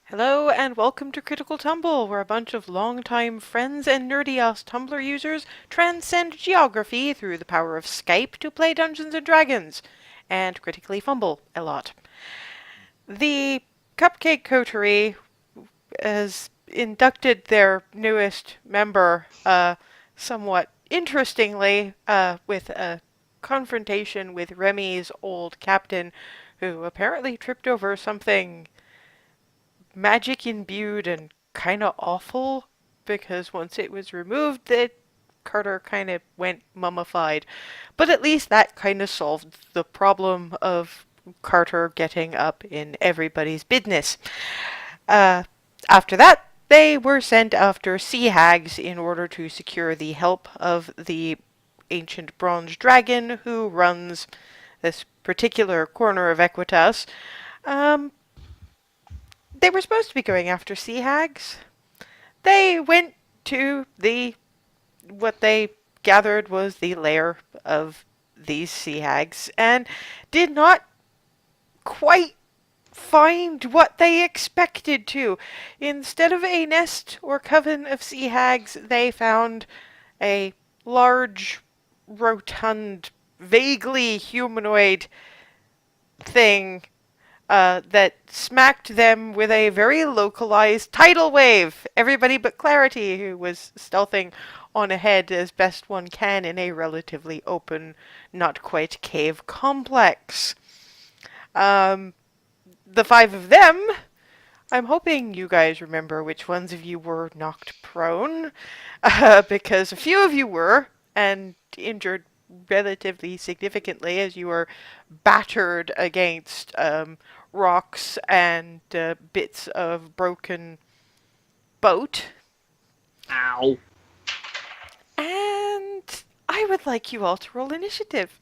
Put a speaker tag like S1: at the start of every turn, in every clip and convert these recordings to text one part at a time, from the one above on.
S1: Hello and welcome to Critical Tumble, where a bunch of longtime friends and nerdy-ass Tumblr users transcend geography through the power of Skype to play Dungeons and Dragons, and critically fumble a lot. The Cupcake Coterie has inducted their newest member, somewhat interestingly, with a confrontation with Remy's old captain, who apparently tripped over something magic imbued and kind of awful because once it was removed, the Carter kind of went mummified. But at least that kind of solved the problem of Carter getting up in everybody's business. Uh, After that, they were sent after sea hags in order to secure the help of the ancient bronze dragon who runs this particular corner of Equitas. Um, they were supposed to be going after sea hags. They went to what they gathered was the lair of these sea hags and did not quite find what they expected to. Instead of a nest or coven of sea hags, they found a large, rotund, vaguely humanoid thing that smacked them with a very localized tidal wave. Everybody but Clarity, who was stealthing on ahead as best one can in a relatively open, not quite cave complex. Um, the five of them, I'm hoping you guys remember which ones of you were knocked prone, because a few of you were, and injured relatively significantly as you were battered against rocks and bits of broken boat.
S2: Ow.
S1: And I would like you all to roll initiative.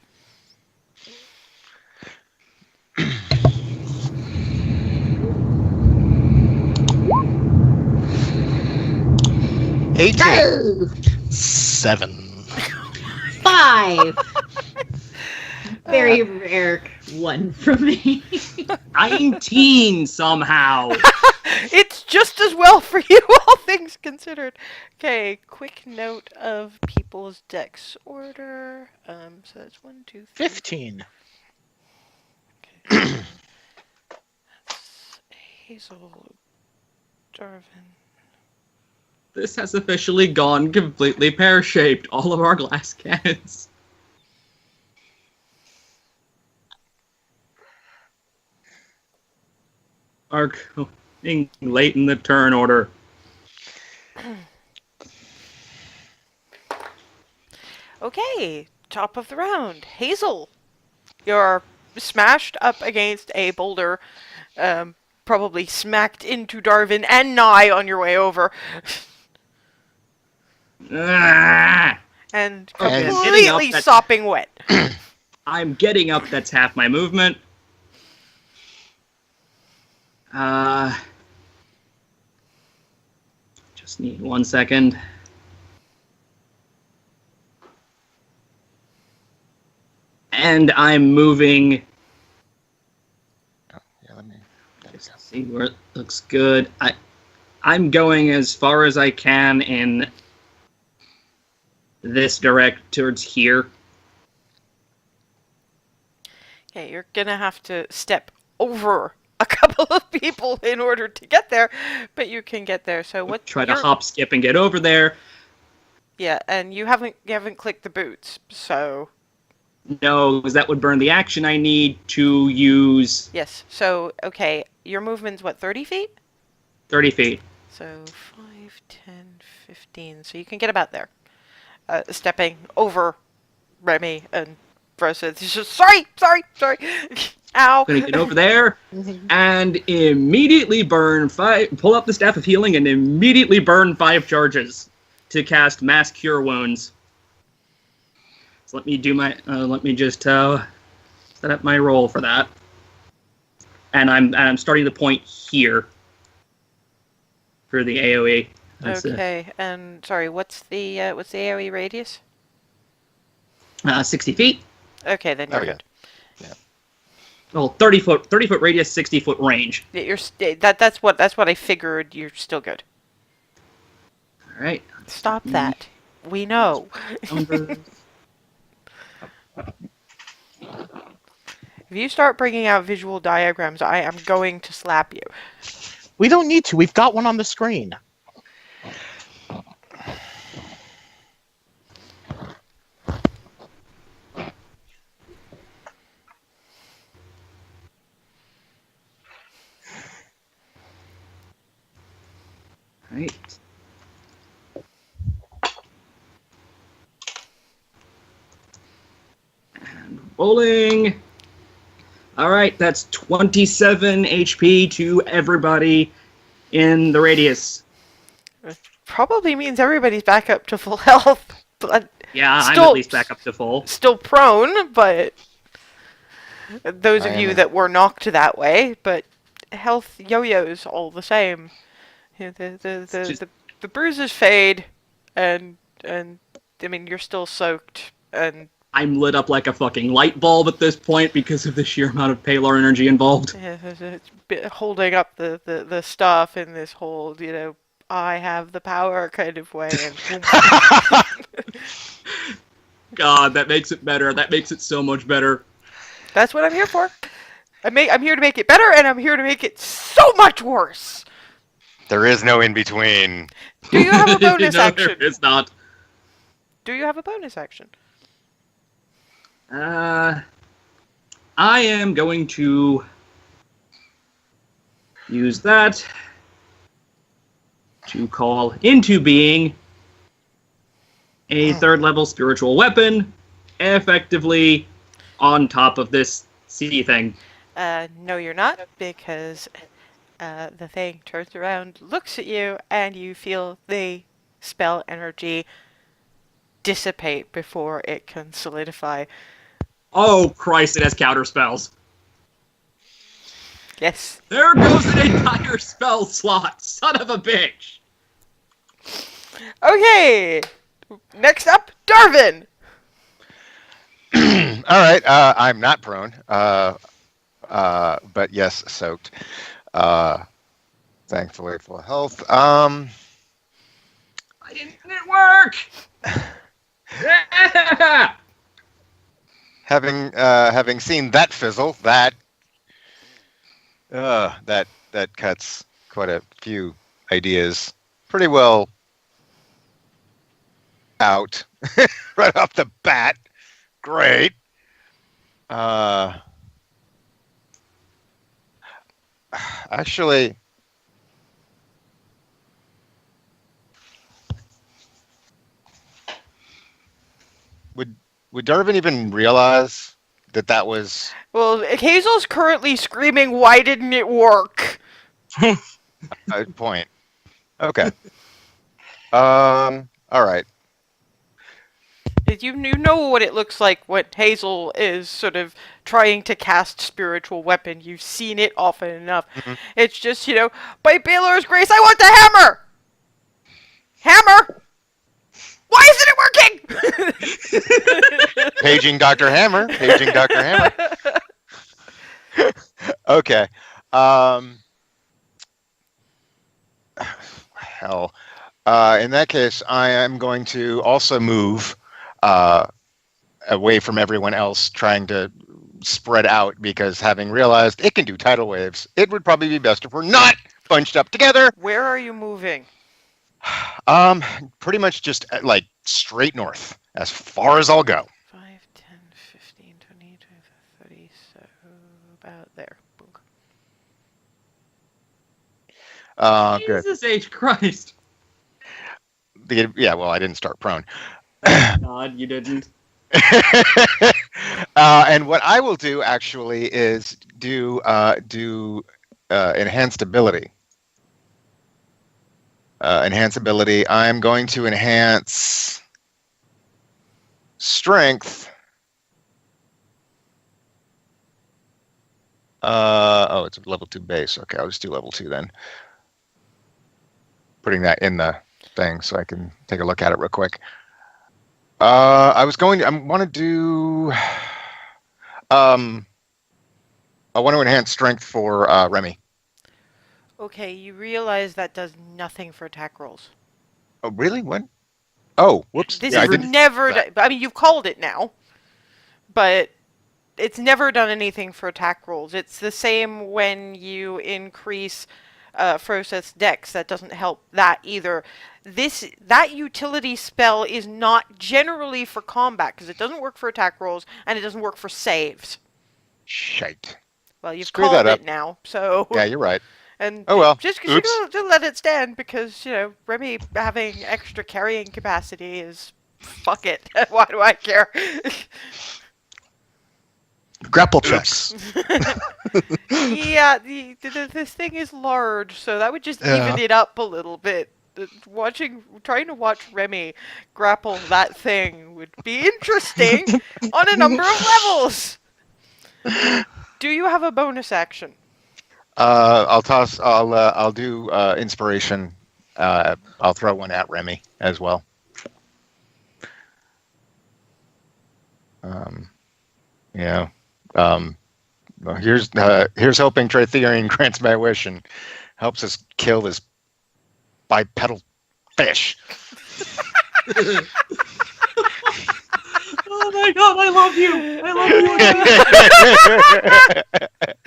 S3: 18.
S4: 7.
S5: 5. Very rare one from me.
S2: 19 somehow.
S1: It's just as well for you, all things considered. Okay, quick note of people's dex order. So that's 1, 2, 3.
S4: 15.
S1: Okay. That's Hazel, Darvin.
S2: This has officially gone completely pear-shaped. All of our glass cannons. Are going late in the turn order.
S1: Okay, top of the round. Hazel, you're smashed up against a boulder, probably smacked into Darvin and Nye on your way over.
S2: Ah!
S1: And
S4: Okay.
S1: completely sopping wet.
S2: I'm getting up, that's half my movement. Just need 1 second. And I'm moving.
S4: Oh, yeah, let me.
S2: Let's see where it looks good. I'm going as far as I can in this direct towards here.
S1: Okay, you're gonna have to step over a couple of people in order to get there, but you can get there. So what?
S2: Try to hop, skip, and get over there.
S1: Yeah, and you haven't clicked the boots, so
S2: No, because that would burn the action I need to use
S1: yes. So okay, your movement's what, 30 feet?
S2: 30 feet.
S1: So 5, 10, 15. So you can get about there. Stepping over Remy and Brosa. It's just sorry. Ow.
S2: Gonna get over there and immediately burn 5. Pull up the Staff of Healing and immediately burn 5 charges to cast Mass Cure Wounds. So let me do my. Let me just set up my roll for that. And I'm starting the point here for the AOE. That's
S1: Okay, and sorry, what's the AoE radius?
S2: 60 feet.
S1: Okay, then
S4: There
S1: you're
S4: we go.
S1: good.
S2: well, 30 foot radius, 60-foot range.
S1: That's what I figured. You're still good.
S2: All right.
S1: Stop that. We know.
S2: Numbers.
S1: If you start bringing out visual diagrams, I am going to slap you.
S4: We don't need to. We've got one on the screen.
S2: Right. And rolling. All right, that's 27 HP to everybody in the radius.
S1: Probably means everybody's back up to full health, but
S2: Yeah, I'm
S1: Still-
S2: at least back up to full.
S1: still prone, but those of
S4: I
S1: you
S4: am-
S1: that were knocked that way, but health yo-yos all the same. Yeah, the bruises fade, and I mean you're still soaked, and
S2: I'm lit up like a fucking light bulb at this point because of the sheer amount of Palar energy involved.
S1: it's holding up the stuff in this whole, I have the power kind of way. And
S2: God, that makes it better. That makes it so much better.
S1: that's what I'm here for. I'm here to make it better, and I'm here to make it so much worse.
S3: There is no in between.
S1: Do you have a bonus
S2: No,
S1: action?
S2: It's not.
S1: Do you have a bonus action?
S2: I am going to use that to call into being a third level spiritual weapon, effectively on top of this sea thing.
S1: No, you're not, because the thing turns around, looks at you, and you feel the spell energy dissipate before it can solidify.
S2: Oh Christ, it has counter spells.
S1: Yes.
S2: There goes an entire spell slot, son of a bitch.
S1: Okay. Next up, Darvin.
S3: All right, I'm not prone, but yes, soaked. Thankfully, full health.
S2: Why didn't it work?
S3: Having seen that fizzle, that cuts quite a few ideas pretty well out right off the bat. Great. Actually, would Darvin even realize that was
S1: Well, Hazel's currently screaming, "Why didn't it work?"
S3: a point? Okay. All right.
S1: You know what it looks like when Hazel is sort of trying to cast spiritual weapon. You've seen it often enough.
S3: Mm-hmm.
S1: It's just, by Baylor's grace, I want the hammer! Hammer! Why isn't it working?
S3: Paging Dr. Hammer. Paging Dr. Hammer. Okay. Hell. In that case, I am going to also move away from everyone else, trying to spread out, because having realized it can do tidal waves, it would probably be best if we're not bunched up together.
S1: Where are you moving?
S3: Pretty much just like straight north, as far as I'll go.
S1: 5, 10, 15, 20, 30, so about there. Boom.
S3: Good.
S2: Jesus H. Christ.
S3: Yeah, well, I didn't start prone.
S2: God, you didn't.
S3: And what I will do actually is do enhanced ability. Enhance ability. I'm going to enhance strength. It's a level 2 base. Okay, I'll just do level 2 then. Putting that in the thing so I can take a look at it real quick. I want to do I want to enhance strength for Remy.
S1: Okay, you realize that does nothing for attack rolls.
S3: Oh, really? What? Oh, whoops.
S1: This
S3: Yeah, I
S1: is
S3: didn't.
S1: never.
S3: that.
S1: I mean, you've called it now, but it's never done anything for attack rolls. It's the same when you increase Froseth's dex. That doesn't help that either. That utility spell is not generally for combat because it doesn't work for attack rolls and it doesn't work for saves.
S3: Shite.
S1: Well, you've
S3: Screw that
S1: called
S3: up.
S1: it now, so
S3: Yeah, you're right.
S1: and
S3: Oh well.
S1: just
S3: Oops.
S1: to let it stand because Remy having extra carrying capacity is fuck it. Why do I care?
S4: Grapple checks.
S1: Yeah, this thing is large, so that would just even it up a little bit. Trying to watch Remy grapple that thing would be interesting on a number of levels. Do you have a bonus action?
S3: I'll toss. I'll do inspiration. I'll throw one at Remy as well. Yeah. Well, here's hoping Tritherian grants my wish and helps us kill this bipedal fish.
S2: Oh my god, I love you! I love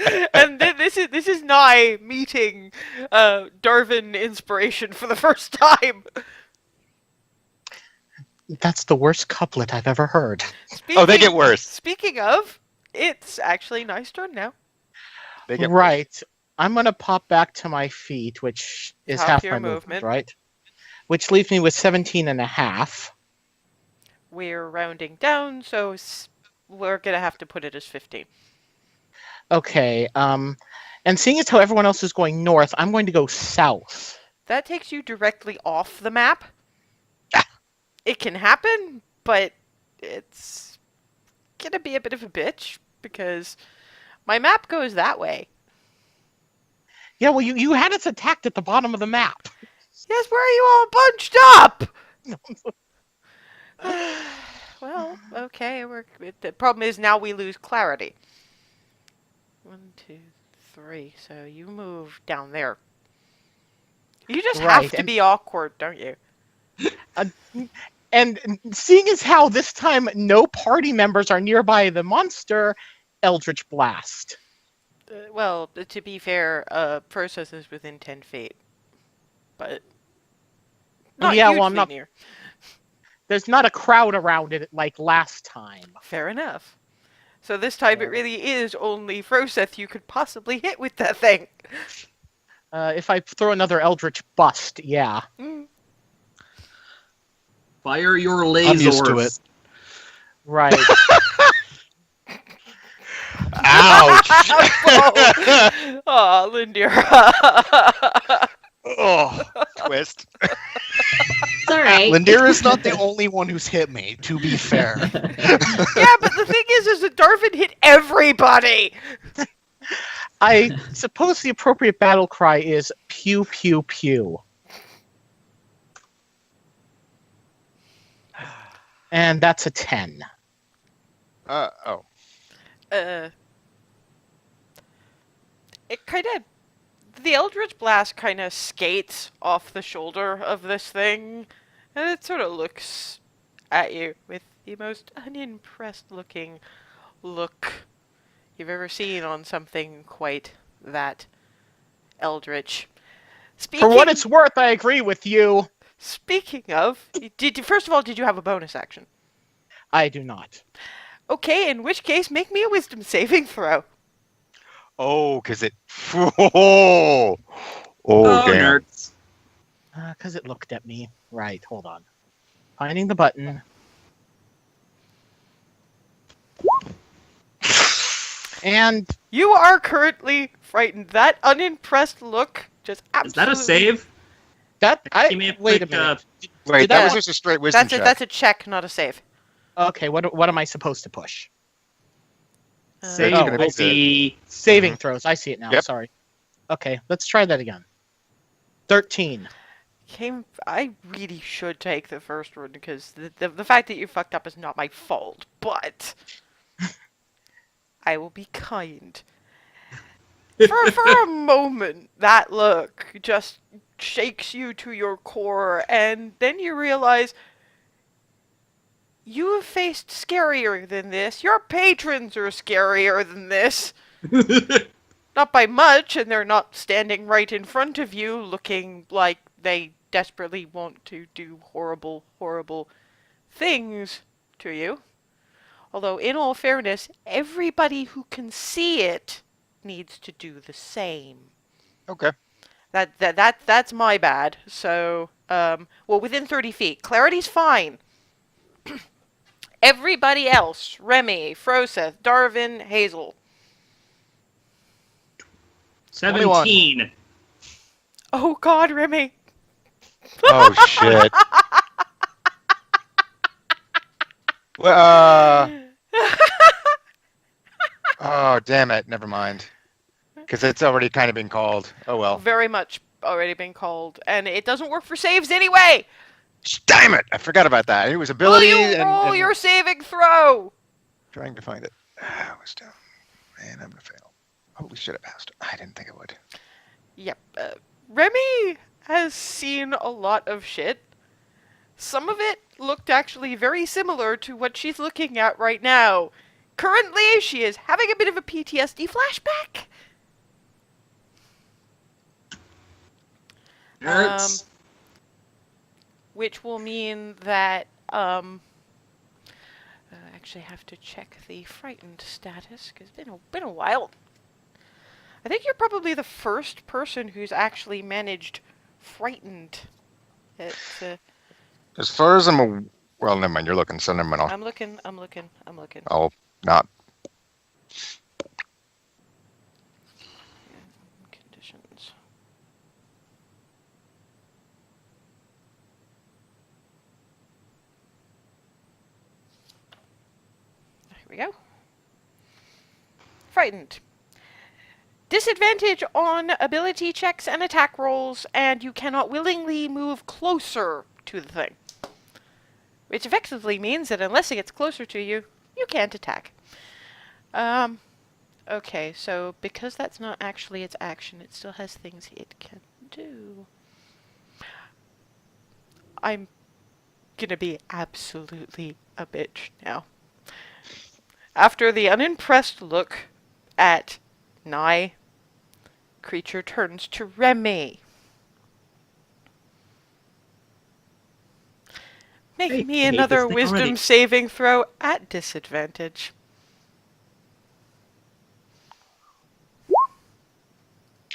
S2: you!
S1: And this is Nye meeting Darwin inspiration for the first time.
S4: That's the worst couplet I've ever heard.
S3: Oh, they get worse.
S1: Speaking of, it's actually Nye's turn now.
S3: They get
S4: Right. I'm going to pop back to my feet, which is
S1: Half
S4: half
S1: your
S4: my
S1: movement.
S4: movement, right? Which leaves me with 17 and a half.
S1: We're rounding down, so we're gonna have to put it as 15.
S4: Okay. And seeing as how everyone else is going north, I'm going to go south.
S1: That takes you directly off the map. It can happen, but it's gonna be a bit of a bitch because my map goes that way.
S4: Yeah, well, you had us attacked at the bottom of the map.
S1: Yes, where are you all bunched up? Well, okay. The problem is now we lose clarity. 1, 2, 3. So you move down there. You just have
S4: Right,
S1: to
S4: and-
S1: be awkward, don't you?
S4: And seeing as how this time no party members are nearby the monster, Eldritch Blast.
S1: Well, to be fair, Process is within 10 feet. But not
S4: Yeah, well,
S1: hugely
S4: I'm not-
S1: near.
S4: There's not a crowd around it like last time.
S1: Fair enough. So this time
S4: Yeah.
S1: it really is only Froseth you could possibly hit with that thing.
S4: If I throw another Eldritch Bust, yeah.
S2: Fire your lasers.
S6: I'm used to it.
S4: Right.
S3: Ouch!
S1: Oh, Lindir.
S3: Oh, twist.
S5: It's all right.
S6: Lindira's not the only one who's hit me, to be fair.
S1: Yeah, but the thing is that Darvin hit everybody.
S4: I suppose the appropriate battle cry is pew pew pew. And that's a 10.
S3: Oh.
S1: It kind of... The Eldritch Blast kind of skates off the shoulder of this thing, and it sort of looks at you with the most unimpressed looking look you've ever seen on something quite that eldritch.
S4: For what it's worth, I agree with you.
S1: Speaking of, first of all, did you have a bonus action?
S4: I do not.
S1: Okay, in which case, make me a wisdom saving throw.
S3: Oh, because it... Oh, damn.
S2: nerds.
S4: Because it looked at me. Right, hold on. Finding the button. And
S1: You are currently frightened. That unimpressed look just absolutely...
S2: Is that a save? Give me a
S4: wait a
S2: quick,
S4: minute.
S3: Wait,
S4: Did
S3: that
S4: that-
S3: was just a straight wisdom check.
S1: That's a check, not a save.
S4: Okay, what am I supposed to push?
S2: Save
S3: Oh,
S2: will
S3: I see.
S2: be...
S4: Saving throws. I see it now.
S3: Yep.
S4: Sorry. Okay, let's try that again. 13.
S1: I really should take the first one because the fact that you fucked up is not my fault, but I will be kind. For a moment, that look just shakes you to your core, and then you realize you have faced scarier than this. Your patrons are scarier than this. Not by much, and they're not standing right in front of you looking like they desperately want to do horrible, horrible things to you. Although, in all fairness, everybody who can see it needs to do the same.
S3: Okay.
S1: That's my bad. So, well, within 30 feet. Clarity's fine. Everybody else, Remy, Froseth, Darvin, Hazel.
S2: 17.
S1: Oh God, Remy.
S3: Oh shit. Well, oh damn it. Never mind. Because it's already kind of been called. Oh well.
S1: Very much already been called, and it doesn't work for saves anyway.
S3: Damn it! I forgot about that. It was
S1: Will
S3: ability
S1: you
S3: and,
S1: roll
S3: and
S1: your saving throw?
S3: trying to find it. I was down. Man, I'm gonna fail. Holy shit! I passed. I didn't think I would.
S1: Yep. Remy has seen a lot of shit. Some of it looked actually very similar to what she's looking at right now. Currently, she is having a bit of a PTSD flashback.
S2: Hurts.
S1: Which will mean that, I actually have to check the frightened status, because it's been a while. I think you're probably the first person who's actually managed frightened.
S3: As far as well, never mind. You're looking, so never mind.
S1: I'm looking.
S3: I'll not.
S1: Conditions. Here we go. Frightened. Disadvantage on ability checks and attack rolls, and you cannot willingly move closer to the thing. Which effectively means that unless it gets closer to you, you can't attack. Okay, so because that's not actually its action, it still has things it can do. I'm gonna be absolutely a bitch now. After the unimpressed look at Nye, creature turns to Remy. Make
S2: I
S1: me
S2: hate
S1: another
S2: this thing
S1: wisdom
S2: already.
S1: saving throw at disadvantage.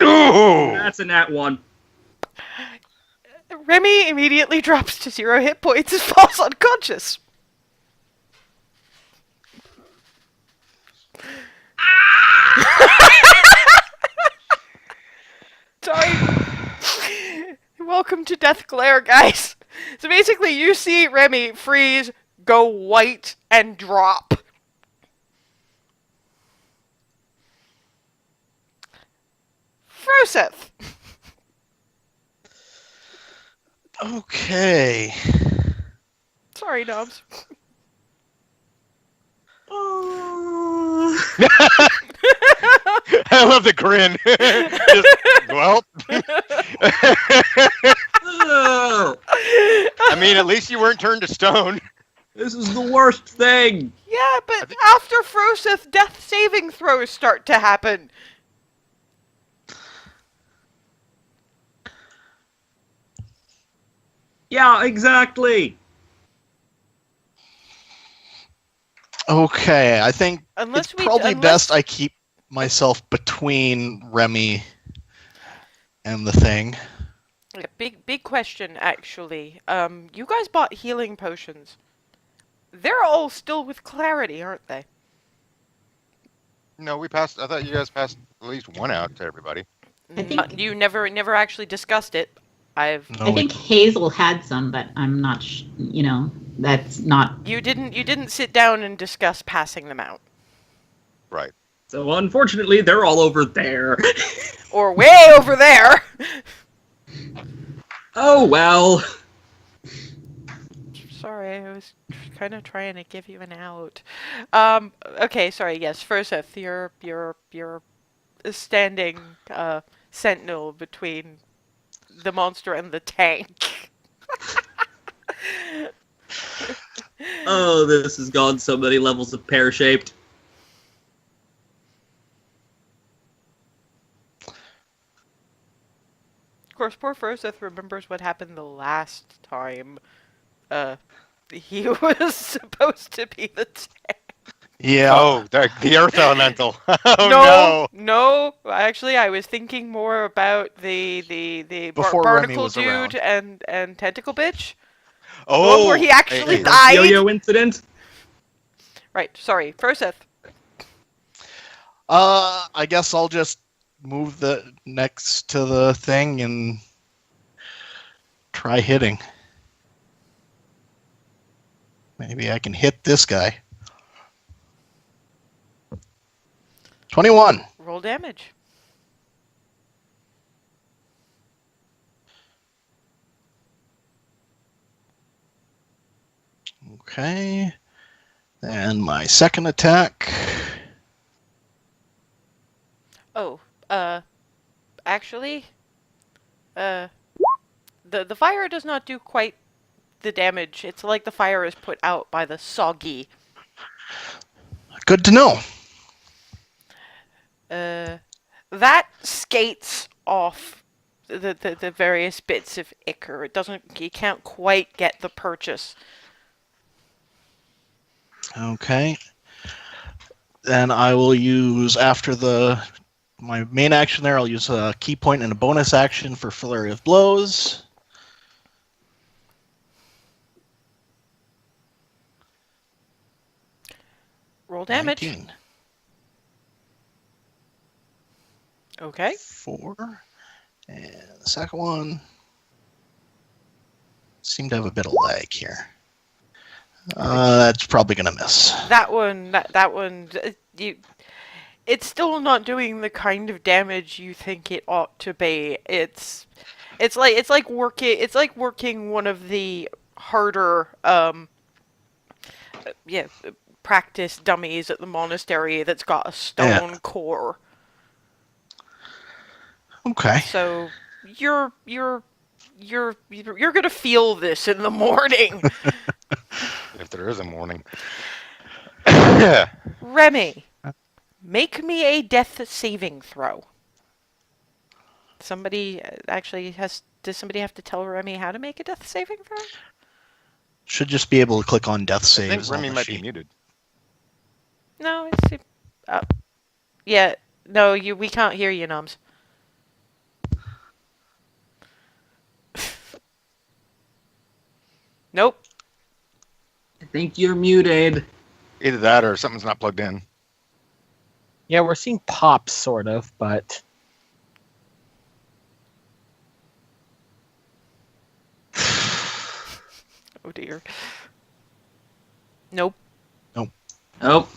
S3: Ooh!
S2: That's a nat 1.
S1: Remy immediately drops to 0 hit points and falls unconscious. Sorry. Welcome to Death Glare, guys. So basically, you see Remy freeze, go white, and drop. Froseth.
S6: Okay.
S1: Sorry, Knobs.
S3: I love the grin. Just, well,
S2: Ugh,
S3: I mean, at least you weren't turned to stone.
S2: this is the worst thing.
S1: Yeah, but after Froseth, death saving throws start to happen.
S2: Yeah, exactly.
S6: Okay, I think
S1: Unless
S6: it's
S1: we-
S6: probably
S1: unless-
S6: best I keep myself between Remy and the thing.
S1: Yeah, big question, actually. You guys bought healing potions. They're all still with clarity, aren't they?
S3: No, we passed. I thought you guys passed at least one out to everybody.
S5: I think-
S1: You never actually discussed it.
S6: No,
S5: I think Hazel had some, but I'm not. That's not.
S1: You didn't sit down and discuss passing them out.
S3: Right.
S2: So unfortunately, they're all over there.
S1: Or way over there.
S2: Oh well.
S1: Sorry, I was kind of trying to give you an out. Okay, sorry. Yes, Froseth, your standing sentinel between the monster and the tank.
S2: Oh, this has gone so many levels of pear-shaped.
S1: Of course, poor Froseth remembers what happened the last time he was supposed to be the tank.
S6: Yeah.
S3: Oh, the Earth Elemental. Oh,
S1: no. Actually, I was thinking more about the
S6: Before Remy
S1: barnacle
S6: was
S1: dude
S6: around.
S1: and tentacle bitch.
S3: no!
S1: The one where he actually
S3: hey,
S1: died.
S2: Yo-yo incident?
S1: Right. Sorry, Froseth.
S6: I guess I'll just move the next to the thing and try hitting. Maybe I can hit this guy. 21.
S1: Roll damage.
S6: Okay. And my second attack.
S1: Oh, actually, the fire does not do quite the damage. It's like the fire is put out by the soggy.
S6: Good to know.
S1: That skates off the various bits of ichor. It doesn't. You can't quite get the purchase.
S6: Okay. Then I will use, after my main action there, I'll use a key point and a bonus action for Flurry of Blows.
S1: Roll damage.
S6: 19.
S1: Okay.
S6: 4. And the second one seemed to have a bit of lag here. That's probably going to miss.
S1: That one. It's still not doing the kind of damage you think it ought to be. It's like working one of the harder practice dummies at the monastery that's got a stone core.
S6: Okay.
S1: So you're gonna feel this in the morning.
S3: if there is a morning.
S1: Remy, make me a death saving throw. Somebody does somebody have to tell Remy how to make a death saving throw?
S6: Should just be able to click on death
S3: I
S6: saves.
S3: think Remy
S6: on the
S3: might be
S6: sheet.
S3: muted.
S1: No, it's yeah. No, we can't hear you, Noms. Nope.
S2: I think you're muted.
S3: Either that or something's not plugged in.
S4: Yeah, we're seeing pops, sort of, but
S1: Oh dear. Nope.
S2: Oh,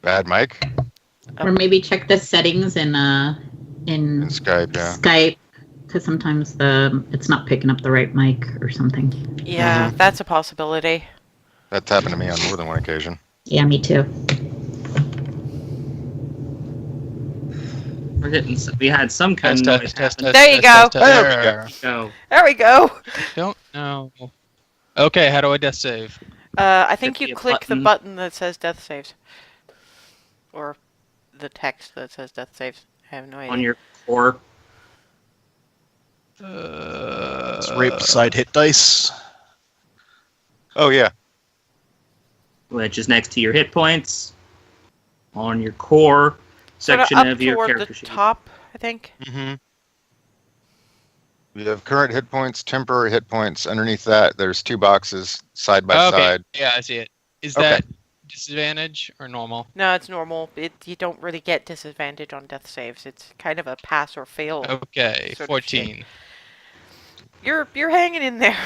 S3: Bad mic
S5: Or maybe check the settings in
S3: in Skype, yeah.
S5: Skype, because sometimes it's not picking up the right mic or something.
S1: Yeah, that's a possibility.
S3: That's happened to me on more than one occasion.
S5: Yeah, me too.
S2: we had some kind of noise happen.
S1: There you go.
S3: There we
S2: Go.
S1: There we go.
S7: Don't know. Okay, how do I death save?
S1: I think
S2: Should be
S1: you
S2: a
S1: click the
S2: button.
S1: button that says death saves. Or the text that says death saves. I have no idea.
S2: On your core.
S6: It's right beside hit dice.
S3: Oh, yeah.
S2: Which is next to your hit points. On your core
S1: Sorta
S2: section
S1: up
S2: of your
S1: toward
S2: character
S1: the
S2: sheet.
S1: top, I think.
S3: Mm-hmm. You have current hit points, temporary hit points. Underneath that, there's two boxes side by
S7: Okay,
S3: side.
S7: yeah, I see it. Is
S3: Okay.
S7: that disadvantage or normal?
S1: No, it's normal. You don't really get disadvantage on death saves. It's kind of a pass or fail.
S7: Okay,
S1: Sort of
S7: 14.
S1: You're hanging in there.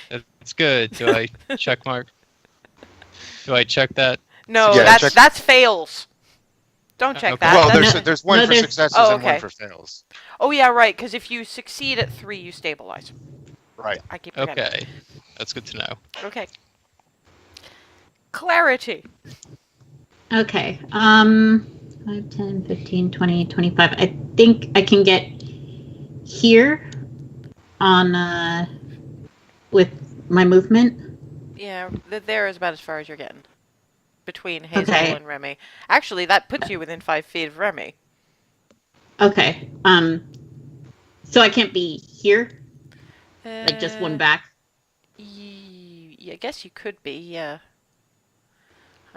S7: That's good. Do I check mark? Do I check that?
S1: No,
S3: Yeah, check-
S1: that's fails. Don't check
S7: Okay.
S1: that.
S3: Well,
S1: That's-
S3: there's one
S5: no,
S3: for
S5: there's-
S3: successes
S1: Oh,
S3: and one
S1: okay.
S3: for fails.
S1: Oh yeah, right. Because if you succeed at 3, you stabilize.
S3: Right.
S1: I keep forgetting.
S7: Okay, that's good to know.
S1: Okay. Clarity.
S5: Okay. 5, 10, 15, 20, 25. I think I can get here on with my movement.
S1: Yeah, there is about as far as you're getting. Between Hazel
S5: Okay.
S1: and Remy. Actually, that puts you within 5 feet of Remy.
S5: Okay. So I can't be here? Like just one back?
S1: I guess you could be, yeah.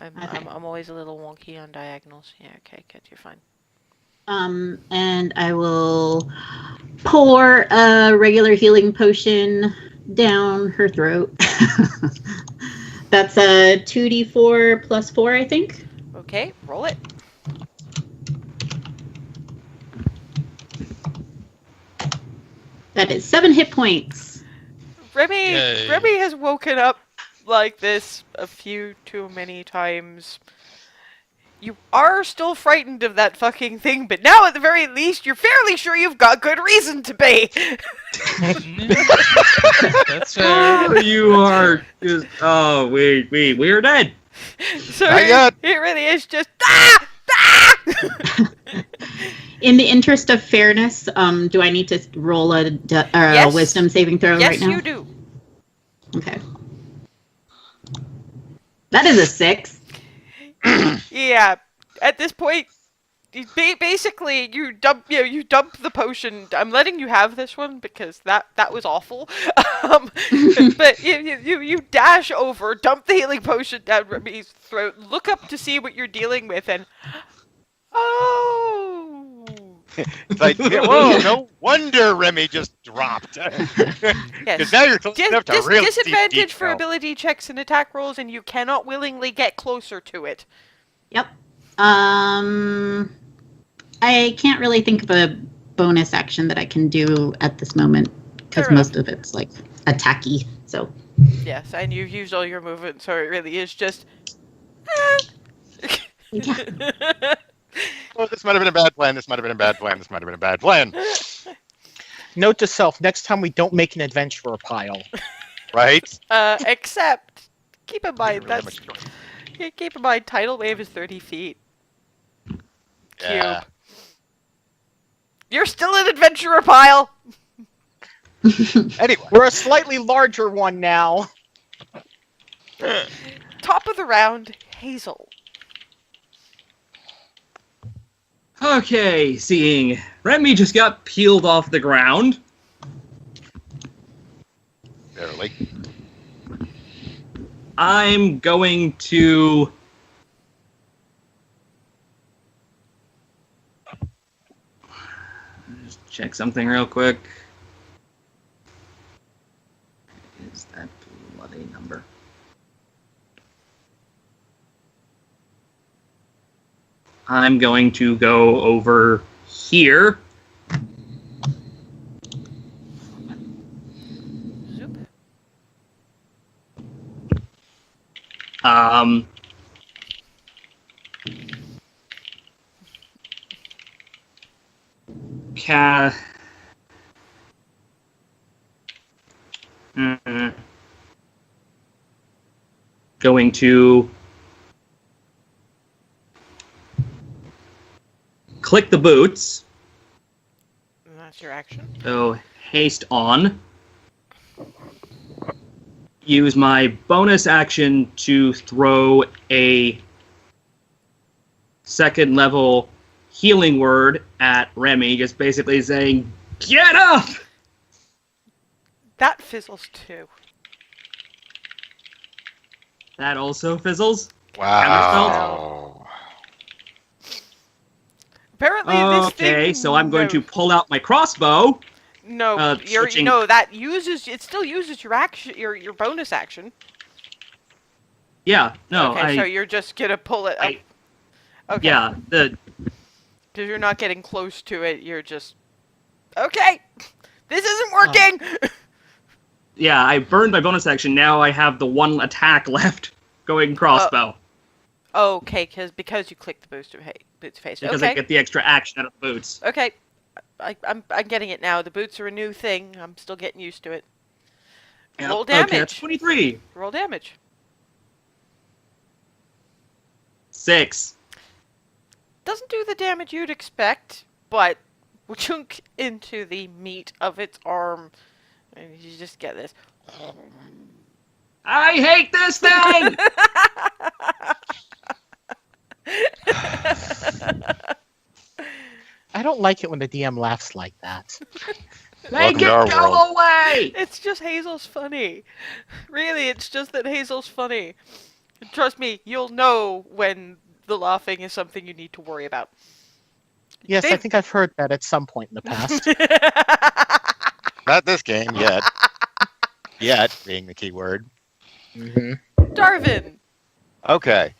S5: Okay.
S1: I'm always a little wonky on diagonals. Yeah, okay, good, you're fine.
S5: And I will pour a regular healing potion down her throat. That's a 2d4 plus 4, I think.
S1: Okay, roll it.
S5: That is 7 hit points.
S7: Yay.
S1: Remy has woken up like this a few too many times. You are still frightened of that fucking thing, but now at the very least, you're fairly sure you've got good reason to be.
S7: That's fair.
S2: Oh, you are just. Oh, we're dead.
S1: So
S3: Not yet.
S1: it really is just
S5: In the interest of fairness, do I need to roll a
S1: Yes.
S5: wisdom saving throw
S1: Yes,
S5: right now?
S1: you do.
S5: Okay. That is a 6.
S1: Yeah. At this point, basically you dump the potion. I'm letting you have this one because that was awful. But you dash over, dump the healing potion down Remy's throat, look up to see what you're dealing with, and oh.
S3: It's like, whoa, no wonder Remy just dropped. Because
S1: Yes.
S3: now you're close enough to really deep
S1: Disadvantage for
S3: detail.
S1: ability checks and attack rolls, and you cannot willingly get closer to it.
S5: Yep. I can't really think of a bonus action that I can do at this moment because
S1: Fair enough.
S5: most of it's like attacky. So
S1: Yes, and you've used all your movement, so it really is just.
S5: yeah.
S3: Oh, this might have been a bad plan. This might have been a bad plan. This might have been a bad plan.
S4: Note to self: next time we don't make an adventurer pile.
S3: Right?
S1: Except, keep in mind keep in mind, tidal wave is 30 feet.
S3: Yeah.
S1: Cube. You're still an adventurer pile.
S3: Anyway.
S4: We're a slightly larger one now.
S1: Top of the round, Hazel.
S2: Okay, seeing Remy just got peeled off the ground.
S3: Barely.
S2: I'm going to just check something real quick. What is that bloody number? I'm going to go over here.
S1: Zoop.
S2: Ca- Going to click the boots.
S1: And that's your action.
S2: So haste on. Use my bonus action to throw a second level healing word at Remy, just basically saying, "Get up!"
S1: That fizzles too.
S2: That also fizzles.
S3: Wow.
S1: Apparently, this thing.
S2: Okay, so I'm going to pull out my crossbow.
S1: No,
S2: switching-
S1: that uses. It still uses your action, your bonus action.
S2: Yeah, no,
S1: Okay, so you're just gonna pull it up. Okay.
S2: Yeah,
S1: Because you're not getting close to it, you're just. Okay! This isn't working!
S2: yeah, I burned my bonus action. Now I have the one attack left, going crossbow.
S1: Okay, because you clicked the boots face.
S2: Because
S1: Okay.
S2: I get the extra action out of the boots.
S1: Okay. I'm getting it now. The boots are a new thing. I'm still getting used to it.
S2: Yep,
S1: Roll
S2: Okay, that's
S1: damage.
S2: 23.
S1: Roll damage.
S2: 6.
S1: Doesn't do the damage you'd expect, but chunk into the meat of its arm, and you just get this.
S2: I hate this thing!
S4: I don't like it when the DM laughs like that.
S2: Make
S3: Welcome
S2: it
S3: to our
S2: go
S3: world.
S2: away!
S1: It's just Hazel's funny. Really, it's just that Hazel's funny. Trust me, you'll know when the laughing is something you need to worry about.
S4: Yes, I
S1: Dave-
S4: think I've heard that at some point in the past.
S3: Not this game yet. Yet being the key word.
S4: hmm
S1: Darvin!
S3: Okay.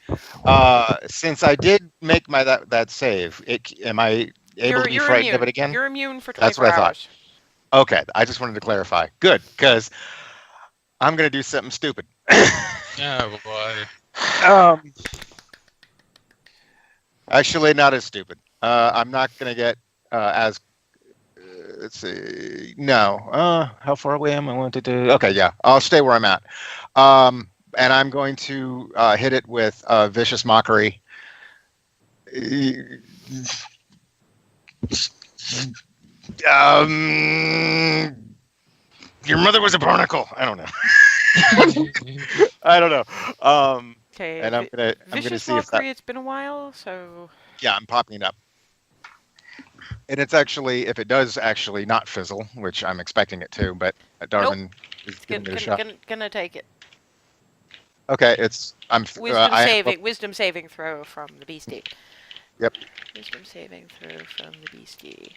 S3: Since I did make my that save, am I able to be frightened
S1: immune.
S3: of it again?
S1: You're immune for 24
S3: That's what I thought.
S1: hours.
S3: Okay, I just wanted to clarify. Good, because I'm gonna do something stupid.
S7: Oh boy.
S3: Actually, not as stupid. I'm not gonna get as. Let's see. No. How far away am I? Want to do? Okay, yeah. I'll stay where I'm at. And I'm going to hit it with vicious mockery. Your mother was a barnacle. I don't know. I don't know.
S1: Okay.
S3: And I'm gonna
S1: Vicious
S3: see if that.
S1: Mockery, it's been a while, so...
S3: Yeah, I'm popping it up. And it's actually, if it does actually not fizzle, which I'm expecting it to, but Darwin is
S1: It's
S3: giving it a shot.
S1: gonna take it.
S3: Okay,
S1: Wisdom saving throw from the beastie.
S3: Yep.
S1: Wisdom saving throw from the beastie.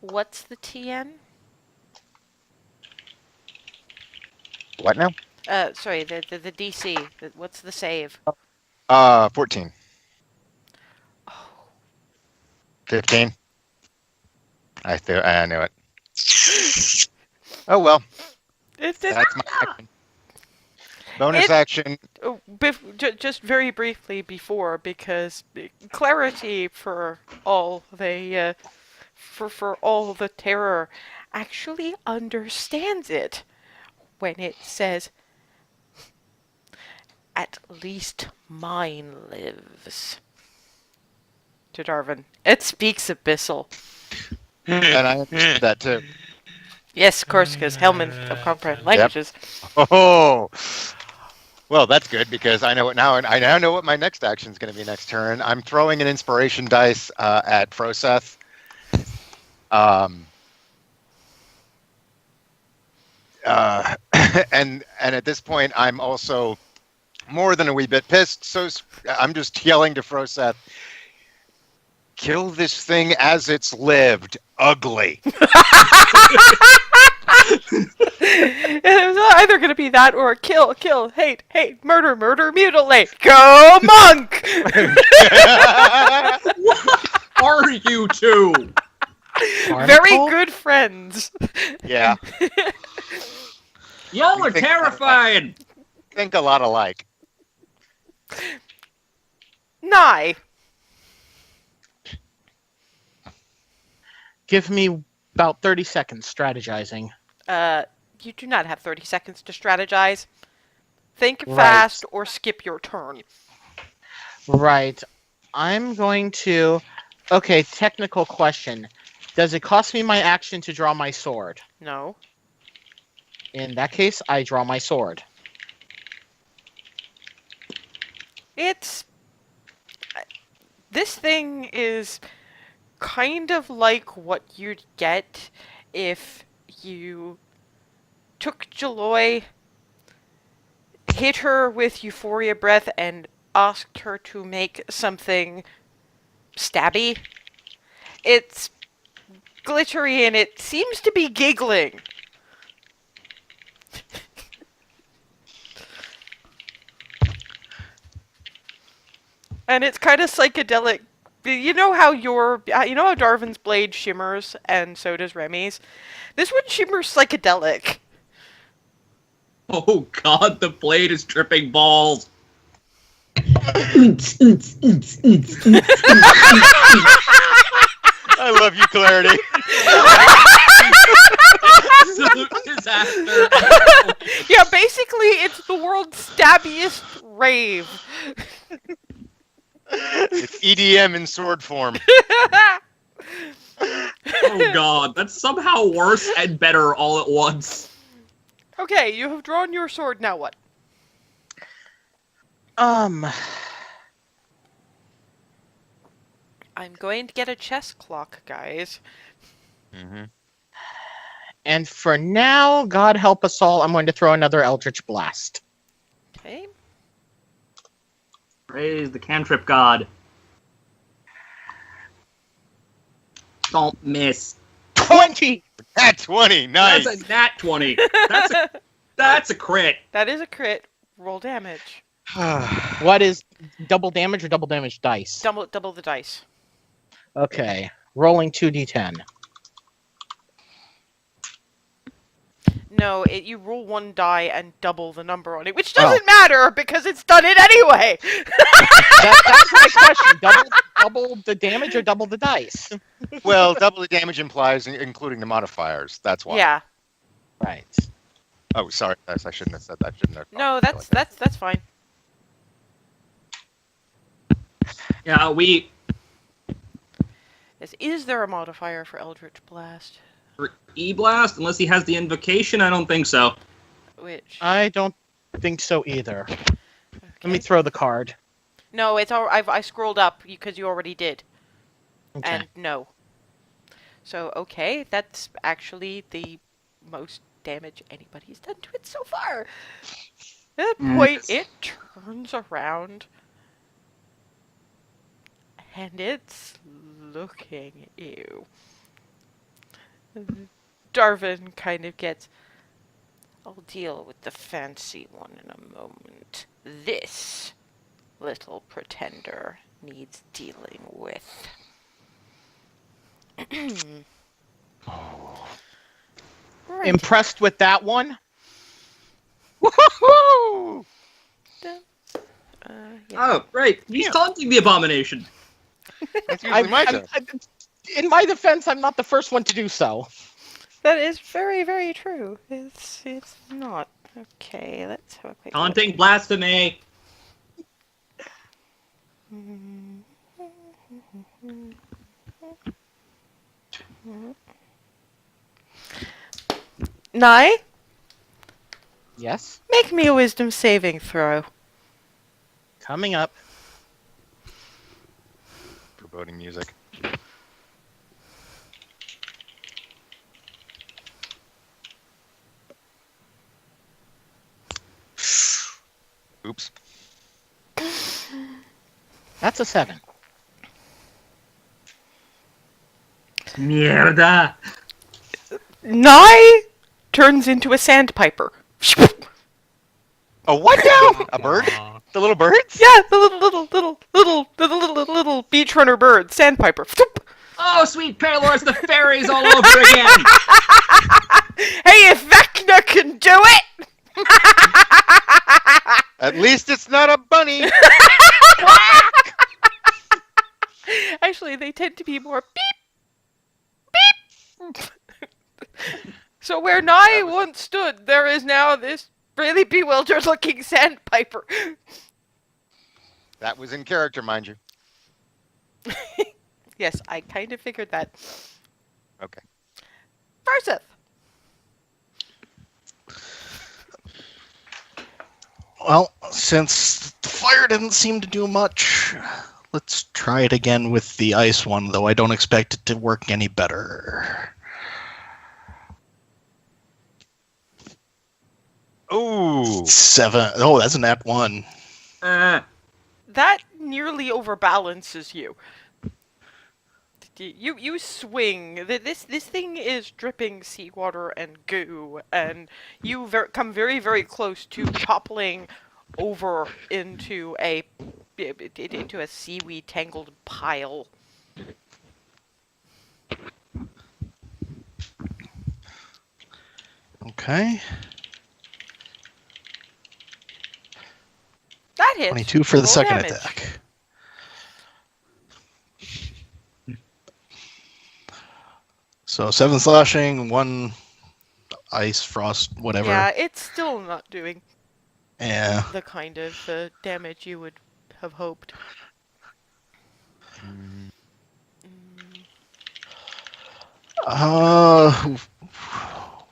S1: What's the TN?
S3: What now?
S1: Sorry, the DC. What's the save?
S3: 14.
S1: Oh,
S3: 15. I knew it. Oh well,
S1: it's
S3: that's my action. Bonus action.
S1: just very briefly before, because clarity for all the for all the terror actually understands it when it says, "At least mine lives." To Darwin, it speaks abyssal.
S3: And I understood that too.
S1: Yes, of course, because Hellman of comprehend languages.
S3: Oh, well, that's good because I know it now, and I now know what my next action is going to be next turn. I'm throwing an inspiration dice at Froseth. And at this point, I'm also more than a wee bit pissed. So I'm just yelling to Froseth, "Kill this thing as it's lived, ugly."
S1: It was either going to be that or kill, hate, murder, mutilate. Go monk!
S2: Are you two?
S1: Very good friends.
S3: Yeah,
S2: Y'all are terrifying!
S3: think a lot alike.
S1: Nye.
S4: Give me about 30 seconds strategizing.
S1: You do not have 30 seconds to strategize. Think
S4: Right.
S1: fast or skip your turn.
S4: Right. I'm going to... Okay, technical question. Does it cost me my action to draw my sword?
S1: No.
S4: In that case, I draw my sword.
S1: It's... This thing is kind of like what you'd get if you took Jaloy, hit her with Euphoria Breath, and asked her to make something stabby. It's glittery and it seems to be giggling. And it's kind of psychedelic. You know how Darwin's blade shimmers, and so does Remy's? This one shimmers psychedelic.
S2: Oh god, the blade is tripping balls.
S5: Oots, oots, oots, oots, oots, oots, oots, oots.
S3: I love you, Clarity.
S2: Absolute disaster.
S1: Yeah, basically, it's the world's stabbiest rave.
S3: It's EDM in sword form.
S2: Oh god, that's somehow worse and better all at once.
S1: Okay, you have drawn your sword, now what?
S4: Um,
S1: I'm going to get a chess clock, guys.
S3: Mm-hmm.
S4: and for now, God help us all, I'm going to throw another Eldritch Blast.
S1: Okay.
S2: Praise the cantrip god. Don't miss.
S4: 20!
S3: At 20, nice.
S2: That's a nat 20. That's a crit.
S1: That is a crit. Roll damage.
S4: What is double damage or double damage dice?
S1: Double the dice.
S4: Okay, rolling 2d10.
S1: No, you roll one die and double the number on it, which doesn't matter because it's done it anyway.
S4: That's my question. Double the damage or double the dice?
S3: Well, double the damage implies including the modifiers. That's why.
S1: Yeah.
S4: Right.
S3: Oh, sorry. I shouldn't have said that. Shouldn't have.
S1: No, that's fine.
S2: Yeah, we...
S1: Is there a modifier for Eldritch Blast?
S2: For E-Blast, unless he has the invocation, I don't think so.
S1: Which?
S4: I don't think so either.
S1: Okay.
S4: Let me throw the card.
S1: No, it's all. I scrolled up because you already did.
S4: Okay.
S1: And no. So okay, that's actually the most damage anybody's done to it so far. At that point, it turns around. And it's looking at you. Darvin kind of gets, I'll deal with the fancy one in a moment. This little pretender needs dealing with. Right.
S4: Impressed with that one?
S3: Woohoo!
S1: Yeah.
S2: Oh, right. He's taunting the abomination.
S3: That's usually my job.
S4: In my defense, I'm not the first one to do so.
S1: That is very, very true. It's not. Okay, let's have a quick look.
S2: Taunting blasphemy.
S1: Nye,
S4: Yes?
S1: make me a wisdom saving throw.
S4: Coming up.
S3: Foreboding music. Oops.
S4: That's a 7.
S2: Mierda.
S1: Nye turns into a sandpiper.
S3: A what now? A bird?
S7: Aw.
S3: The little birds?
S1: Yeah, the little beach runner bird, sandpiper.
S2: Oh, sweet Paylor's the fairies all over again.
S1: Hey, if Vecna can do it!
S3: At least it's not a bunny.
S1: Actually, they tend to be more beep, beep. So where Nye once stood, there is now this really bewildered-looking sandpiper.
S3: That was in character, mind you.
S1: Yes, I kind of figured that.
S3: Okay.
S1: Varsith.
S6: Well, since the fire didn't seem to do much, let's try it again with the ice one, though I don't expect it to work any better.
S3: Ooh.
S6: 7. Oh, that's a nat 1.
S1: That nearly overbalances you. You swing. This thing is dripping seawater and goo, and you come very, very close to toppling over into a seaweed tangled pile.
S6: Okay.
S1: That hits.
S6: 22 for the
S1: Roll
S6: second
S1: damage.
S6: attack. So 7 slashing, 1 ice, frost, whatever.
S1: Yeah, it's still not doing
S6: Yeah.
S1: the kind of damage you would have hoped.
S3: Mm.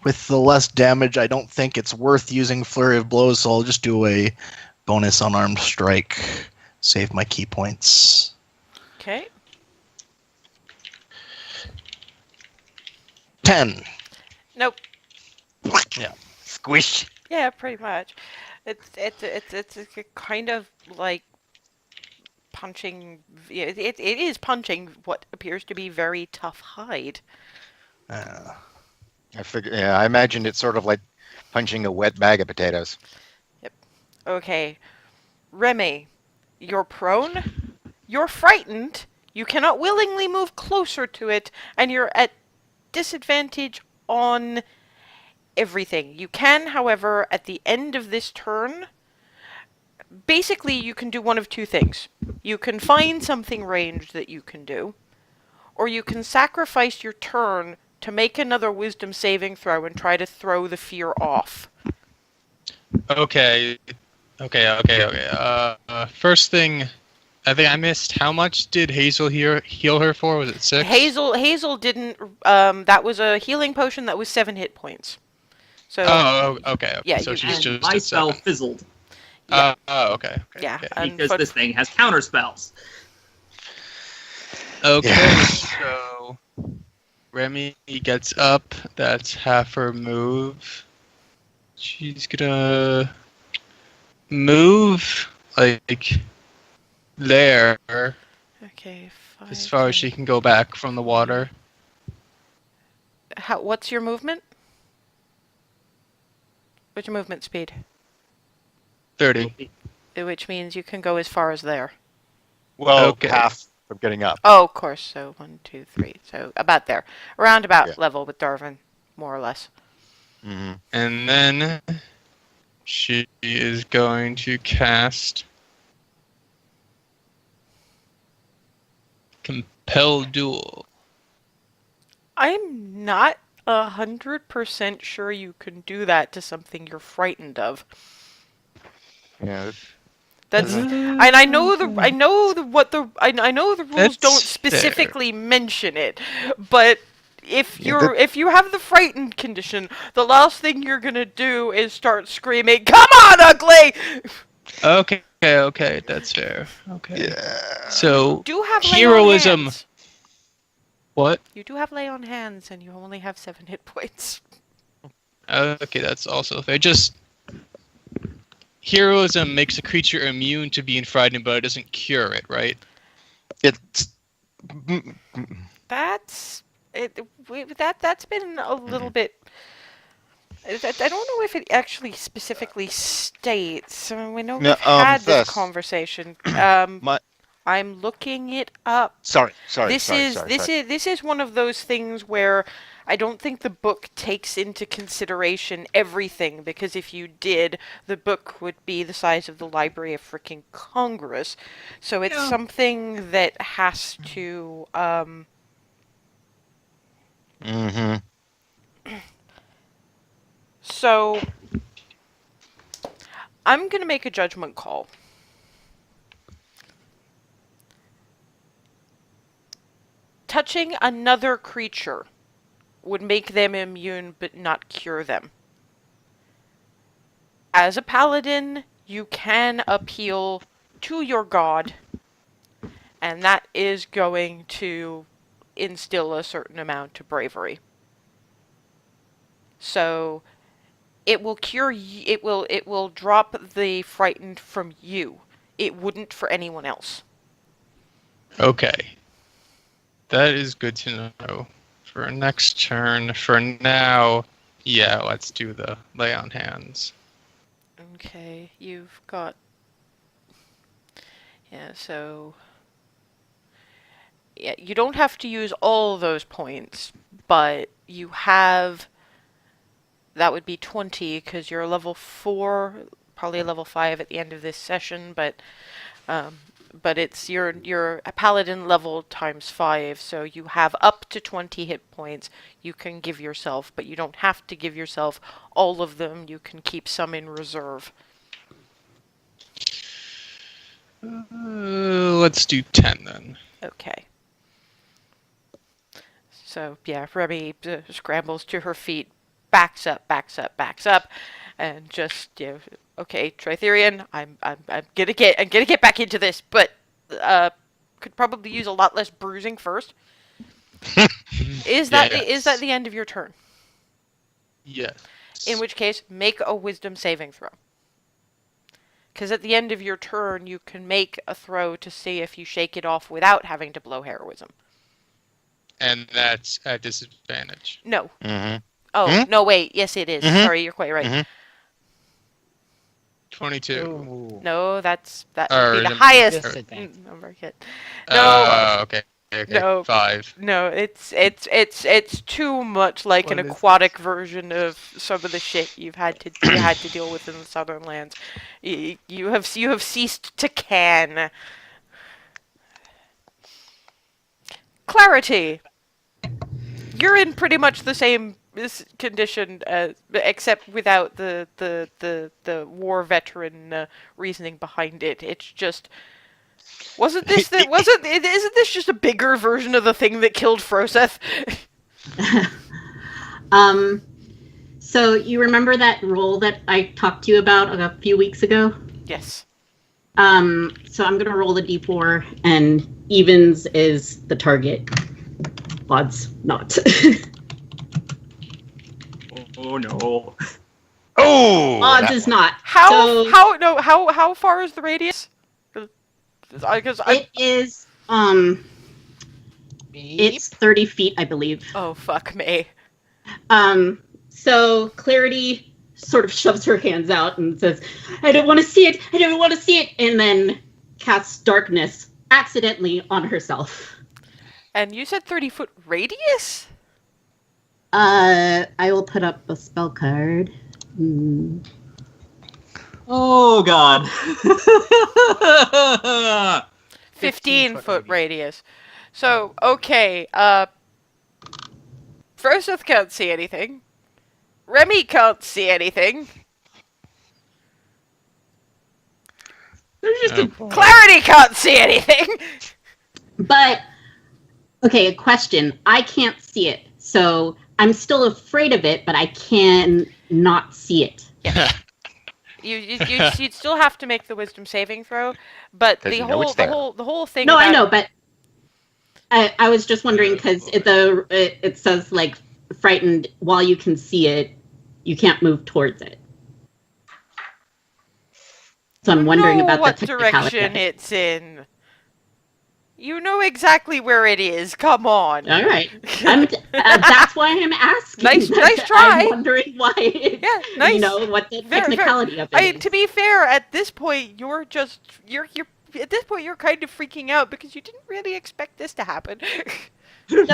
S6: With the less damage, I don't think it's worth using Flurry of Blows, so I'll just do a bonus unarmed strike. Save my key points.
S1: Okay.
S6: 10.
S1: Nope.
S6: Yeah.
S3: Squish.
S1: Yeah, pretty much. It's a kind of like punching. It is punching what appears to be very tough hide.
S3: I figure. Yeah, I imagined it's sort of like punching a wet bag of potatoes.
S1: Okay, Remy, you're prone. You're frightened. You cannot willingly move closer to it, and you're at disadvantage on everything. You can, however, at the end of this turn, basically you can do one of two things. You can find something ranged that you can do, or you can sacrifice your turn to make another wisdom saving throw and try to throw the fear off.
S7: Okay. First thing, I think I missed. How much did Hazel heal her for? Was it 6?
S1: Hazel didn't. That was a healing potion that was 7 hit points. So.
S7: Oh, okay.
S1: Yeah,
S7: so
S1: you-
S7: she's
S2: And
S7: just
S2: my
S7: at
S2: spell
S7: 7.
S2: fizzled
S1: Yeah.
S7: Okay.
S1: Yeah.
S7: Okay.
S2: because this thing has counter spells.
S7: Okay,
S3: Yeah.
S7: so Remy gets up. That's half her move. She's gonna move like there,
S1: Okay. 5,
S7: as far as she can go back from the water.
S1: What's your movement? What's your movement speed?
S7: 30.
S1: Which means you can go as far as there.
S3: Well,
S7: Okay.
S3: half of getting up.
S1: Oh, of course. So 1, 2, 3. So about there, around about
S3: Yeah.
S1: level with Darvin, more or less.
S3: Hmm.
S7: And then she is going to cast Compel Duel.
S1: I'm not 100% sure you can do that to something you're frightened of.
S3: Yeah.
S1: That's and I know the rules
S7: That's
S1: don't
S7: fair.
S1: specifically mention it, but if
S3: Yeah,
S1: if you have the frightened condition, the last thing you're gonna do is start screaming, "Come on, ugly!"
S7: Okay, that's fair. Okay.
S3: Yeah.
S7: So,
S1: Do have lay on
S7: heroism.
S1: hands.
S7: What?
S1: You do have lay on hands, and you only have 7 hit points.
S7: Okay, that's also fair. Just heroism makes a creature immune to being frightened, but it doesn't cure it, right?
S3: It's.
S1: That's it. That's been a little bit. I don't know if it actually specifically states. I mean, we know
S3: No,
S1: we've had this
S3: Thess.
S1: conversation.
S3: My-
S1: I'm looking it up.
S3: Sorry.
S1: This is one of those things where I don't think the book takes into consideration everything, because if you did, the book would be the size of the Library of freaking Congress. So it's something that has to
S3: Mm-hmm.
S1: So I'm going to make a judgment call. Touching another creature would make them immune but not cure them. As a paladin, you can appeal to your god, and that is going to instill a certain amount of bravery. So it will cure it will drop the frightened from you. It wouldn't for anyone else.
S7: Okay. That is good to know. For next turn, for now, yeah, let's do the lay on hands.
S1: Okay, you've got... Yeah, so... Yeah, you don't have to use all those points, but you have... That would be 20, because you're level 4, probably level 5 at the end of this session, but but it's your paladin level times 5, so you have up to 20 hit points you can give yourself, but you don't have to give yourself all of them. You can keep some in reserve.
S7: Let's do 10 then.
S1: Okay. So yeah, Remy scrambles to her feet, backs up, and just okay, Tritherian, I'm gonna get back into this, but could probably use a lot less bruising first. Is that the end of your turn?
S7: Yes.
S1: In which case, make a wisdom saving throw. Because at the end of your turn, you can make a throw to see if you shake it off without having to blow heroism.
S7: And that's at disadvantage.
S1: No.
S3: Mm-hmm.
S1: Oh, no, wait. Yes, it is.
S3: Mhm.
S1: Sorry, you're quite right.
S3: Mhm.
S7: 22.
S4: Ooh.
S1: No, that would
S7: Or
S1: be the
S7: the-
S1: highest
S4: Disadvantage.
S1: number hit. No,
S7: Okay.
S1: No.
S7: 5.
S1: no, it's too much like an
S7: What is
S1: aquatic version of some of the shit you had to deal with in the Southern Lands. You have ceased to can. Clarity. You're in pretty much the same condition, except without the war veteran reasoning behind it. It's just isn't this just a bigger version of the thing that killed Froseth?
S5: So you remember that roll that I talked to you about a few weeks ago?
S1: Yes.
S5: So I'm gonna roll the d4, and evens is the target. Odds not.
S2: Oh no.
S3: Oh!
S5: Odds
S3: that
S5: is
S3: one.
S5: not.
S1: How
S5: So
S1: how far is the radius? Because
S5: it is it's 30 feet, I believe.
S1: oh fuck me.
S5: So Clarity sort of shoves her hands out and says, I don't want to see it, I don't want to see it, and then casts darkness accidentally on herself.
S1: And you said 30-foot radius?
S5: I will put up a spell card.
S2: Oh god.
S1: 15-foot radius. So, okay, Froseth can't see anything. Remy can't see anything.
S2: There's just a
S1: Clarity can't see anything.
S5: But, okay, a question. I can't see it, so I'm still afraid of it, but I can not see it.
S1: You'd still have to make the wisdom saving throw, but
S3: Does
S1: the
S3: he know it's
S1: whole
S3: there?
S1: thing.
S5: No,
S1: about
S5: I know, but I was just wondering because it says like frightened while you can see it, you can't move towards it. So I'm wondering about
S1: what
S5: the technicality
S1: direction
S5: of it.
S1: it's in. You know exactly where it is. Come on.
S5: All right, that's why I'm asking.
S1: Nice try.
S5: I'm wondering why.
S1: Yeah, nice.
S5: You know what the
S1: Very,
S5: technicality of it is.
S1: to be fair, at this point, you're at this point you're kind of freaking out because you didn't really expect this to happen.
S5: No,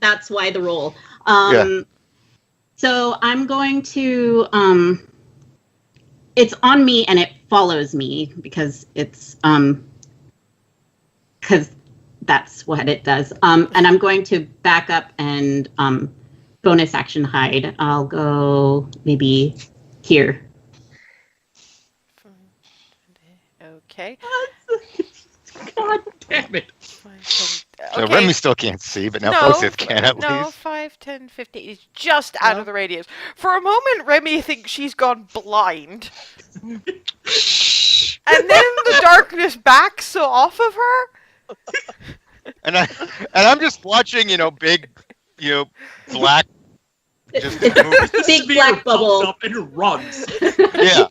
S5: that's why the roll. So I'm going to it's on me and it follows me because it's because that's what it does. And I'm going to back up and bonus action hide. I'll go maybe here.
S1: Okay.
S2: god damn it.
S3: So Remy still can't see, but now Froseth can at
S1: no,
S3: least.
S1: 5, 10, 15. He's just out of the radius. For a moment, Remy thinks she's gone blind. And then the darkness backs off of her.
S3: And I'm just watching, big, black, just move.
S5: Big black bubble.
S2: Up and runs.
S3: Yeah.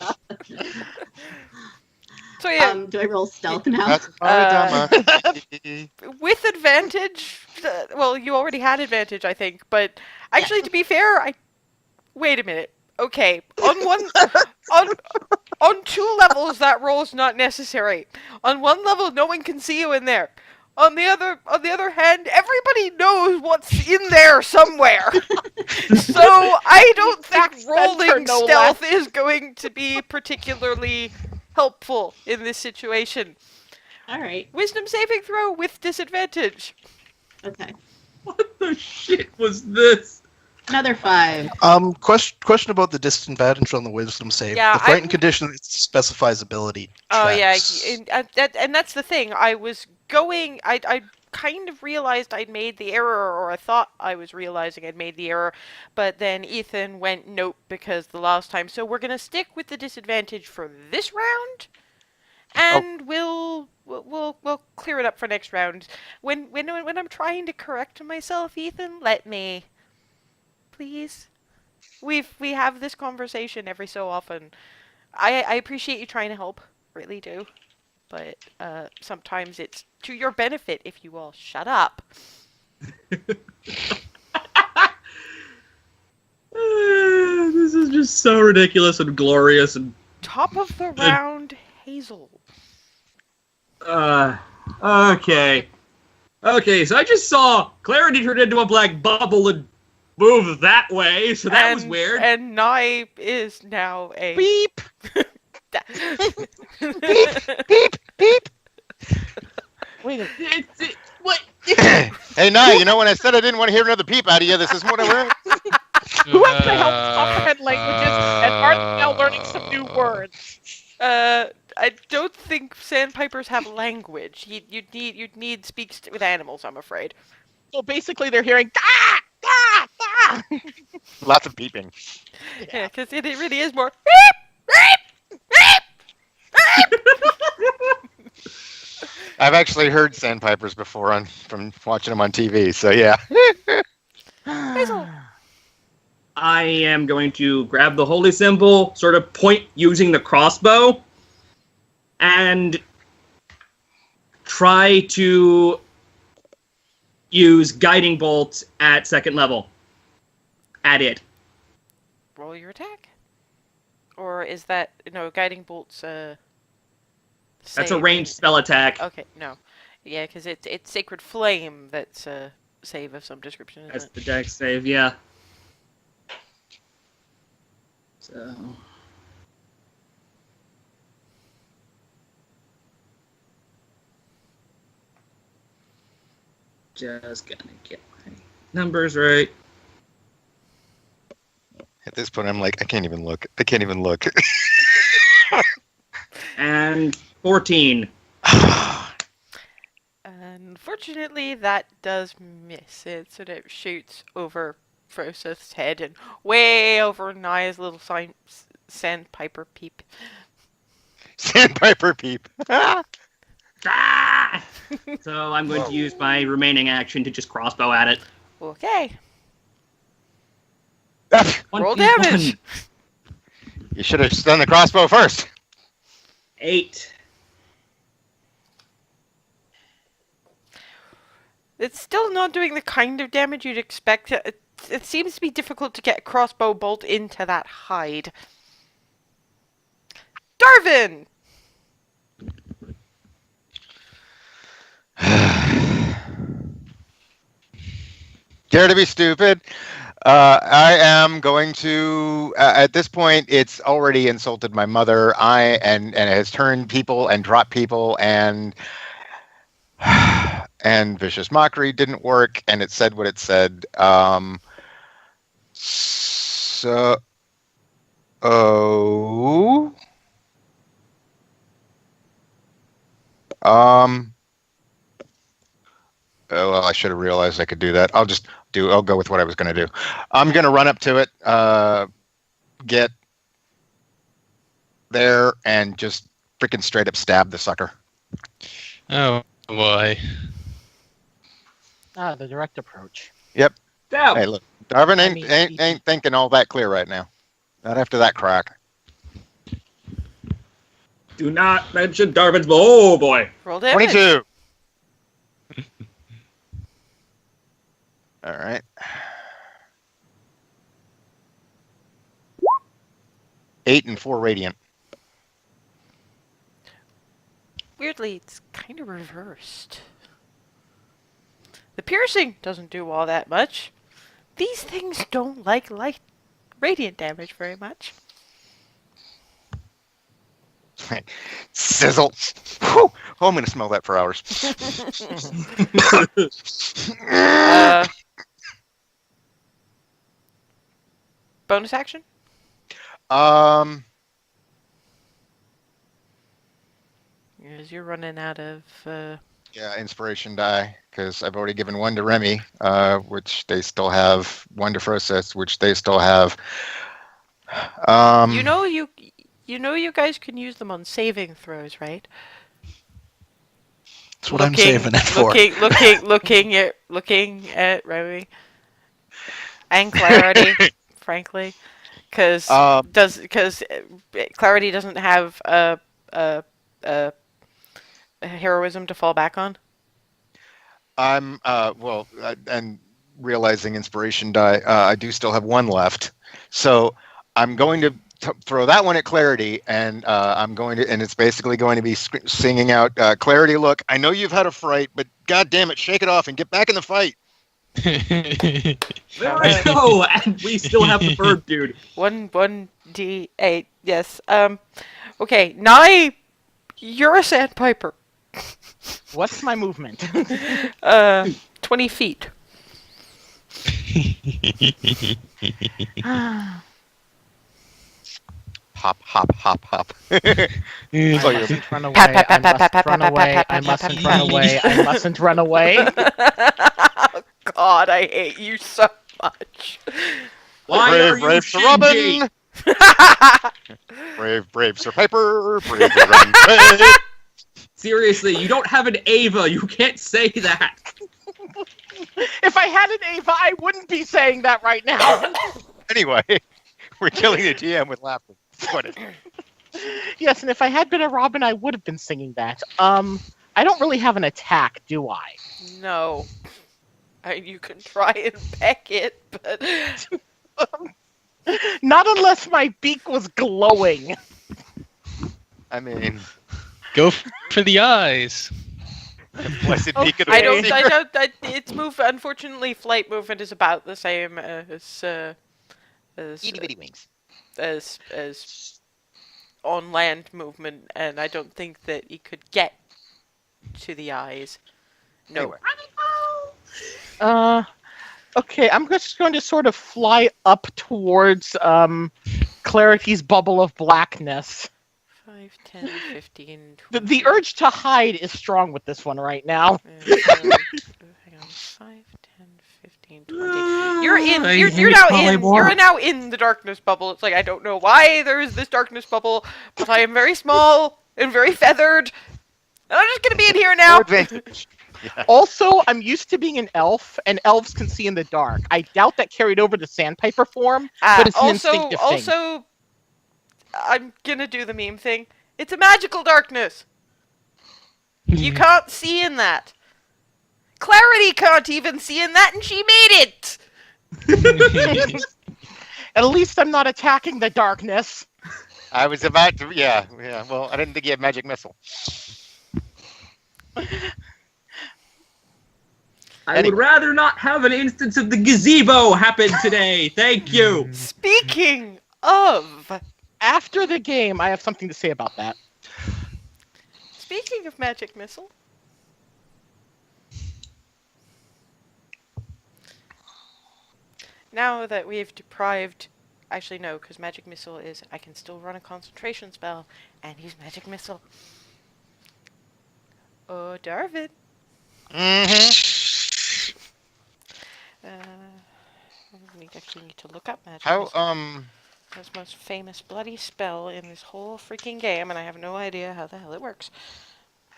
S1: So yeah,
S5: Do I roll stealth now?
S3: That's Paradama.
S1: with advantage. Well, you already had advantage, I think. But actually, to be fair, wait a minute. Okay, on 2 levels, that roll is not necessary. On 1 level, no one can see you in there. On the other hand, everybody knows what's in there somewhere. So I don't think rolling stealth is going to be particularly helpful in this situation.
S5: All right.
S1: Wisdom saving throw with disadvantage.
S5: Okay.
S2: What the shit was this?
S5: Another 5.
S6: Question about the disadvantage on the wisdom save.
S1: Yeah,
S6: the frightened condition specifies ability
S1: Oh yeah,
S6: checks.
S1: and that's the thing. I was going. I kind of realized I'd made the error, or I thought I was realizing I'd made the error, but then Ethan went nope because the last time. So we're gonna stick with the disadvantage for this round, and we'll clear it up for next round. When I'm trying to correct myself, Ethan, let me, please. We have this conversation every so often. I appreciate you trying to help, really do. But sometimes it's to your benefit if you all shut up.
S2: This is just so ridiculous and glorious and
S1: Top of the round, Hazel.
S2: okay. Okay, so I just saw Clarity turn into a black bubble and move that way, so that was weird.
S1: And Nye is now a
S4: Beep!
S3: Beep, beep.
S4: Wait a
S2: What?
S3: Hey, Nye, you know when I said I didn't want to hear another peep out of you, this isn't what I heard?
S4: Who has to help comprehend languages and Martha's now learning some new words?
S1: I don't think sandpipers have language. You'd need speaks with animals, I'm afraid.
S4: So basically they're hearing "Gah! Gah! Gah!"
S3: Lots of peeping.
S1: Yeah, because it really is more.
S3: I've actually heard sandpipers before from watching them on TV, so yeah.
S1: Hazel.
S2: I am going to grab the holy symbol, sort of point using the crossbow, and try to use guiding bolts at second level. At it.
S1: Roll your attack. Or is that no guiding bolts?
S2: That's a
S1: save?
S2: ranged spell attack.
S1: Okay, no. Yeah, because it's Sacred Flame that's a save of some description, isn't
S2: That's
S1: it?
S2: the dex save, yeah. So. Just gonna get my numbers right.
S3: At this point, I'm like, I can't even look. I can't even look.
S2: And 14.
S1: Unfortunately, that does miss. It sort of shoots over Froseth's head and way over Naya's little sandpiper peep.
S3: Sandpiper peep.
S2: Ah! So I'm going to use my remaining action to just crossbow at it.
S1: Okay.
S2: 21.
S1: Roll damage.
S3: You should have done the crossbow first.
S2: 8.
S1: It's still not doing the kind of damage you'd expect. It seems to be difficult to get a crossbow bolt into that hide. Darvin!
S3: Dare to be stupid. I am going to. At this point, it's already insulted my mother. And it has turned people and dropped people and vicious mockery didn't work, and it said what it said. Oh, well, I should have realized I could do that. I'll go with what I was going to do. I'm going to run up to it, get there, and just freaking straight up stab the sucker.
S7: Oh boy.
S4: Ah, the direct approach.
S3: Yep.
S2: Stab.
S3: Hey, look, Darvin
S4: I mean,
S3: ain't thinking all that clear right now. Not after that crack.
S2: Do not mention Darvin's. Oh boy.
S1: Roll damage.
S3: 22. All right. 8 and 4 radiant.
S1: Weirdly, it's kind of reversed. The piercing doesn't do all that much. These things don't like radiant damage very much.
S3: Sizzle. Whew. Oh, I'm going to smell that for hours.
S1: Bonus action? As you're running out of.
S3: Yeah, inspiration die, because I've already given one to Remy, which they still have, one to Froseth, which they still have.
S1: You know you guys can use them on saving throws, right?
S6: That's what I'm saving it for.
S1: Looking at Remy and Clarity, frankly, because Clarity doesn't have a heroism to fall back on.
S3: I'm and realizing inspiration die, I do still have one left, so I'm going to throw that one at Clarity, and and it's basically going to be singing out, Clarity, look, I know you've had a fright, but god damn it, shake it off and get back in the fight.
S2: There I go, and we still have the bird dude.
S1: 1d8, yes. Okay, now you're a sandpiper.
S4: What's my movement?
S1: 20 feet.
S3: Hop, hop, hop, hop.
S4: I mustn't run away. I mustn't run away. I mustn't run away.
S1: Oh, God, I hate you so much.
S2: Why are you
S3: brave Sir
S2: Shinji?
S3: Robin! brave Sir Piper! Brave Robin!
S2: Seriously, you don't have an Ava. You can't say that.
S4: If I had an Ava, I wouldn't be saying that right now.
S3: Anyway, we're killing the GM with laughter. What is
S4: Yes, and if I had been a Robin, I would have been singing that. I don't really have an attack, do I?
S1: No. You can try and peck it, but...
S4: Not unless my beak was glowing.
S3: I mean...
S7: Go for the eyes.
S3: Blessed beak of the
S1: I don't,
S3: Savior.
S1: its move, unfortunately, flight movement is about the same as
S3: Itty bitty wings.
S1: as on land movement, and I don't think that he could get to the eyes. No.
S3: Anyway.
S4: Okay, I'm just going to sort of fly up towards Clarity's bubble of blackness.
S1: 5, 10, 15, 20.
S4: The urge to hide is strong with this one right now.
S1: Hang on. 5, 10, 15, 20. You're now in the darkness bubble. It's like, I don't know why there is this darkness bubble, but I am very small and very feathered. And I'm just gonna be in here now.
S3: No advantage. Yeah.
S4: Also, I'm used to being an elf, and elves can see in the dark. I doubt that carried over to Sandpiper form, but it's an instinctive thing.
S1: Also, I'm gonna do the meme thing. It's a magical darkness. You can't see in that. Clarity can't even see in that, and she made it.
S4: At least I'm not attacking the darkness.
S3: I was about to, yeah. Well, I didn't think you had magic missile.
S2: I would rather not have an instance of the gazebo happen today. Thank you.
S1: Speaking of...
S4: After the game, I have something to say about that.
S1: Speaking of magic missile... Now that we've deprived... Actually, no, because magic missile is... I can still run a concentration spell and use magic missile. Oh, Darvin. We actually need to look up magic missile. That's the most famous bloody spell in this whole freaking game, and I have no idea how the hell it works.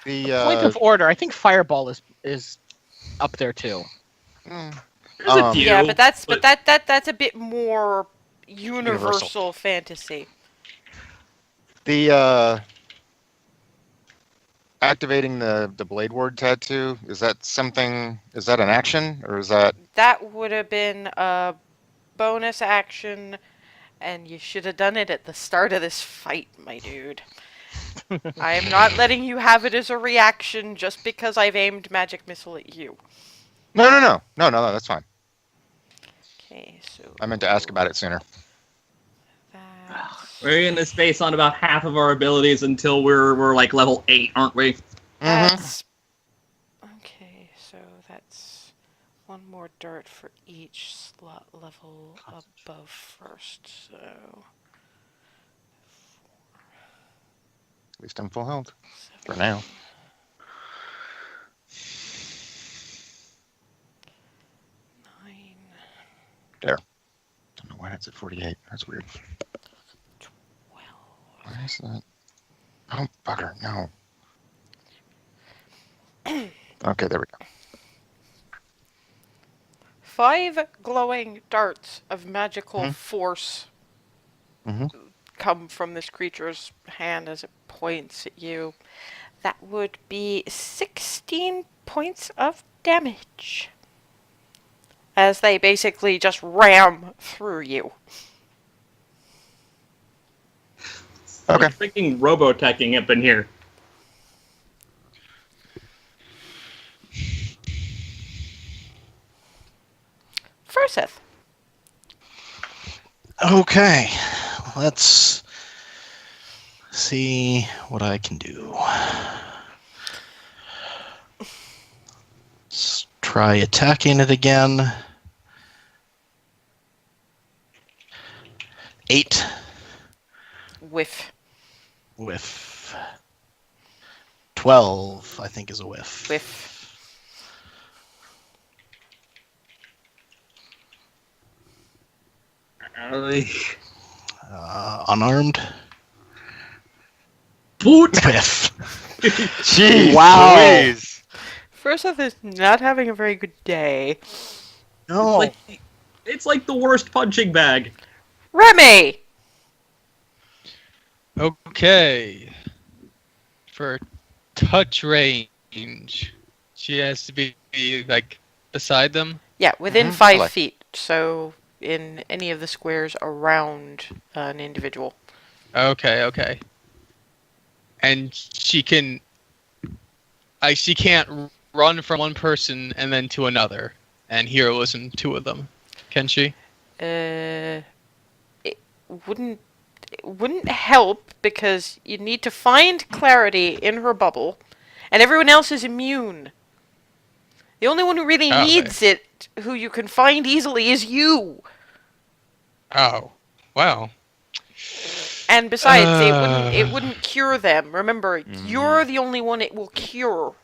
S3: The
S4: Point of order, I think Fireball is up there too.
S2: There's a few,
S1: yeah, but that's a bit more universal fantasy.
S3: The activating the Blade Ward tattoo, is that an action, or is that...
S1: That would have been a bonus action, and you should have done it at the start of this fight, my dude. I am not letting you have it as a reaction just because I've aimed magic missile at you.
S3: No, that's fine.
S1: Okay, so...
S3: I meant to ask about it sooner.
S1: That's...
S2: We're gonna space on about half of our abilities until we're like level 8, aren't we?
S1: That's okay. So that's one more dart for each slot level above first. So
S3: At least I'm full health for
S1: 7,
S3: now.
S1: 9,
S3: Don't know why it's at 48. That's weird.
S1: 12.
S3: Why is that? Oh, bugger, no. Okay, there we go.
S1: 5 glowing darts of magical force
S3: Mhm.
S1: come from this creature's hand as it points at you. That would be 16 points of damage. As they basically just ram through you.
S3: Okay.
S2: Like freaking Roboteching up in here.
S1: Furseth.
S6: Okay, let's see what I can do. Let's try attacking it again. 8
S1: Whiff.
S6: whiff. 12, I think, is a whiff.
S1: Whiff.
S6: Unarmed.
S2: Boot!
S6: Whiff.
S3: Jeez,
S6: Wow.
S3: Louise.
S1: Furseth is not having a very good day.
S6: No.
S2: It's like the worst punching bag.
S1: Remy!
S7: Okay. For touch range, she has to be like beside them.
S1: Yeah, within
S3: Mhm.
S1: 5
S3: Like-
S1: feet. So in any of the squares around an individual.
S7: Okay. And she can. She can't run from one person and then to another, and hero isn't 2 of them, can she?
S1: It wouldn't help because you need to find clarity in her bubble, and everyone else is immune. The only one who really
S7: Oh,
S1: needs it, who you can find easily, is you.
S7: Oh, wow.
S1: And besides, it wouldn't cure them. Remember, you're the only one it will cure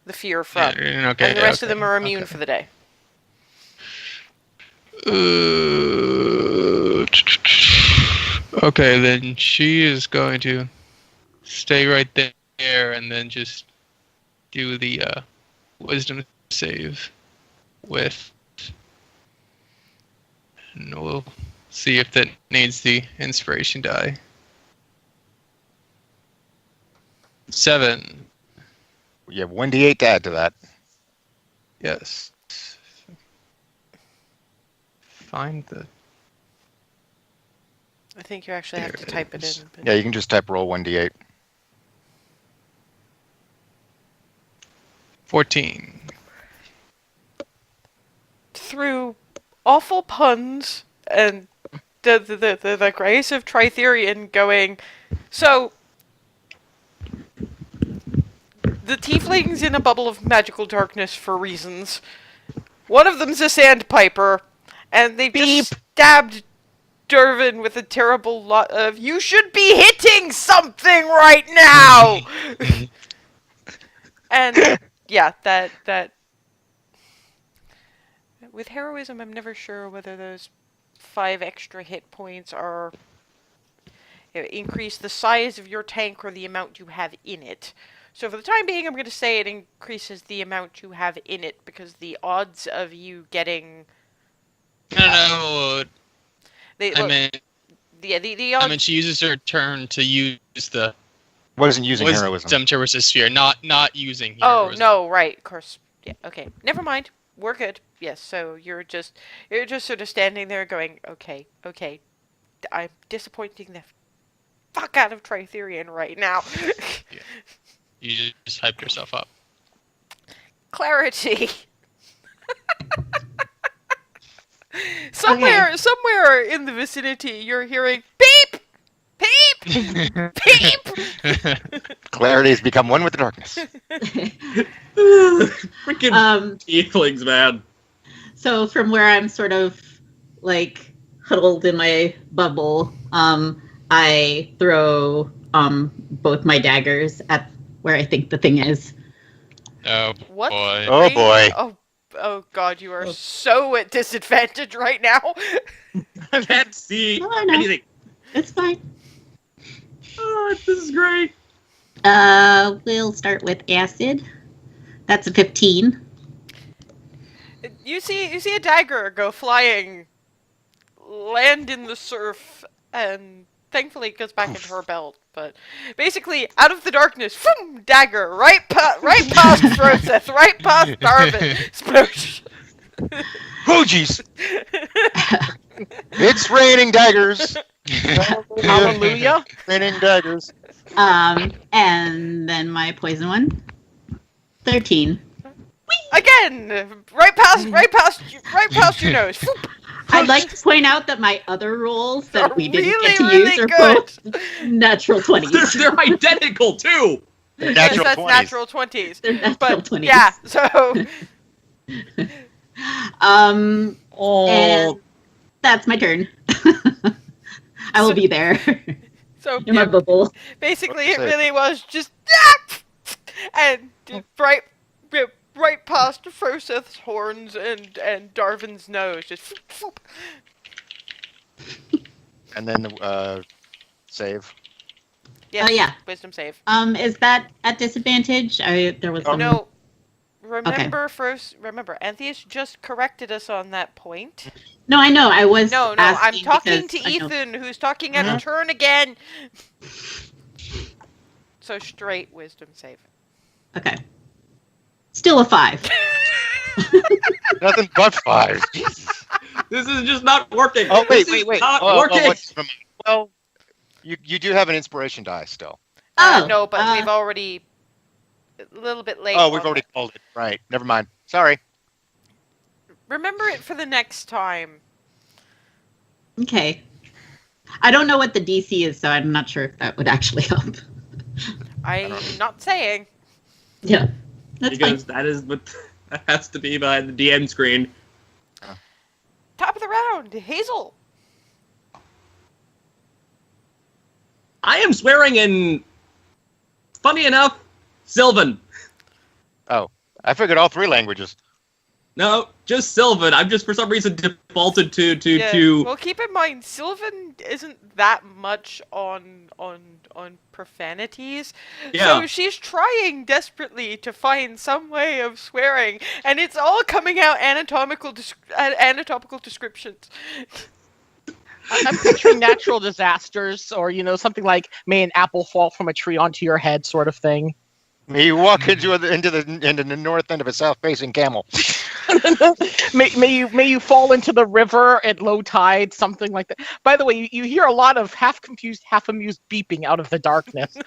S1: the fear from,
S7: Yeah, okay,
S1: and the rest of
S7: okay,
S1: them are immune
S7: okay.
S1: for the day.
S7: Okay, then she is going to stay right there and then just do the wisdom save with. And we'll see if that needs the inspiration die. 7.
S3: You have 1d8 to add to that.
S7: Yes. Find the.
S1: I think you actually have to
S7: There it
S1: type it
S7: is.
S1: in. But
S3: Yeah, you can just type roll 1d8.
S7: 14.
S1: through awful puns and the grace of Tritherian going, so the tiefling's in a bubble of magical darkness for reasons. One of them's a sandpiper, and they've just stabbed Dervin with a terrible lot of, you should be hitting something right now! And yeah, that with heroism, I'm never sure whether those 5 extra hit points are increase the size of your tank or the amount you have in it. So for the time being, I'm going to say it increases the amount you have in it, because the odds of you getting
S7: No.
S1: they
S7: I
S1: look,
S7: mean,
S1: the odds.
S7: she uses her turn to use the
S3: Wasn't using heroism.
S7: wisdom to resist fear, not using
S1: Oh
S7: heroism.
S1: no, right, of course. Yeah, okay. Never mind. We're good. Yes, so you're just sort of standing there going, okay. I'm disappointing the fuck out of Tritherian right now.
S7: Yeah. You just hyped yourself up.
S1: Clarity. Somewhere in the vicinity, you're hearing beep, Peep!
S3: Clarity has become one with the darkness.
S2: Freaking
S5: Um,
S2: tieflings, man.
S5: So from where I'm sort of like huddled in my bubble, I throw both my daggers at where I think the thing is.
S7: Oh
S1: What?
S7: boy.
S3: Oh boy.
S1: Oh god, you are so at disadvantage right now.
S2: I can't see
S5: No, I know.
S2: anything.
S5: It's fine.
S2: Oh, this is great.
S5: We'll start with acid. That's a 15.
S1: You see a dagger go flying, land in the surf, and thankfully it goes back into her belt. But basically, out of the darkness, boom, dagger right past Froseth, right past Darvin. Sploosh.
S3: Oh jeez! It's raining daggers.
S4: Hallelujah.
S3: Raining daggers.
S5: And then my poison one. 13.
S1: Again, right past your nose. Whoop.
S5: I'd like to point out that my other rolls that
S1: Are
S5: we didn't
S1: really,
S5: get to
S1: really
S5: use are
S1: good.
S5: both natural 20s.
S2: They're identical too.
S1: Yes,
S3: Natural
S1: that's
S3: 20s.
S1: natural 20s.
S5: They're natural
S1: But
S5: 20s.
S1: yeah, so
S2: Oh,
S5: And that's my turn. I will be there
S1: so
S5: in my
S1: yeah,
S5: bubble.
S1: basically it
S3: Say.
S1: really was just and right past Froseth's horns and Darvin's nose, just
S3: And then save.
S1: yes,
S5: yeah.
S1: wisdom save.
S5: Is that at disadvantage? There was some...
S1: No, remember, Antheus just corrected us on that point.
S5: No, I know. I was
S1: No, I'm
S5: asking
S1: talking to
S5: because I know-
S1: Ethan, who's talking out of turn again. So straight wisdom save.
S5: Okay. Still a 5.
S3: Nothing but 5. Jesus.
S2: this is just not working.
S3: Oh wait,
S2: This is
S3: wait.
S2: Not
S3: Oh,
S2: working.
S3: well, you do have an inspiration die still.
S1: No, but we've already a little bit late.
S3: Oh, we've
S1: on
S3: already
S1: that.
S3: called it. Right. Never mind. Sorry.
S1: Remember it for the next time.
S5: Okay. I don't know what the DC is, so I'm not sure if that would actually help.
S1: I'm not saying.
S5: Yeah. That's
S2: because
S5: fine.
S2: that is what that has to be behind the DM screen.
S1: Top of the round, Hazel.
S2: I am swearing in. Funny enough, Sylvan.
S3: Oh, I figured all 3 languages.
S2: No, just Sylvan. I'm just for some reason defaulted to
S1: Yeah. Well, keep in mind, Sylvan isn't that much on profanities.
S2: Yeah.
S1: So she's trying desperately to find some way of swearing, and it's all coming out anatomical descriptions.
S4: I'm picturing natural disasters, or something like may an apple fall from a tree onto your head, sort of thing.
S3: May you walk into the north end of a south-facing camel.
S4: may you fall into the river at low tide, something like that. By the way, you hear a lot of half confused, half amused beeping out of the darkness.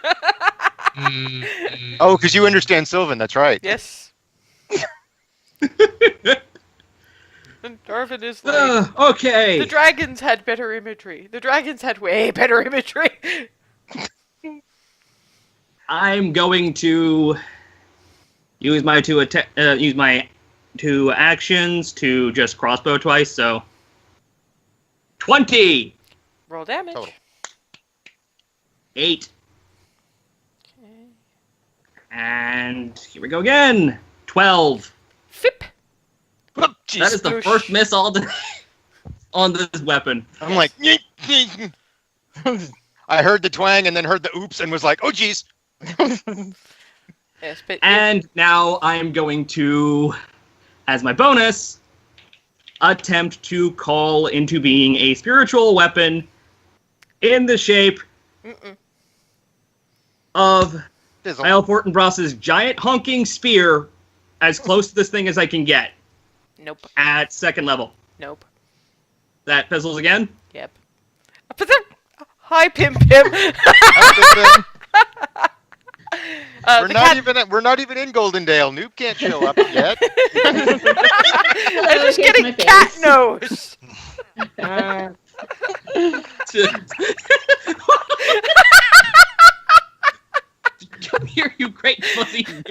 S3: Oh, because you understand Sylvan. That's right.
S1: Yes. And Darvin is like,
S2: okay.
S1: the dragons had better imagery. The dragons had way better imagery.
S2: I'm going to use my two actions to just crossbow twice. So 20,
S1: Roll damage.
S3: Total.
S2: 8,
S1: Okay.
S2: and here we go again. 12.
S1: Fip.
S3: Oh,
S2: That is the
S1: Douche.
S2: first miss all day on this weapon.
S3: I'm like, I heard the twang and then heard the oops and was like, oh, geez.
S1: Yes, but
S2: And now I'm going to, as my bonus, attempt to call into being a spiritual weapon in the shape of
S3: Fizzle.
S2: Niall Fortinbros's giant honking spear as close to this thing as I can get
S1: nope.
S2: at second level.
S1: Nope.
S2: That fizzles again.
S1: Yep. But then, hi, Pim Pim.
S3: We're not even in Goldendale. Noob can't show up yet.
S1: I'm just
S5: Here's
S1: getting
S5: my face.
S1: cat nose.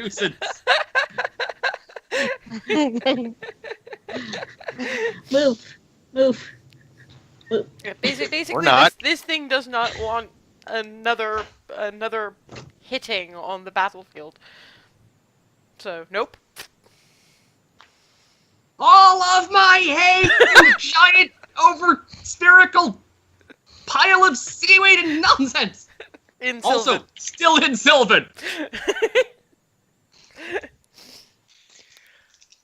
S2: nuisance.
S5: Move.
S1: Yeah, basically,
S3: Or not.
S1: this thing does not want another hitting on the battlefield. So nope.
S2: All of my hate, you giant over spherical pile of seaweed and nonsense.
S1: In
S2: Also,
S1: Sylvan.
S2: still in Sylvan.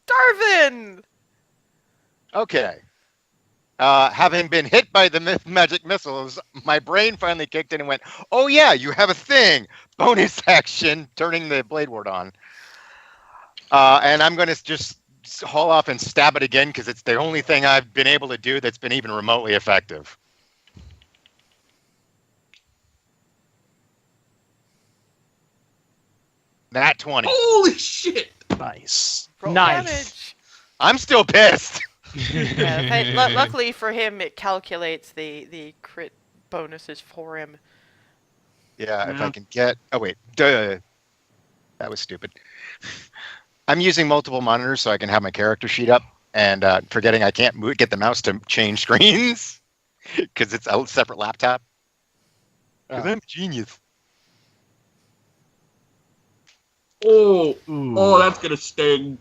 S1: Darvin!
S3: Okay. Having been hit by the magic missiles, my brain finally kicked in and went, oh yeah, you have a thing. Bonus action, turning the Blade Ward on. And I'm going to just haul off and stab it again because it's the only thing I've been able to do that's been even remotely effective. Nat 20.
S2: Holy shit!
S6: Nice.
S1: Roll
S4: Nice.
S1: damage.
S3: I'm still pissed.
S1: Yeah, luckily for him, it calculates the crit bonuses for him.
S3: Yeah, if
S2: Yeah.
S3: I can get... Oh, wait. Duh. That was stupid. I'm using multiple monitors so I can have my character sheet up, and forgetting I can't get the mouse to change screens because it's a separate laptop. 'Cause I'm a genius.
S2: Oh,
S6: Ooh.
S2: that's gonna sting.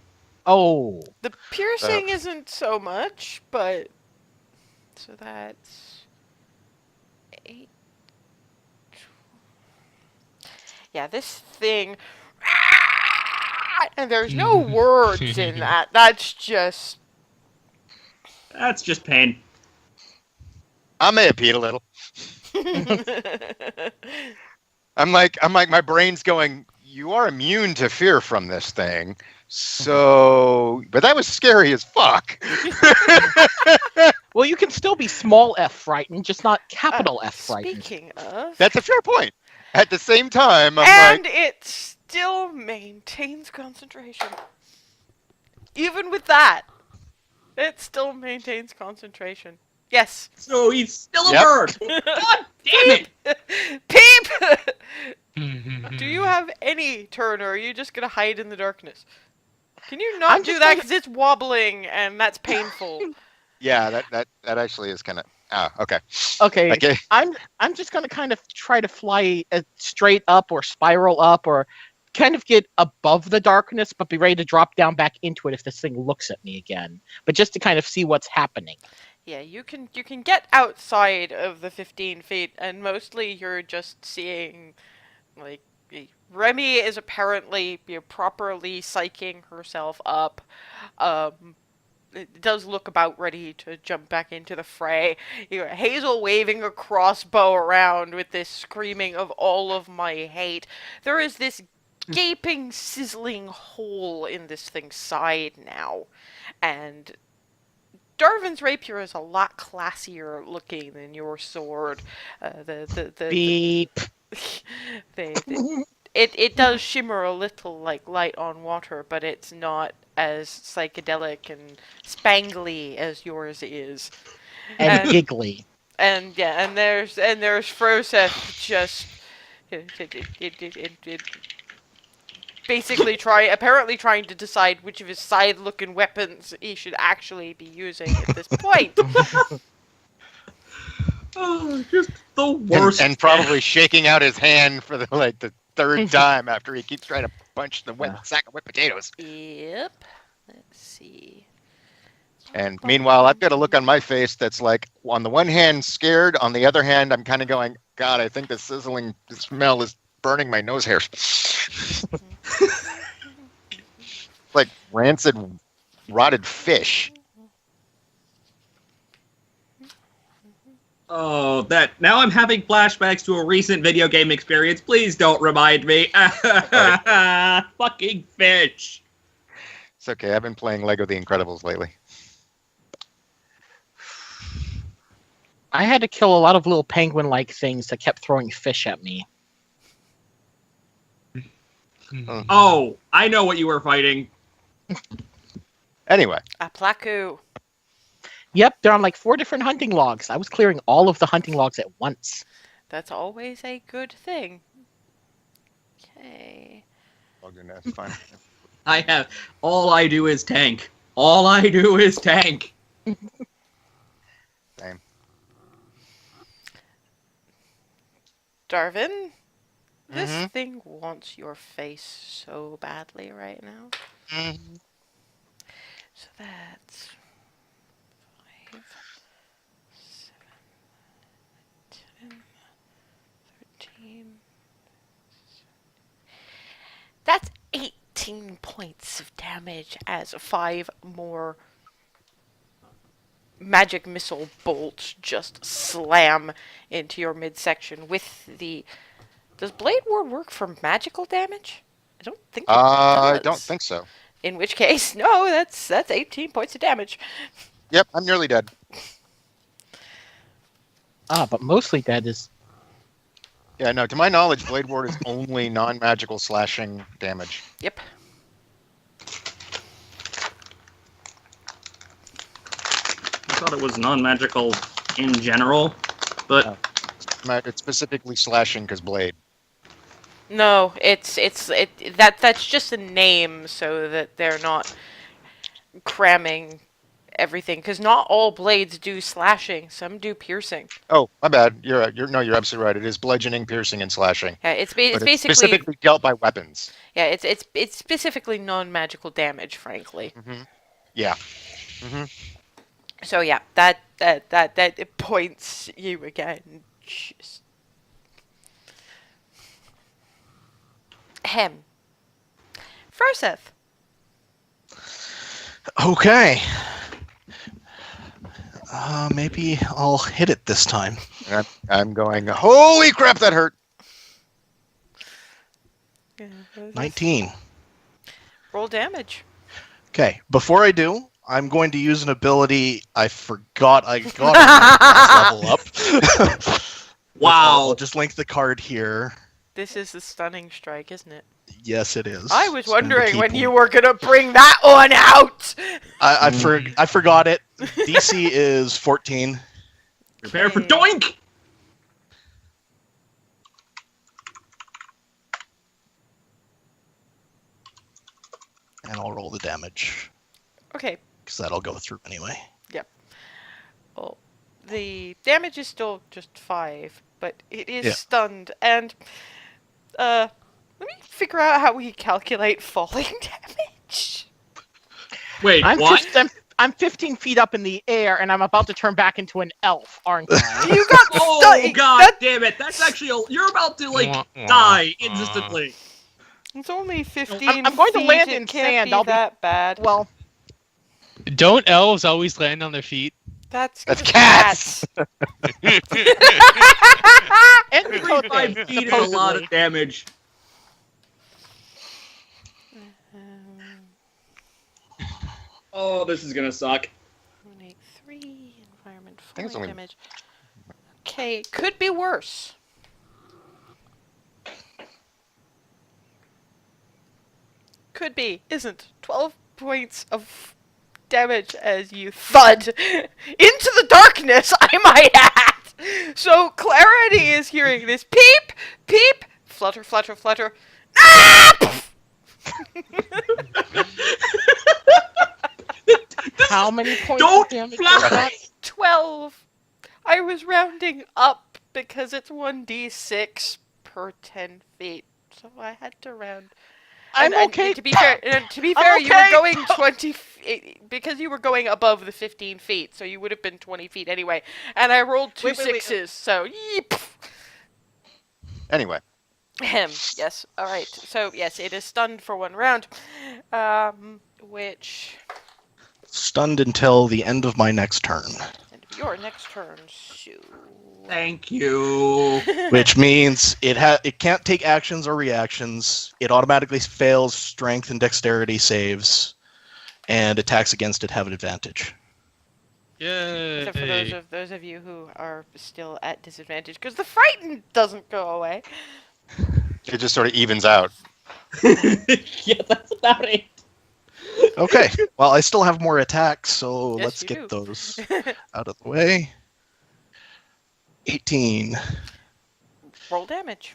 S4: Oh.
S1: The piercing isn't so much, but so that's 8. Yeah, this thing, and there's no words in that. That's just
S2: That's just pain.
S3: I may have peed a little. I'm like, my brain's going, you are immune to fear from this thing. So, but that was scary as fuck.
S4: Well, you can still be small f frightened, just not capital F frightened.
S1: Speaking of,
S3: That's a fair point. At the same time, I'm
S1: and
S3: like,
S1: it still maintains concentration. Even with that, it still maintains concentration. Yes.
S2: So he's still a
S3: Yep.
S2: bird. God damn it!
S1: Peep! Do you have any turn, or are you just gonna hide in the darkness? Can you not
S4: I'm
S1: do
S4: just
S1: that
S4: gonna-
S1: because it's wobbling and that's painful?
S3: yeah, that actually is kind of. Oh, okay.
S4: Okay,
S3: Okay.
S4: I'm just gonna kind of try to fly straight up or spiral up or kind of get above the darkness, but be ready to drop down back into it if this thing looks at me again. But just to kind of see what's happening.
S1: Yeah, you can get outside of the 15 feet, and mostly you're just seeing, like, Remy is apparently properly psyching herself up. It does look about ready to jump back into the fray. Hazel waving a crossbow around with this screaming of all of my hate. There is this gaping, sizzling hole in this thing's side now, and Darvin's rapier is a lot classier looking than your sword.
S4: Beep.
S1: It does shimmer a little like light on water, but it's not as psychedelic and spangly as yours is.
S4: And giggly.
S1: And yeah, and there's Froseth just basically apparently trying to decide which of his side-looking weapons he should actually be using at this point.
S2: Oh, just the worst.
S3: And probably shaking out his hand for the third time after he keeps trying to punch the sack of wet potatoes.
S1: Yep. Let's see.
S3: And meanwhile, I've got a look on my face that's like, on the one hand, scared. On the other hand, I'm kind of going, God, I think the sizzling smell is burning my nose hairs. Like rancid, rotted fish.
S2: Oh, now I'm having flashbacks to a recent video game experience. Please don't remind me. Fucking fish.
S3: It's okay. I've been playing Lego The Incredibles lately.
S4: I had to kill a lot of little penguin-like things that kept throwing fish at me.
S2: Oh, I know what you were fighting.
S3: Anyway,
S1: A plaku.
S4: Yep, they're on like 4 different hunting logs. I was clearing all of the hunting logs at once.
S1: That's always a good thing. Okay.
S3: Plugged in. That's fine.
S2: All I do is tank. All I do is tank.
S3: Same.
S1: Darvin, this
S3: Mhm.
S1: thing wants your face so badly right now.
S3: Mhm.
S1: So that's 5, 7, 10, 13. That's 18 points of damage as 5 more magic missile bolts just slam into your midsection with the... Does Blade Ward work for magical damage? I don't think it does.
S3: I don't think so.
S1: In which case, no, that's 18 points of damage.
S3: Yep, I'm nearly dead.
S4: But mostly dead is.
S3: Yeah, no. To my knowledge, Blade Ward is only non-magical slashing damage.
S1: Yep.
S2: I thought it was non-magical in general, but
S3: No. It's specifically slashing because blade.
S1: No, that's just a name so that they're not cramming everything, because not all blades do slashing. Some do piercing.
S3: Oh, my bad. You're absolutely right. It is bludgeoning, piercing, and slashing.
S1: Yeah, it's
S3: But it's
S1: basically
S3: specifically dealt by weapons.
S1: yeah, it's specifically non-magical damage, frankly.
S3: Mm-hmm. Yeah. Mm-hmm.
S1: So yeah, that it points you again. Just hem. Froseth.
S6: Okay. Maybe I'll hit it this time.
S3: I'm going, holy crap, that hurt.
S6: 19.
S1: Roll damage.
S6: Okay, before I do, I'm going to use an ability I forgot I got on my last level up.
S2: wow.
S6: I'll just link the card here.
S1: This is the stunning strike, isn't it?
S6: Yes, it is.
S1: I was
S6: Spend a
S1: wondering
S6: key
S1: when
S6: point.
S1: you were gonna bring that one out.
S6: I forgot it. DC is 14.
S2: Prepare for
S1: Okay.
S2: doink!
S6: And I'll roll the damage,
S1: Okay.
S6: because that'll go through anyway.
S1: Well, the damage is still just 5, but it is
S6: Yeah.
S1: stunned, and let me figure out how we calculate falling damage.
S2: Wait,
S4: I'm
S2: what?
S4: I'm 15 feet up in the air, and I'm about to turn back into an elf, aren't I?
S1: You got
S2: Oh
S1: stunned.
S2: god damn it! That's actually you're about to die instantly.
S1: It's only 15
S4: I'm going to
S1: feet.
S4: land
S1: It
S4: in
S1: can't
S4: sand.
S1: be
S4: I'll be-
S1: that bad.
S4: Well,
S7: Don't elves always land on their feet?
S1: That's
S3: cats!
S4: and
S2: 35 feet is a lot of damage. Oh, this is gonna suck.
S1: 183 environment
S3: think it's
S1: falling
S3: only-
S1: damage. Okay, could be worse. Could be, isn't. 12 points of damage as you thud into the darkness, I might add. So Clarity is hearing this peep, peep, flutter, flutter, flutter. Ah!
S4: how many points
S2: Don't
S4: of damage
S2: fly!
S4: was that?
S1: 12. I was rounding up because it's 1d6 per 10 feet. So I had to round.
S4: I'm
S1: And
S4: okay.
S1: to be fair, you
S4: I'm
S1: were
S4: okay.
S1: going 20 feet, because you were going above the 15 feet, so you would have been 20 feet anyway. And I rolled two
S4: Wait.
S1: sixes, so yeep.
S3: Anyway,
S1: Ahem. Yes. All right. So yes, it is stunned for one round, which
S6: Stunned until the end of my next turn,
S1: end of your next turn. So
S2: Thank you.
S6: which means it can't take actions or reactions. It automatically fails strength and dexterity saves, and attacks against it have an advantage.
S7: Yay.
S1: except for those of you who are still at disadvantage, because the frightened doesn't go away.
S3: it just sort of evens out.
S2: Yeah, that's about it.
S6: Okay, well, I still have more attacks, so
S1: Yes,
S6: let's
S1: you
S6: get
S1: do.
S6: those out of the way. 18.
S1: Roll damage.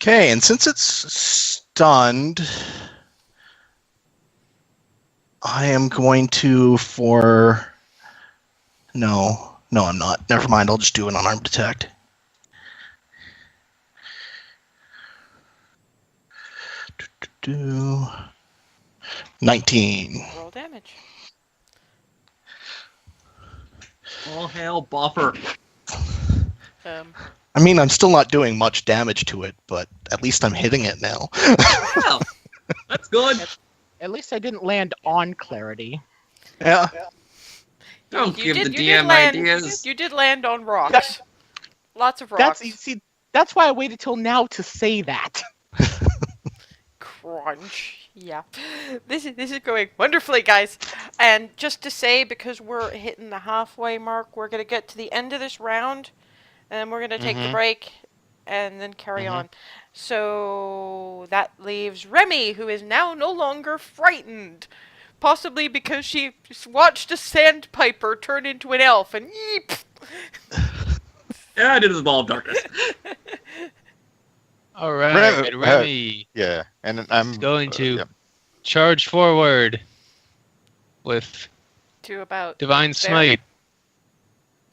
S6: Okay, and since it's stunned, I am going to No, I'm not. Never mind. I'll just do an unarmed attack. Do 19.
S1: Roll damage.
S2: All hail buffer.
S6: I mean, I'm still not doing much damage to it, but at least I'm hitting it now.
S2: Wow, that's good.
S4: At least I didn't land on Clarity.
S6: Yeah.
S2: Don't
S1: You
S2: give the
S1: did- you did
S2: DM
S1: land-
S2: ideas.
S1: You did land on rocks. Lots of rocks.
S4: That's why I waited till now to say that.
S1: Crunch. Yeah. This is going wonderfully, guys. And just to say, because we're hitting the halfway mark, we're going to get to the end of this round, and then we're going to take the break, and then carry on. So that leaves Remy, who is now no longer frightened. Possibly because she watched a sandpiper turn into an elf, and yeep!
S2: Yeah, I did his ball of darkness.
S7: All right,
S3: Remy-
S7: Remy
S3: Yeah, and I'm
S7: going to
S3: yeah.
S7: charge forward with
S1: To about...
S7: Divine
S1: there.
S7: Smite.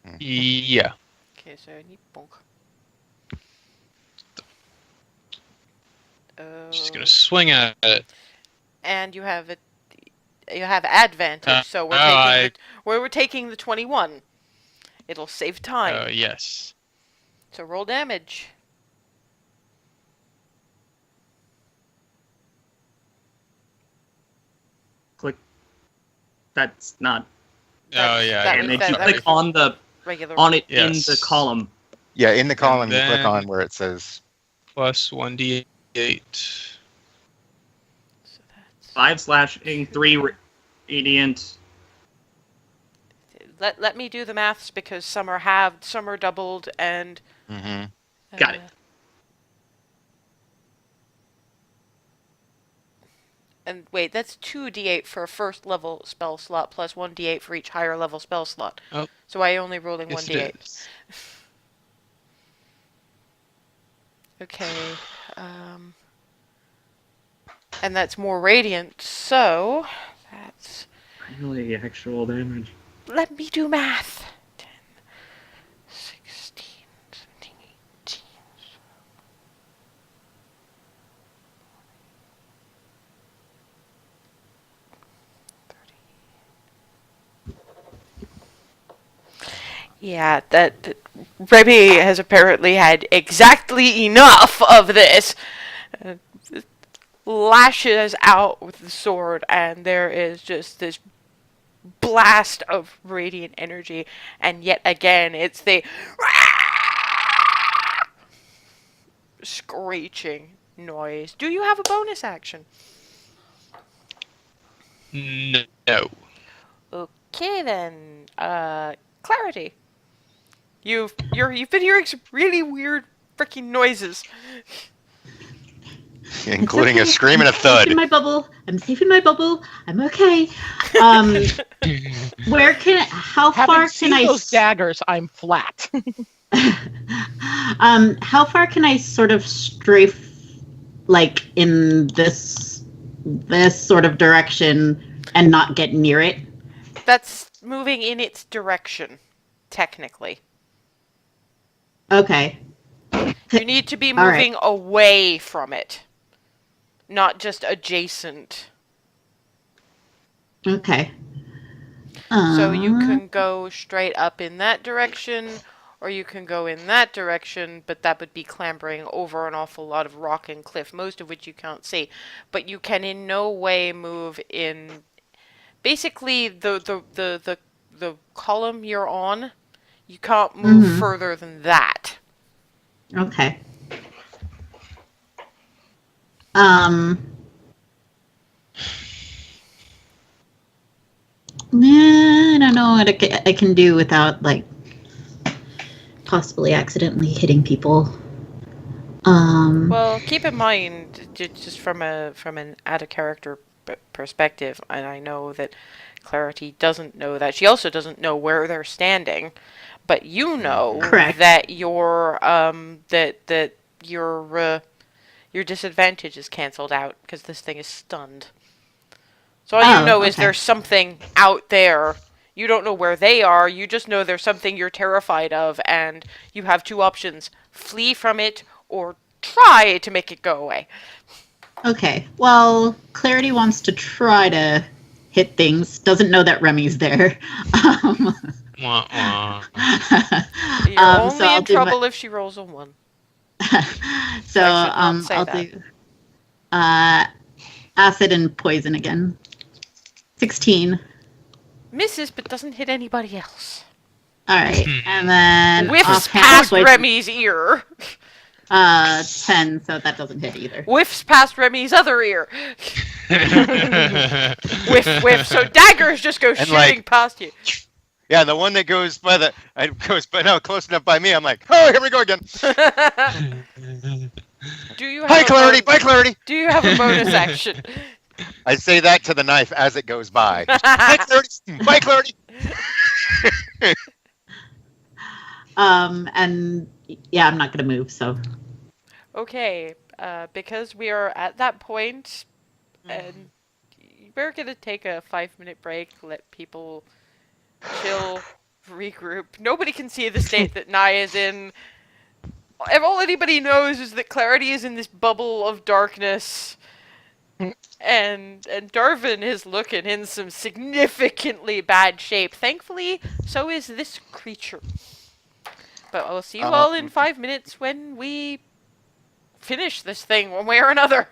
S3: Mhm.
S7: Yeah.
S1: Okay, so I need bonk.
S7: She's gonna swing at it.
S1: And you have advantage, so we're taking the 21. It'll save time.
S7: Yes.
S1: So roll damage.
S2: Click. That's not.
S7: Oh yeah.
S1: that
S2: And
S1: was-
S2: then you
S1: that
S2: click
S1: was-
S2: on
S1: Regular.
S2: it
S7: Yes.
S2: in the column.
S3: Yeah, in the column you
S7: then-
S3: click on where it says
S7: Plus 1d8.
S1: So that's...
S2: 5 slashing, 3 radiant.
S1: Let me do the maths because some are halved, some are doubled, and...
S2: Got it.
S1: And wait, that's 2d8 for a first level spell slot plus 1d8 for each higher level spell slot.
S7: Oh.
S1: So I only rolling
S7: Yes,
S1: 1d8.
S7: it is.
S1: Okay. And that's more radiant, so that's...
S2: Really actual damage.
S1: Let me do math. 10, 16, 17, 18. Yeah, that Remy has apparently had exactly enough of this. Uh, lashes out with the sword, and there is just this blast of radiant energy, and yet again it's the screeching noise. Do you have a bonus action?
S7: No.
S1: Okay then, Clarity. You've been hearing some really weird freaking noises.
S3: including a scream and a
S5: I'm safe
S3: thud.
S5: in my bubble. I'm safe in my bubble. I'm okay. How far
S4: Having
S5: can
S4: seen
S5: I?
S4: those daggers, I'm flat.
S5: How far can I sort of strafe, like in this sort of direction, and not get near it?
S1: That's moving in its direction, technically.
S5: Okay.
S1: You need to be
S5: All right.
S1: moving away from it, not just adjacent.
S5: Okay.
S1: So you can go straight up in that direction, or you can go in that direction, but that would be clambering over an awful lot of rock and cliff, most of which you can't see. But you can in no way move in... Basically, the column you're on, you can't move further than that.
S5: Okay. I don't know what I can do without, like, possibly accidentally hitting people.
S1: Well, keep in mind, just from an out of character perspective, and I know that Clarity doesn't know that. She also doesn't know where they're standing, but you know
S5: Correct.
S1: that your Your disadvantage is cancelled out because this thing is stunned. So all you know is
S5: okay.
S1: there's something out there. You don't know where they are, you just know there's something you're terrified of, and you have two options. Flee from it, or try to make it go away.
S5: Okay. Well, Clarity wants to try to hit things. Doesn't know that Remy's there.
S7: Wah, wah.
S1: You're only
S5: so I'll
S1: in
S5: do
S1: trouble if she rolls a 1.
S5: so
S1: I should not say
S5: I'll
S1: that.
S5: do acid and poison again. 16.
S1: Misses, but doesn't hit anybody else.
S5: All right, and then
S1: Whiffs
S5: offhand
S1: past
S5: poison,
S1: Remy's ear.
S5: 10, so that doesn't hit either.
S1: Whiffs past Remy's other ear. Whiff, whiff. So daggers just go shooting
S3: like-
S1: past you.
S3: Yeah, the one that goes by close enough by me. I'm like, oh, here we go again.
S1: Do you have
S3: Hi,
S1: a
S3: Clarity.
S1: bon-
S3: Bye, Clarity.
S1: Do you have a bonus action?
S3: I say that to the knife as it goes by. Hi, Clarity. Bye, Clarity.
S5: And yeah, I'm not gonna move. So
S1: Okay, because we are at that point, and we're gonna take a 5-minute break, let people chill, regroup. Nobody can see the state that Nye is in. All anybody knows is that Clarity is in this bubble of darkness, and Darvin is looking in some significantly bad shape. Thankfully, so is this creature. But I'll see you all in 5 minutes when we finish this thing one way or another.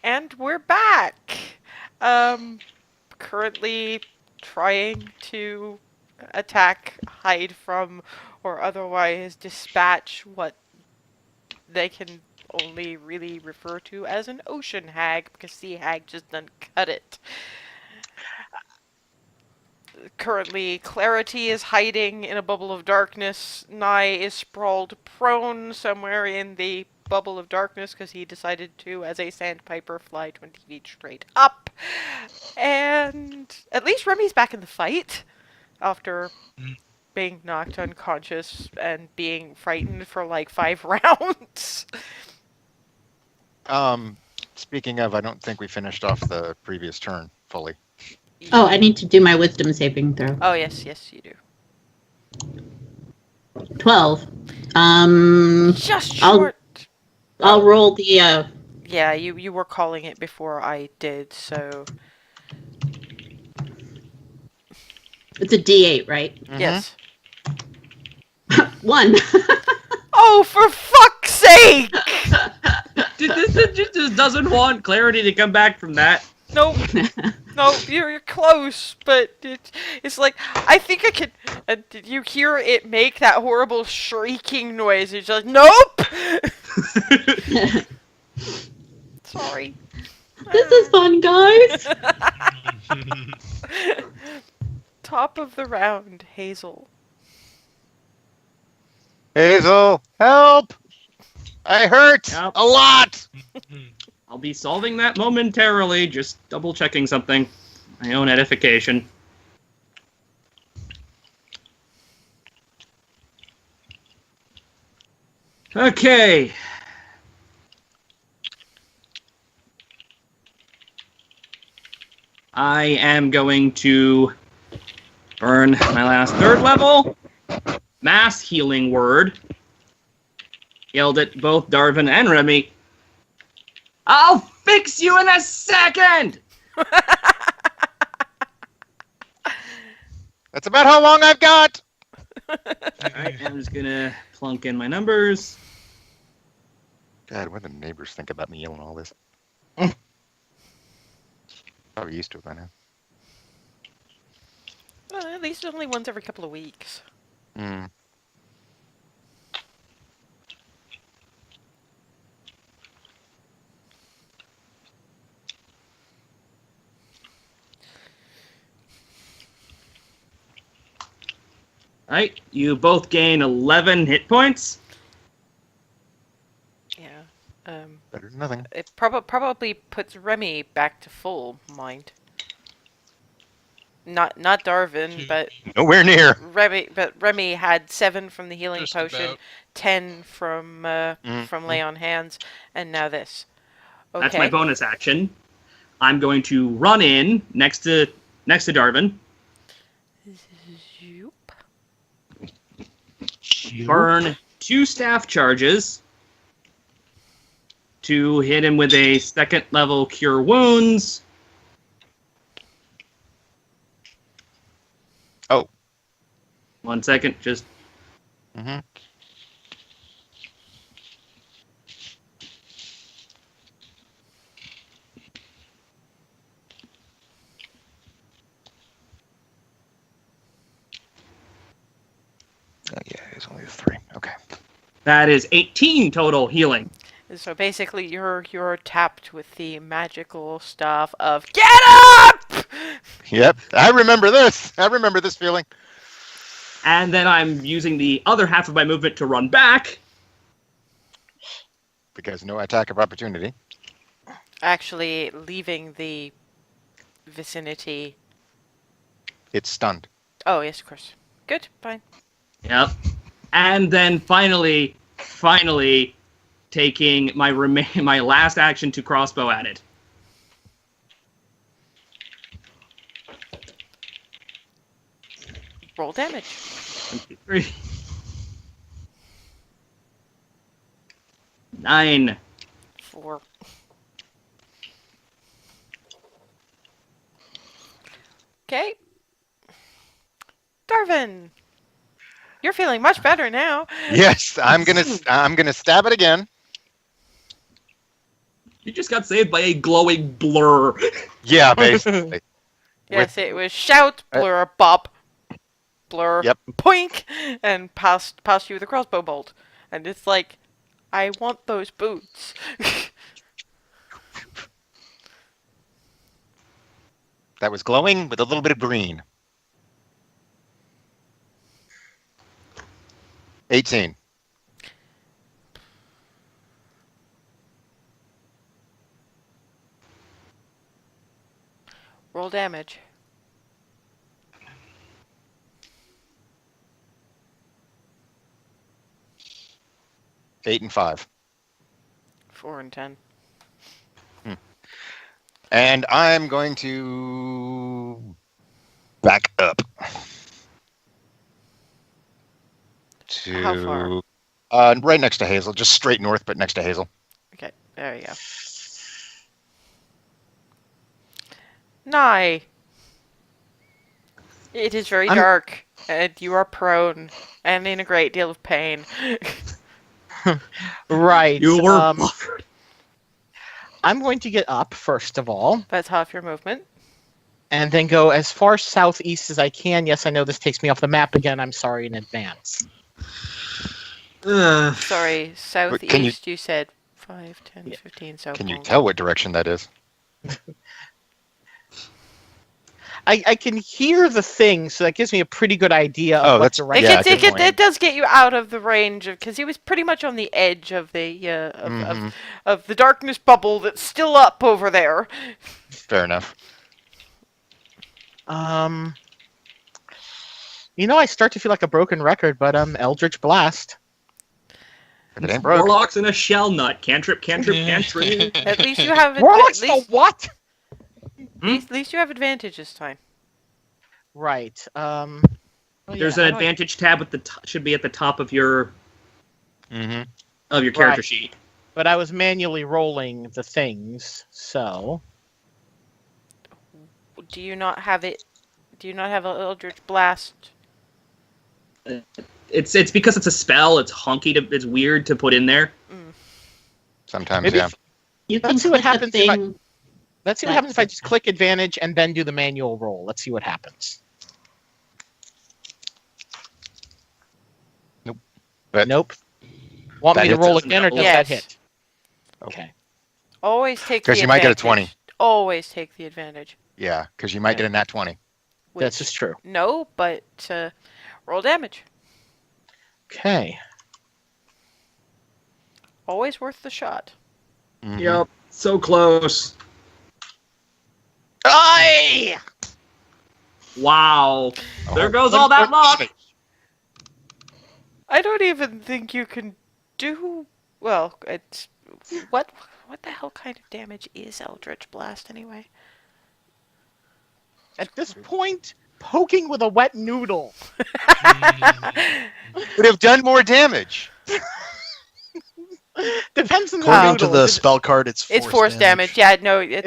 S1: And we're back. Currently trying to attack, hide from, or otherwise dispatch what they can only really refer to as an Ocean Hag, because Sea Hag just doesn't cut it. Currently, Clarity is hiding in a bubble of darkness. Nye is sprawled prone somewhere in the bubble of darkness because he decided to, as a sandpiper, fly 20 feet straight up. And at least Remy's back in the fight after being knocked unconscious and being frightened for like 5 rounds.
S3: Speaking of, I don't think we finished off the previous turn fully.
S5: Oh, I need to do my wisdom saving throw.
S1: Oh, yes, you do.
S5: 12.
S1: Just
S5: I'll-
S1: short.
S5: I'll roll the.
S1: Yeah, you were calling it before I did, so
S5: It's a D8, right?
S3: Mhm.
S1: yes.
S5: 1.
S1: Oh, for fuck's sake!
S2: Dude, this just doesn't want Clarity to come back from that.
S1: Nope. No, you're close, but it's like, I think I could. Did you hear it make that horrible shrieking noise? It's just, nope! Sorry.
S5: This is fun, guys.
S1: Top of the round, Hazel.
S3: Hazel, help! I hurt
S2: Yep.
S3: a lot.
S2: I'll be solving that momentarily, just double checking something. My own edification. Okay. I am going to burn my last 3rd level. Mass healing word. Yelled at both Darvin and Remy. I'll fix you in a second!
S3: That's about how long I've got.
S2: Alright, I'm just gonna plunk in my numbers.
S3: God, what do the neighbors think about me yelling all this? Probably used to it by now.
S1: Well, at least only once every couple of weeks.
S3: Mm.
S2: Alright, you both gain 11 hit points.
S1: Yeah.
S3: Better than nothing.
S1: It probably puts Remy back to full, mind. Not Darvin, but
S3: Nowhere near.
S1: Remy had 7 from the healing
S7: Just
S1: potion,
S7: about.
S1: 10 from lay on hands, and now this. Okay.
S2: That's my bonus action. I'm going to run in next to Darvin.
S1: Zoop.
S2: Burn 2 staff charges to hit him with a 2nd level cure wounds.
S3: Oh.
S2: 1 second, just
S3: Mm-hmm. Oh, yeah, it's only 3. Okay.
S2: that is 18 total healing.
S1: So basically, you're tapped with the magical stuff of get up.
S3: Yep. I remember this. I remember this feeling.
S2: And then I'm using the other half of my movement to run back.
S3: Because no attack of opportunity.
S1: Actually, leaving the vicinity.
S3: It's stunned.
S1: Oh yes, of course. Good, fine.
S2: Yep. And then finally taking my last action to crossbow at it.
S1: Roll damage.
S2: 1, 2, 3. 9.
S1: 4. Okay. Darvin, you're feeling much better now.
S3: Yes, I'm gonna stab it again.
S2: You just got saved by a glowing blur.
S3: Yeah, basically.
S1: Yes, it was shout, blur, bop, blur,
S3: Yep.
S1: poink, and past you with a crossbow bolt. And it's like, I want those boots.
S3: That was glowing with a little bit of green. 18.
S1: Roll damage.
S3: 8 and 5.
S1: 4 and 10.
S3: And I'm going to back up to
S1: How far?
S3: Right next to Hazel, just straight north, but next to Hazel.
S1: Okay, there you go. Nye. It is very dark, and you are prone, and in a great deal of pain.
S4: Right.
S2: You were buffered.
S4: I'm going to get up, first of all,
S1: That's half your movement.
S4: and then go as far southeast as I can. Yes, I know this takes me off the map again. I'm sorry in advance.
S1: Sorry, southeast,
S3: can you-
S1: you said 5, 10, 15, so...
S3: Can you tell what direction that is?
S4: I can hear the thing, so that gives me a pretty good idea
S3: Oh,
S4: of what
S3: that's-
S4: direction
S3: yeah,
S1: It,
S3: good
S1: it does get you out of the range of... Because he was pretty much on the edge of the of the darkness bubble that's still up over there.
S3: Fair enough.
S4: I start to feel like a broken record, but Eldritch Blast.
S3: If it ain't broke.
S2: Warlocks and a shell nut. Cantrip, cantrip, cantrip.
S1: At least you have...
S4: Warlock's
S1: at least,
S4: the what?
S1: at least you have advantage this time.
S4: Right.
S2: There's an advantage tab at the should be at the top of your
S3: Mm-hmm.
S2: character
S4: Right.
S2: sheet.
S4: But I was manually rolling the things, so...
S1: Do you not have it... Do you not have an Eldritch Blast?
S2: It's because it's a spell. It's honky. It's weird to put in there.
S3: Sometimes,
S4: Maybe
S3: yeah.
S5: You can
S4: Let's see what
S5: click
S4: happens
S5: the
S4: if I-
S5: thing.
S4: Let's see what happens if I just click advantage and then do the manual roll. Let's see what happens.
S3: But
S4: Nope. Want
S3: That
S4: me to
S3: hits
S4: roll
S2: us.
S4: again, or does
S1: Yes.
S4: that hit? Okay.
S1: Always take the
S3: 'Cause
S1: advantage.
S3: you might get a 20.
S1: Always take the advantage.
S3: yeah, because you might get a nat 20.
S4: This is true.
S1: No, but roll damage.
S4: Okay.
S1: Always worth the shot.
S3: Mhm.
S2: Yep. So close.
S4: Aye!
S2: Wow. There
S3: Oh,
S2: goes all that luck.
S1: I don't even think you can do... Well, it's... What the hell kind of damage is Eldritch Blast anyway?
S4: At this point, poking with a wet noodle.
S3: Would have done more damage.
S4: Depends on the
S6: According to
S4: noodle.
S6: the spell card, it's force
S1: It's force damage. Yeah, no, it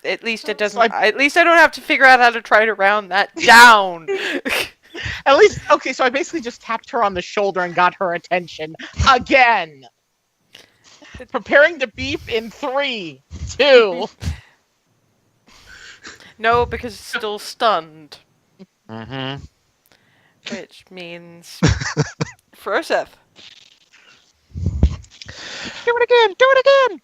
S1: at least it doesn't... At least I don't have to figure out how to try to round that down.
S4: At least, okay, so I basically just tapped her on the shoulder and got her attention again. Preparing to beep in 3, 2.
S1: No, because it's still stunned.
S3: Mm-hmm.
S1: Which means... Froseth.
S3: Do it again. Do it again.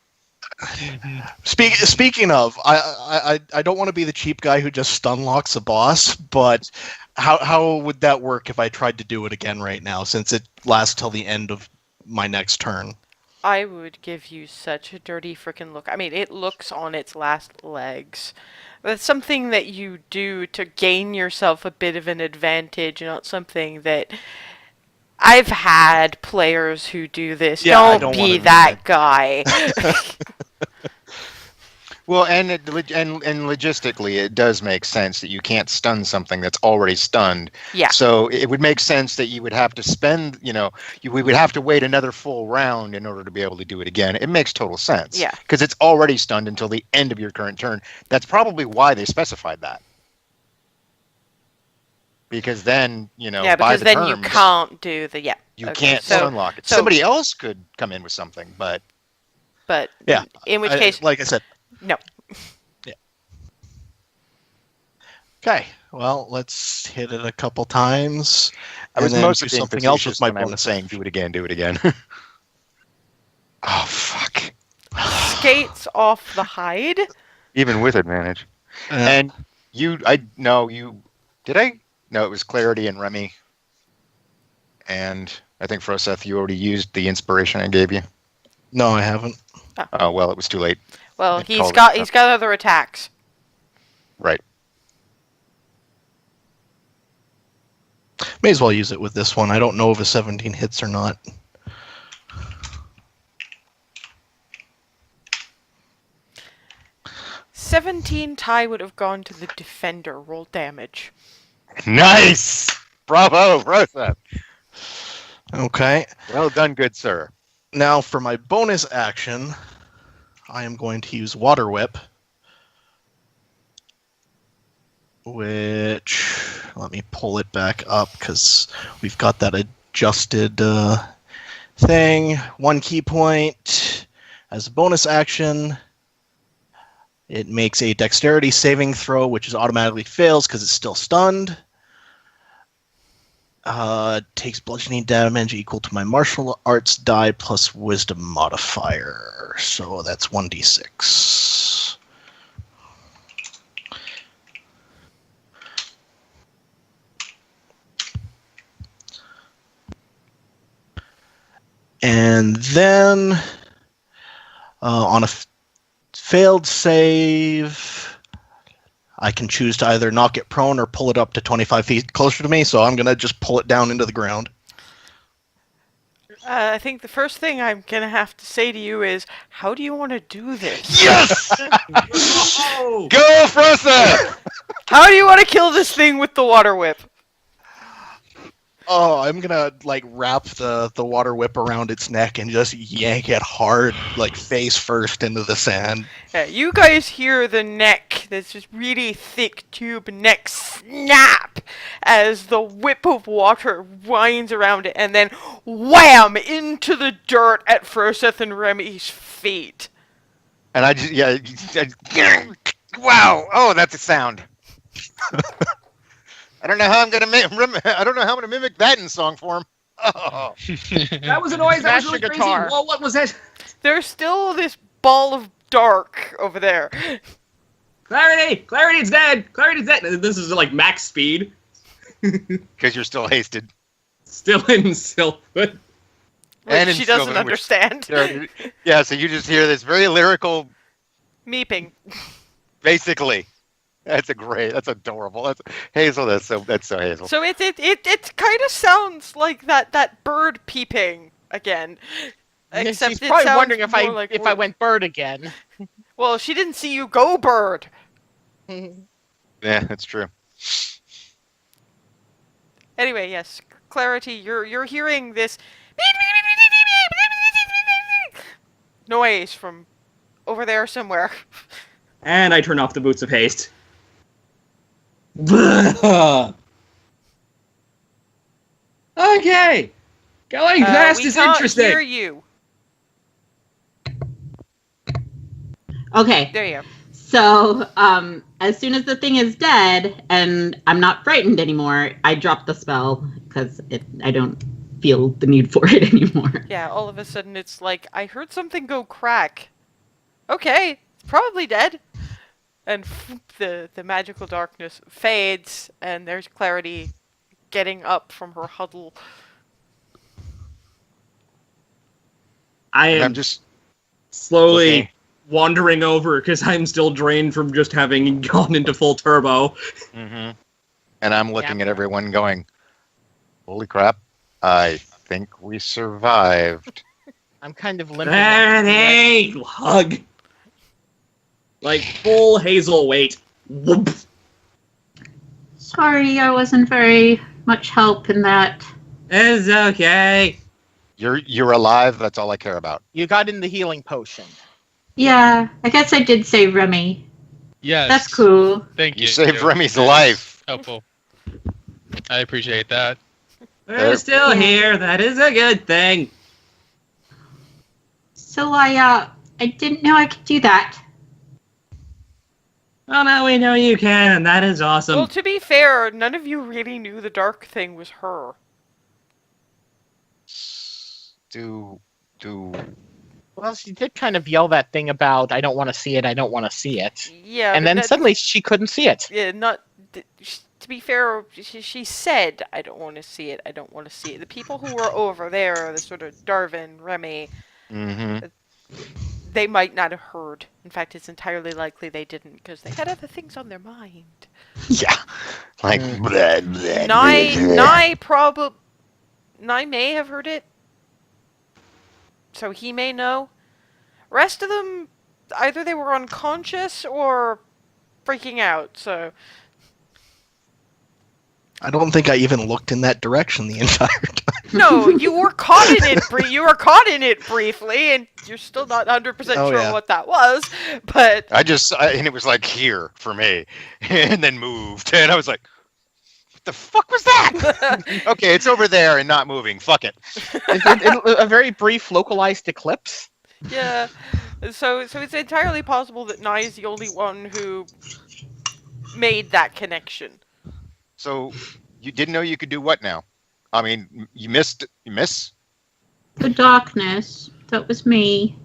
S6: Speaking of, I don't want to be the cheap guy who just stun locks a boss, but how would that work if I tried to do it again right now, since it lasts till the end of my next turn?
S1: I would give you such a dirty frickin' look. I mean, it looks on its last legs. That's something that you do to gain yourself a bit of an advantage, not something that... I've had players who do this.
S6: Yeah, I
S1: don't
S6: don't wanna
S1: be
S6: do
S1: that guy.
S3: Well, and logistically, it does make sense that you can't stun something that's already stunned.
S1: Yeah.
S3: So it would make sense that you would have to spend, we would have to wait another full round in order to be able to do it again. It makes total sense.
S1: Yeah.
S3: Because it's already stunned until the end of your current turn. That's probably why they specified that. Because then,
S1: Yeah,
S3: by
S1: because
S3: the
S1: then
S3: terms,
S1: you can't do the... Yeah.
S3: you
S1: Okay,
S3: can't
S1: so-
S3: stun lock it.
S1: so-
S3: Somebody else could come in with something, but
S1: But
S6: Yeah,
S1: in which case...
S6: like I said,
S1: No.
S6: yeah. Okay, well, let's hit it a couple times.
S3: I was
S6: and then
S3: mostly
S6: do
S3: being
S6: something else with
S3: facetious
S6: my
S3: when I was
S6: bonus
S3: saying
S6: action.
S3: do it again, do it again. Oh, fuck.
S1: Skates off the hide.
S3: Even with advantage. And did I? No, it was Clarity and Remy. And I think Froseth, you already used the inspiration I gave you.
S6: No, I haven't.
S3: Oh, well, it was too late.
S1: Well,
S3: It
S1: he's
S3: called
S1: got
S3: it.
S1: other attacks.
S3: Right.
S6: May as well use it with this one. I don't know if a 17 hits or not.
S1: 18 tie would have gone to the defender. Roll damage.
S3: Nice! Bravo, Rosa.
S6: Okay.
S3: Well done, good sir.
S6: Now for my bonus action, I am going to use Water Whip. Which, let me pull it back up because we've got that adjusted thing. 1 key point. As a bonus action, it makes a dexterity saving throw, which is automatically fails because it's still stunned. Takes bludgeoning damage equal to my martial arts die plus wisdom modifier. So that's 1d6. And then on a failed save, I can choose to either knock it prone or pull it up to 25 feet closer to me, so I'm going to just pull it down into the ground.
S1: I think the first thing I'm going to have to say to you is, how do you want to do this?
S3: Yes!
S2: Oh!
S3: Go, Frossa!
S1: How do you want to kill this thing with the water whip?
S6: Oh, I'm gonna wrap the water whip around its neck and just yank it hard, face first into the sand.
S1: Yeah, you guys hear the neck, this just really thick tube neck snap as the whip of water winds around it and then wham into the dirt at Froseth and Remy's feet.
S3: And I just, wow! Oh, that's a sound. I don't know how I'm gonna mimic that in song form. Oh.
S2: That was a noise. That was
S4: Smash
S2: really
S4: your
S2: crazy.
S4: guitar.
S2: Whoa, what was that?
S1: There's still this ball of dark over there.
S2: Clarity! Clarity's dead! Clarity's dead! This is like max speed.
S3: Because you're still hasted.
S2: Still in Sylph.
S1: Which
S3: And in
S1: she doesn't
S3: Sylvan, which-
S1: understand.
S3: Yeah, so you just hear this very lyrical,
S1: Meeping.
S3: basically. That's adorable. That's Hazel. That's so Hazel.
S1: So it kind of sounds like that bird peeping again. Except
S4: She's
S1: it
S4: probably
S1: sounds
S4: wondering if
S1: more like
S4: I went bird again.
S1: Well, she didn't see you go bird.
S3: Yeah, that's true.
S1: Anyway, yes, Clarity, you're hearing this noise from over there somewhere.
S2: And I turn off the boots of haste. Okay. Going fast
S1: We
S2: is
S1: can't
S2: interesting.
S1: hear you.
S5: Okay.
S1: There you go.
S5: So, as soon as the thing is dead and I'm not frightened anymore, I drop the spell because I don't feel the need for it anymore.
S1: Yeah, all of a sudden it's like, I heard something go crack. Okay, it's probably dead. And the magical darkness fades, and there's Clarity getting up from her huddle.
S2: I am
S3: I'm just
S2: slowly
S3: looking.
S2: wandering over because I'm still drained from just having gone into full turbo.
S3: And I'm looking at everyone going, holy crap, I think we survived.
S4: I'm kind of limping.
S2: Clarity! Hug. Like full Hazel weight. Whoop.
S5: Sorry, I wasn't very much help in that.
S2: It's okay.
S3: You're alive, that's all I care about.
S4: You got in the healing potion.
S5: Yeah, I guess I did save Remy.
S7: Yes.
S5: That's cool.
S7: Thank you.
S3: You saved
S7: too.
S3: Remy's
S7: That is
S3: life.
S7: Helpful. I appreciate that.
S2: We're still here. That is a good thing.
S5: So I didn't know I could do that.
S2: Well, now we know you can, and that is awesome.
S1: Well, to be fair, none of you really knew the dark thing was her.
S3: Do
S4: Well, she did kind of yell that thing about, I don't want to see it, I don't want to see it.
S1: Yeah,
S4: And
S1: but
S4: then
S1: that-
S4: suddenly she couldn't see it.
S1: Yeah, not. To be fair, she said, I don't want to see it, I don't want to see it. The people who were over there, the sort of Darwin, Remy, they might not have heard. In fact, it's entirely likely they didn't, because they had other things on their mind.
S3: Yeah. Like blah, blah,
S1: Nye may have heard it, so he may know. Rest of them, either they were unconscious or freaking out. So
S6: I don't think I even looked in that direction the entire time.
S1: no, you were caught in it. You were caught in it briefly, and you're still not 100%
S6: Oh,
S1: sure
S6: yeah.
S1: what that was. But
S3: and it was like here for me, and then moved, and I was like, "What the fuck was that?" Okay, it's over there and not moving. Fuck it.
S4: A very brief localized eclipse.
S1: yeah, so it's entirely possible that Nye's the only one who made that connection.
S3: So you didn't know you could do what now? I mean, you missed. You miss.
S5: The darkness. That was me.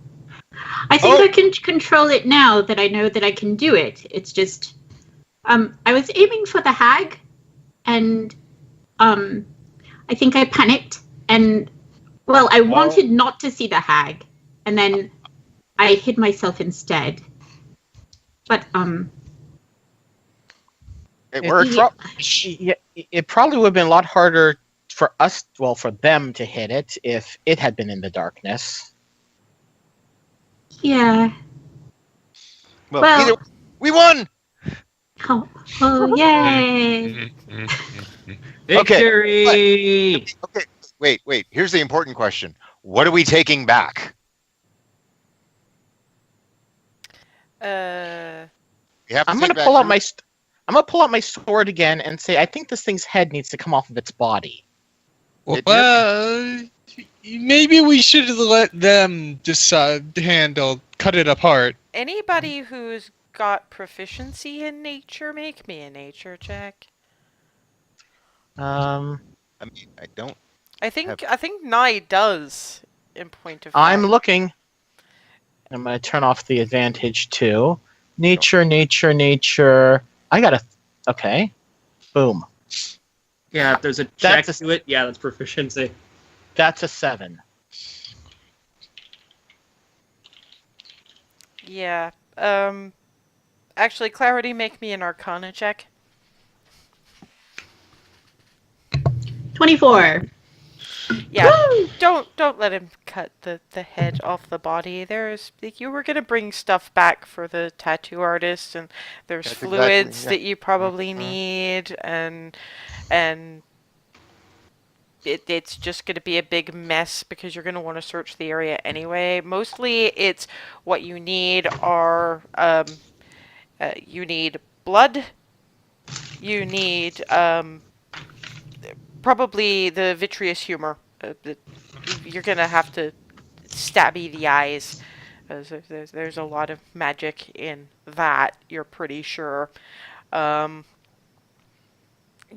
S5: I think I can control it now that I know that I can do it. It's just, I was aiming for the hag, and I think I panicked, and I wanted not to see the hag, and then I hid myself instead. But
S3: It worked.
S4: It probably would have been a lot harder for us, for them to hit it if it had been in the darkness.
S5: yeah.
S3: Well,
S5: Well-
S3: we won.
S5: Oh yay!
S2: Victory!
S3: Okay, wait. Here's the important question. What are we taking back? We have to
S4: I'm
S3: take
S4: gonna
S3: back
S4: pull out
S3: your-
S4: I'm gonna pull out my sword again and say I think this thing's head needs to come off of its body.
S7: Well, maybe we should let them decide, cut it apart.
S1: Anybody who's got proficiency in nature, make me a nature check.
S3: I mean, I don't.
S1: I think Nye does, in point of
S4: I'm
S1: fact.
S4: looking. I'm gonna turn off the advantage too. Nature. I got okay. Boom.
S2: Yeah, if there's a check
S4: That's
S2: to it, yeah, that's proficiency.
S4: That's a 7.
S1: Yeah. Actually, Clarity, make me an Arcana check.
S5: 24.
S1: Yeah.
S5: Woo!
S1: Don't let him cut the head off the body. You were gonna bring stuff back for the tattoo artist, and there's
S3: That's
S1: fluids
S3: exactly,
S1: that you probably
S3: Mhm.
S1: need, and it's just gonna be a big mess because you're gonna want to search the area anyway. Mostly, it's what you need are you need blood, you need probably the vitreous humor. You're gonna have to stabby the eyes. There's a lot of magic in that, you're pretty sure.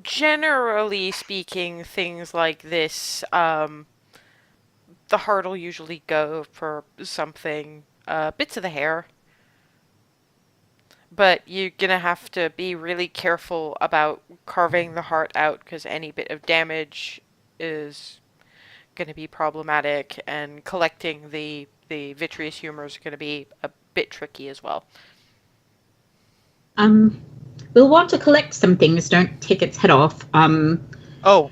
S1: Generally speaking, things like this, the heart will usually go for something, bits of the hair. But you're gonna have to be really careful about carving the heart out, because any bit of damage is going to be problematic, and collecting the vitreous humor is going to be a bit tricky as well.
S5: We'll want to collect some things. Don't take its head off.
S4: Oh,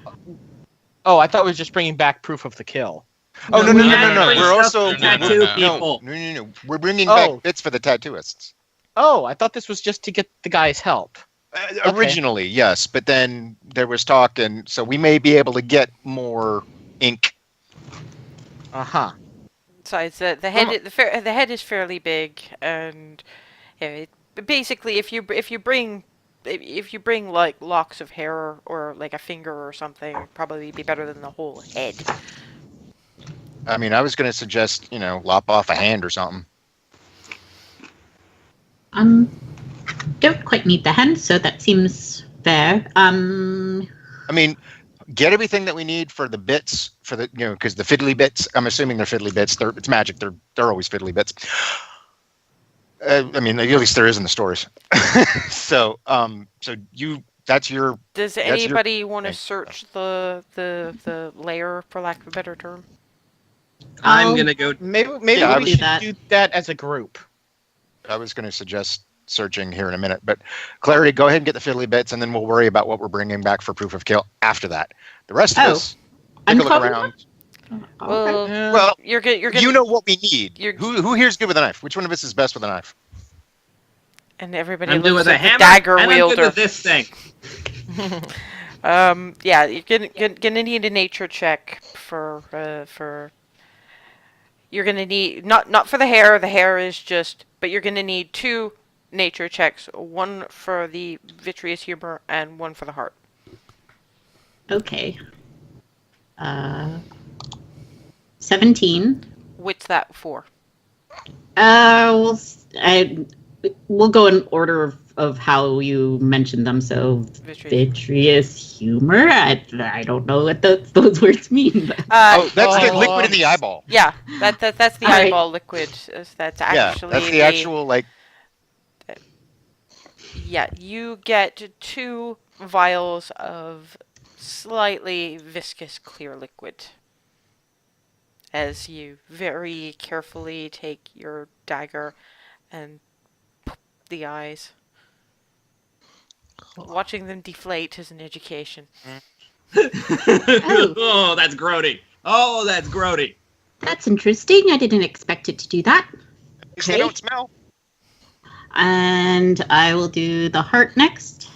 S4: I thought we were just bringing back proof of the kill.
S3: Oh no!
S2: we
S3: We're
S2: have
S3: also
S2: tattoo people.
S3: No. We're bringing back bits for the tattooists.
S4: Oh, I thought this was just to get the guy's help.
S3: Originally, yes, but then there was talk, and so we may be able to get more ink.
S1: Besides, the head is fairly big, and basically, if you bring like locks of hair or like a finger or something, it'd probably be better than the whole head.
S3: I mean, I was going to suggest, lop off a hand or something.
S5: Don't quite need the hand, so that seems fair.
S3: I mean, get everything that we need for the bits, for the because the fiddly bits. I'm assuming they're fiddly bits. It's magic. They're always fiddly bits. I mean, at least there is in the stories. So that's your.
S1: Does anybody want to search the layer, for lack of a better term?
S2: I'm gonna go.
S4: Maybe
S3: Yeah,
S4: we should do that as a group.
S3: I was going to suggest searching here in a minute, but Clarity, go ahead and get the fiddly bits, and then we'll worry about what we're bringing back for proof of kill after that. The rest of us, take a look around. Well,
S1: you're gonna.
S3: You know what we need.
S1: You're-
S3: Who here's good with a knife? Which one of us is best with a knife?
S1: And everybody
S2: I'm
S1: looks
S2: doing the
S1: at the
S2: hammer,
S1: dagger
S2: and I'm
S1: wielder.
S2: doing this thing.
S1: Yeah, you're gonna need a nature check for. You're gonna need not for the hair. The hair is just, but you're gonna need 2 nature checks. One for the vitreous humor and one for the heart.
S5: Okay. 17.
S1: What's that for?
S5: We'll go in order of how you mentioned them. So vitreous humor. I don't know what those words mean. But.
S3: That's the liquid in the eyeball.
S1: Yeah, that's the
S5: All right.
S1: eyeball liquid. That's actually
S3: That's the actual like.
S1: Yeah, you get 2 vials of slightly viscous clear liquid. As you very carefully take your dagger and pop the eyes. Watching them deflate is an education.
S2: Oh, that's grody. Oh, that's grody.
S5: That's interesting. I didn't expect it to do that.
S3: At least they don't smell.
S5: And I will do the heart next.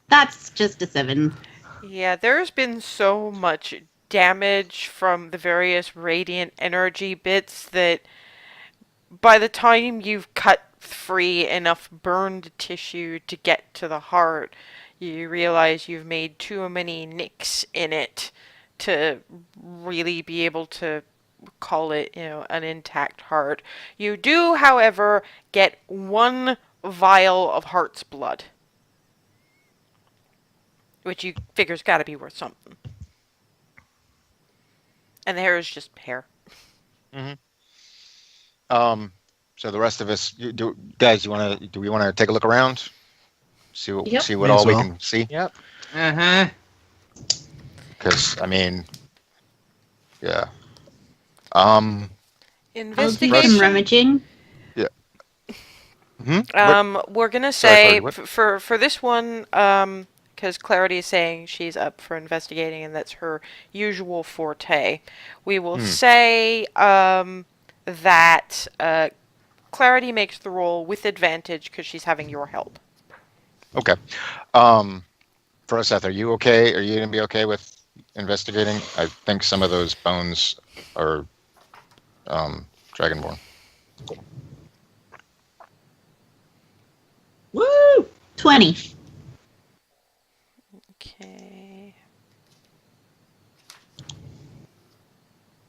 S5: That's just a 7.
S1: Yeah, there's been so much damage from the various radiant energy bits that by the time you've cut free enough burned tissue to get to the heart, you realize you've made too many nicks in it to really be able to call it, an intact heart. You do, however, get 1 vial of heart's blood, which you figure's got to be worth something. And the hair is just hair.
S3: Mm-hmm. So the rest of us, do we want to take a look around? See what
S5: Yep.
S3: see what
S6: May as
S3: all we
S6: well.
S3: can see?
S4: Yep.
S2: Uh-huh.
S3: Because I mean, yeah.
S5: I'll do
S1: Investigation.
S5: some rummaging.
S1: We're gonna
S3: Sorry,
S1: say
S3: Clarity, what?
S1: for this one, because Clarity is saying she's up for investigating and that's her usual forte. We will say that Clarity makes the roll with advantage because she's having your help.
S3: Okay. Seth, are you okay? Are you gonna be okay with investigating? I think some of those bones are dragonborn.
S2: Woo!
S5: 20.
S1: Okay.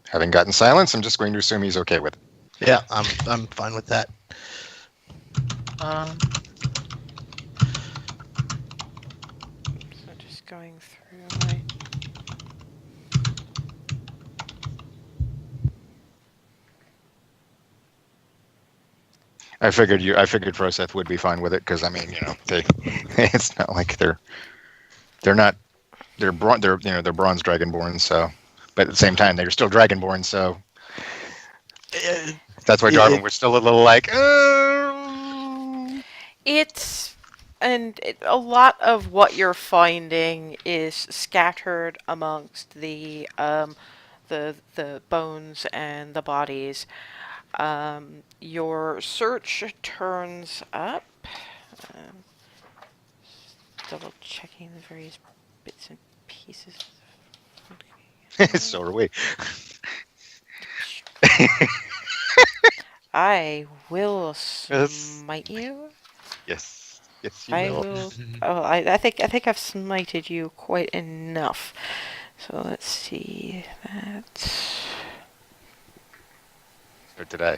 S3: Having gotten silence, I'm just going to assume he's okay with it.
S6: Yeah, I'm fine with that.
S1: So just going through my.
S3: I figured Froseth would be fine with it because I mean, it's not like they're bronze dragonborn, so but at the same time they're still dragonborn, so that's why Darwin was still a little like
S1: A lot of what you're finding is scattered amongst the bones and the bodies. Your search turns up. Double checking the various bits and pieces.
S3: so are we.
S1: I will smite you.
S3: Yes, you
S1: I
S3: will.
S1: will. Oh, I think I've smited you quite enough. So let's see that.
S3: Or today.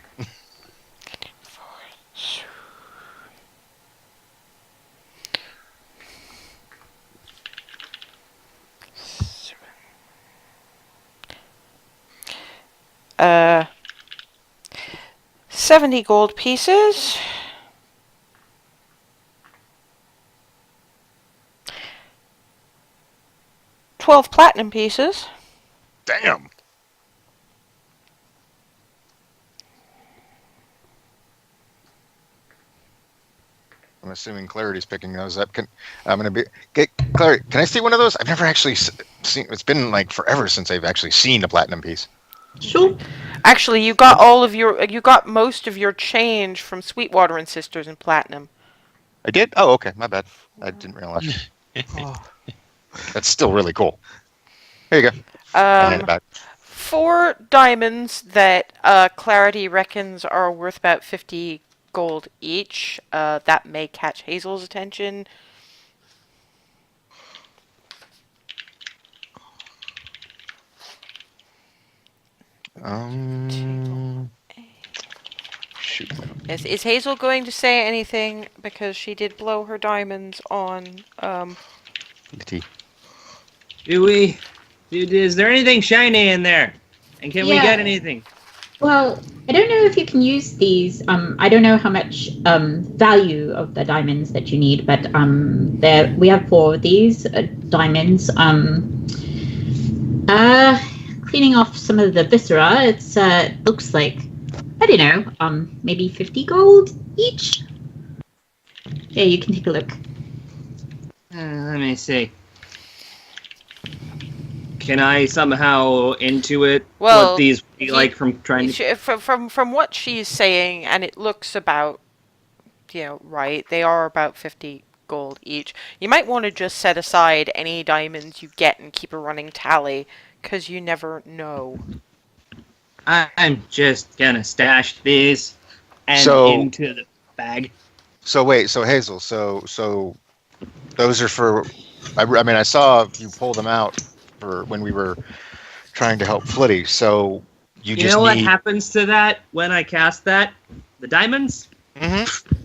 S1: Uh, 70 gold pieces. $12 platinum pieces.
S3: Damn. I'm assuming Clarity's picking those up. Clarity, can I see one of those? I've never actually seen. It's been like forever since I've actually seen a platinum piece.
S5: Sure.
S1: Actually, you got most of your change from Sweetwater and Sisters and Platinum.
S3: I did? Oh, okay. My bad. I didn't realize. That's still really cool. There you go. And then back.
S1: 4 diamonds that Clarity reckons are worth about 50 gold each. That may catch Hazel's attention.
S3: Shoot.
S1: Is Hazel going to say anything because she did blow her diamonds on?
S2: Is there anything shiny in there? And can we
S5: Yeah.
S2: get anything?
S5: Well, I don't know if you can use these. I don't know how much value of the diamonds that you need, but we have 4 of these diamonds. Cleaning off some of the viscera, it's looks like, I don't know, maybe 50 gold each. Yeah, you can take a look.
S2: Let me see. Can I somehow intuit what these would be like from trying to...
S1: From what she's saying, and it looks about, right, they are about 50 gold each. You might want to just set aside any diamonds you get and keep a running tally, because you never know.
S2: I'm just gonna stash these into the bag.
S3: So wait, so Hazel, so those are for... I mean, I saw you pull them out for when we were trying to help Flitty, so you just
S2: know what happens to that when I cast that? The diamonds?
S3: Mm-hmm.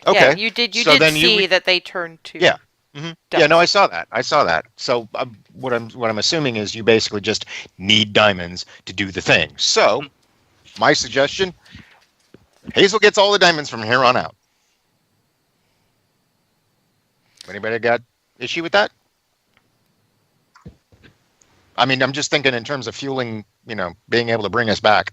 S3: Okay.
S1: Yeah, you did see that they turned to...
S3: Yeah. Mm-hmm. Yeah, no, I saw that. So what I'm assuming is you basically just need diamonds to do the thing. So, my suggestion, Hazel gets all the diamonds from here on out. Anybody got issue with that? I mean, I'm just thinking in terms of fueling, being able to bring us back.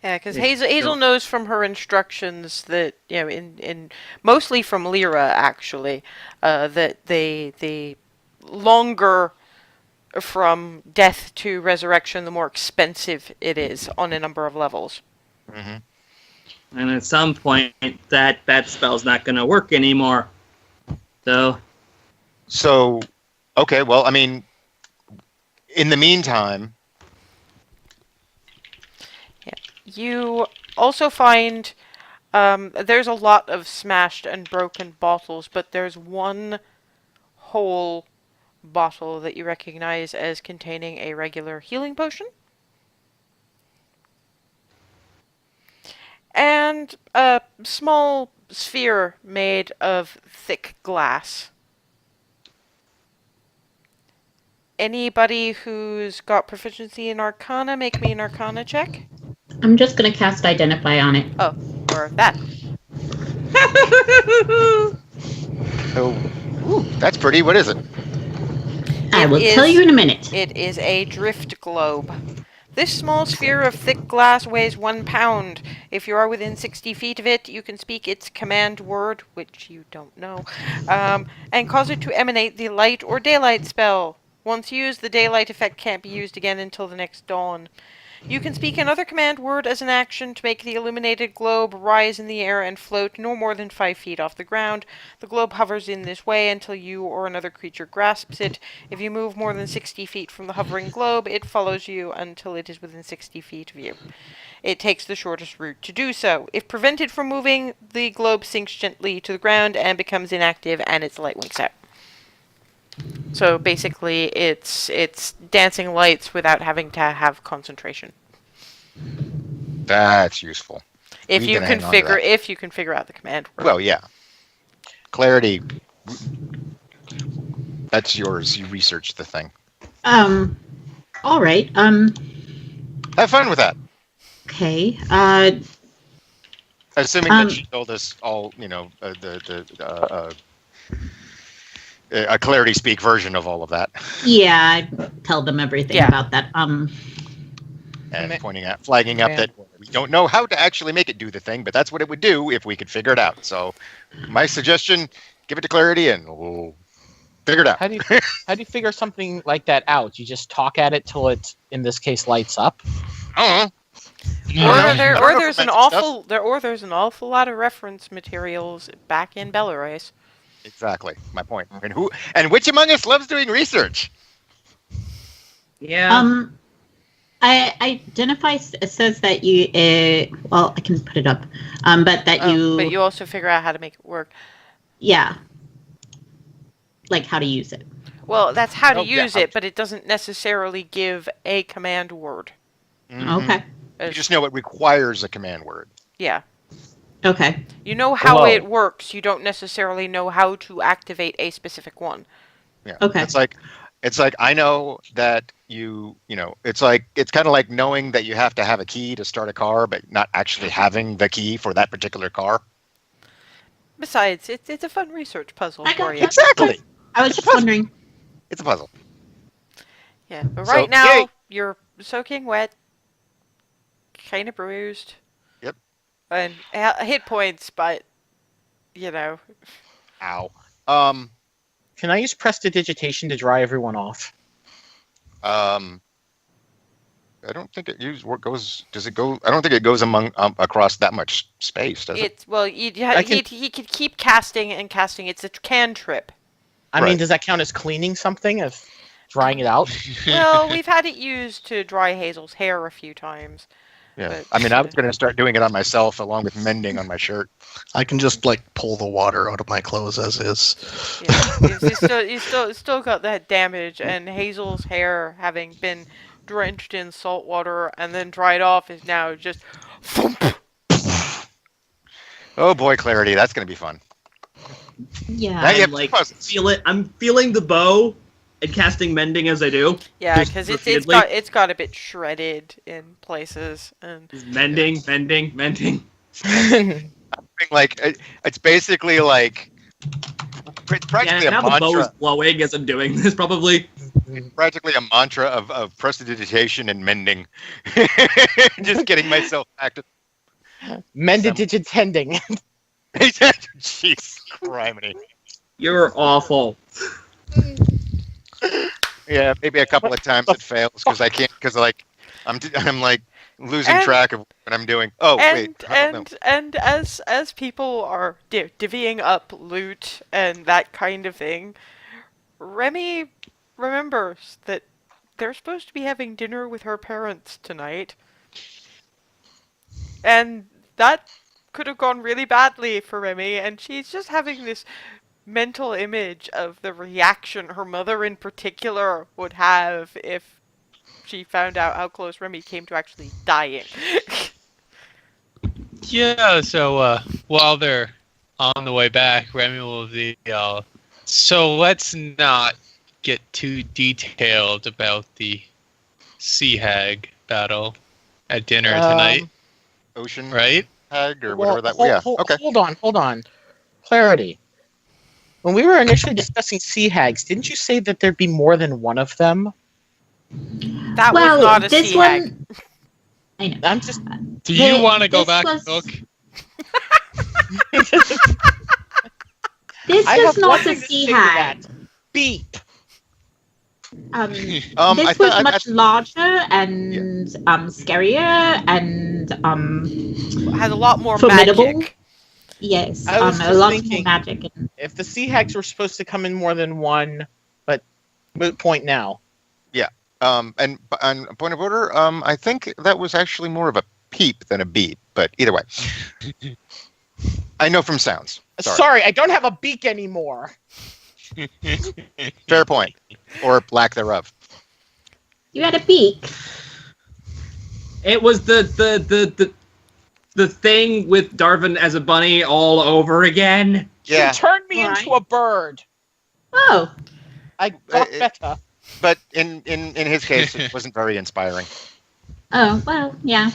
S1: Yeah, because Hazel knows from her instructions that, in mostly from Lyra, actually, that the longer from death to resurrection, the more expensive it is on a number of levels.
S3: Mm-hmm.
S2: And at some point, that spell's not going to work anymore.
S3: So, okay, well, I mean, in the meantime...
S1: You also find there's a lot of smashed and broken bottles, but there's one whole bottle that you recognize as containing a regular healing potion. And a small sphere made of thick glass. Anybody who's got proficiency in Arcana, make me an Arcana check.
S5: I'm just going to cast Identify on it.
S1: Oh, or that.
S3: Ooh, that's pretty. What is it?
S5: I will tell you in a minute.
S1: It is a drift globe. This small sphere of thick glass weighs 1 pound. If you are within 60 feet of it, you can speak its command word, which you don't know, and cause it to emanate the light or daylight spell. Once used, the daylight effect can't be used again until the next dawn. You can speak another command word as an action to make the illuminated globe rise in the air and float no more than 5 feet off the ground. The globe hovers in this way until you or another creature grasps it. If you move more than 60 feet from the hovering globe, it follows you until it is within 60 feet of you. It takes the shortest route to do so. If prevented from moving, the globe sinks gently to the ground and becomes inactive, and its light winks out. So basically, it's dancing lights without having to have concentration.
S3: That's useful.
S1: If you can figure out the command word.
S3: Well, yeah. Clarity. That's yours. You researched the thing.
S5: All right.
S3: Have fun with that.
S5: Okay.
S3: Assuming that she told us all, a clarity speak version of all of that.
S5: Yeah, I tell them everything about that.
S3: And flagging up that we don't know how to actually make it do the thing, but that's what it would do if we could figure it out. So, my suggestion: give it to clarity, and Figure it out.
S4: How do you figure something like that out? You just talk at it till it, in this case, lights up.
S3: I don't know.
S1: Or
S3: I don't know
S1: there's an
S3: romantic stuff.
S1: awful lot of reference materials back in Belarus.
S3: Exactly, my point. And which among us loves doing research?
S2: Yeah.
S5: I identify. It says that you. Well, I can put it up. But that you.
S1: But you also figure out how to make it work.
S5: Yeah. Like how to use it.
S1: Well, that's how to
S3: Oh, yeah,
S1: use it, but it doesn't necessarily give a command word.
S3: Mhm.
S5: Okay.
S3: You just know it requires a command word.
S1: Yeah.
S5: Okay.
S1: You know how
S4: Whoa.
S1: it works. You don't necessarily know how to activate a specific one.
S3: Yeah.
S5: Okay.
S3: It's like I know that you know, it's kind of like knowing that you have to have a key to start a car, but not actually having the key for that particular car.
S1: Besides, it's a fun research puzzle
S5: I
S1: for
S5: got
S1: you.
S5: you.
S3: Exactly.
S5: I was just wondering.
S3: It's a puzzle.
S1: Yeah, but
S3: So,
S1: right now
S3: yay.
S1: you're soaking wet, kind of bruised.
S3: Yep.
S1: And hit points, but you know.
S3: Ow.
S4: Can I use prestidigitation to dry everyone off?
S3: I don't think it goes. Does it go? I don't think it goes across that much space, does it?
S1: It's well, he could keep casting and casting. It's a cantrip.
S4: I mean,
S3: Right.
S4: does that count as cleaning something, as drying it out?
S1: Well, we've had it used to dry Hazel's hair a few times.
S3: Yeah.
S1: But-
S3: I mean, I was going to start doing it on myself along with mending on my shirt.
S6: I can just like pull the water out of my clothes as is.
S1: Yeah, you still got that damage, and Hazel's hair, having been drenched in salt water and then dried off, is now just. Thump.
S3: Oh boy, Clarity, that's going to be fun.
S5: Yeah.
S3: Now you have
S2: I'm like
S3: puzzles.
S2: I'm feeling the bow and casting mending as I do.
S1: Yeah,
S2: Just
S1: because
S2: repeatedly.
S1: it's got a bit shredded in places, and
S2: Mending.
S3: Like it's basically like it's
S2: Yeah,
S3: practically
S2: now
S3: a
S2: the bow is
S3: mantra.
S2: blowing as I'm doing this, probably.
S3: Practically a mantra of prestidigitation and mending. Just getting myself back to.
S4: Mendidigitending.
S3: Jeez, criminy.
S2: You're awful.
S3: Yeah, maybe a couple of times it fails because I can't because like I'm like losing
S1: And-
S3: track of what I'm doing. Oh wait,
S1: and as people are divvying up loot and that kind of thing, Remy remembers that they're supposed to be having dinner with her parents tonight, and that could have gone really badly for Remy, and she's just having this mental image of the reaction her mother in particular would have if she found out how close Remy came to actually dying.
S7: Yeah, so while they're on the way back, Remy will be, so let's not get too detailed about the Sea Hag battle at dinner tonight,
S3: Ocean
S7: right?
S3: Hag or
S4: Well,
S3: whatever that. Okay.
S4: Hold on. Clarity. When we were initially discussing sea hags, didn't you say that there'd be more than one of them?
S1: That
S5: well,
S1: was not a
S5: this
S1: sea
S5: one.
S1: hag.
S5: I know.
S4: I'm just.
S7: Do you
S5: Hey,
S7: want to go
S5: this
S7: back
S5: was-
S7: and look?
S5: This
S4: I
S5: was
S4: have
S5: not
S4: one
S5: a
S4: thing to
S5: sea
S4: say to
S5: hag.
S4: that. Beep.
S3: I
S5: This
S3: thought-
S5: was much larger and scarier and
S1: Has a lot more
S5: formidable.
S1: magic.
S5: Yes,
S4: I was
S5: a
S4: just
S5: lot
S4: thinking-
S5: more magic. And,
S4: If the sea hags were supposed to come in more than one, but moot point now.
S3: And on a point of order, I think that was actually more of a peep than a beep. But either way, I know from sounds.
S4: Sorry, I don't have a beak anymore.
S3: Fair point, or lack thereof.
S5: you had a beak.
S2: It was the thing with Darwin as a bunny all over again.
S3: Yeah,
S4: You turned me
S5: Right.
S4: into a bird.
S5: Oh,
S4: I got
S3: it-
S4: better.
S3: but in his case, it wasn't very inspiring.
S5: oh, well, yeah.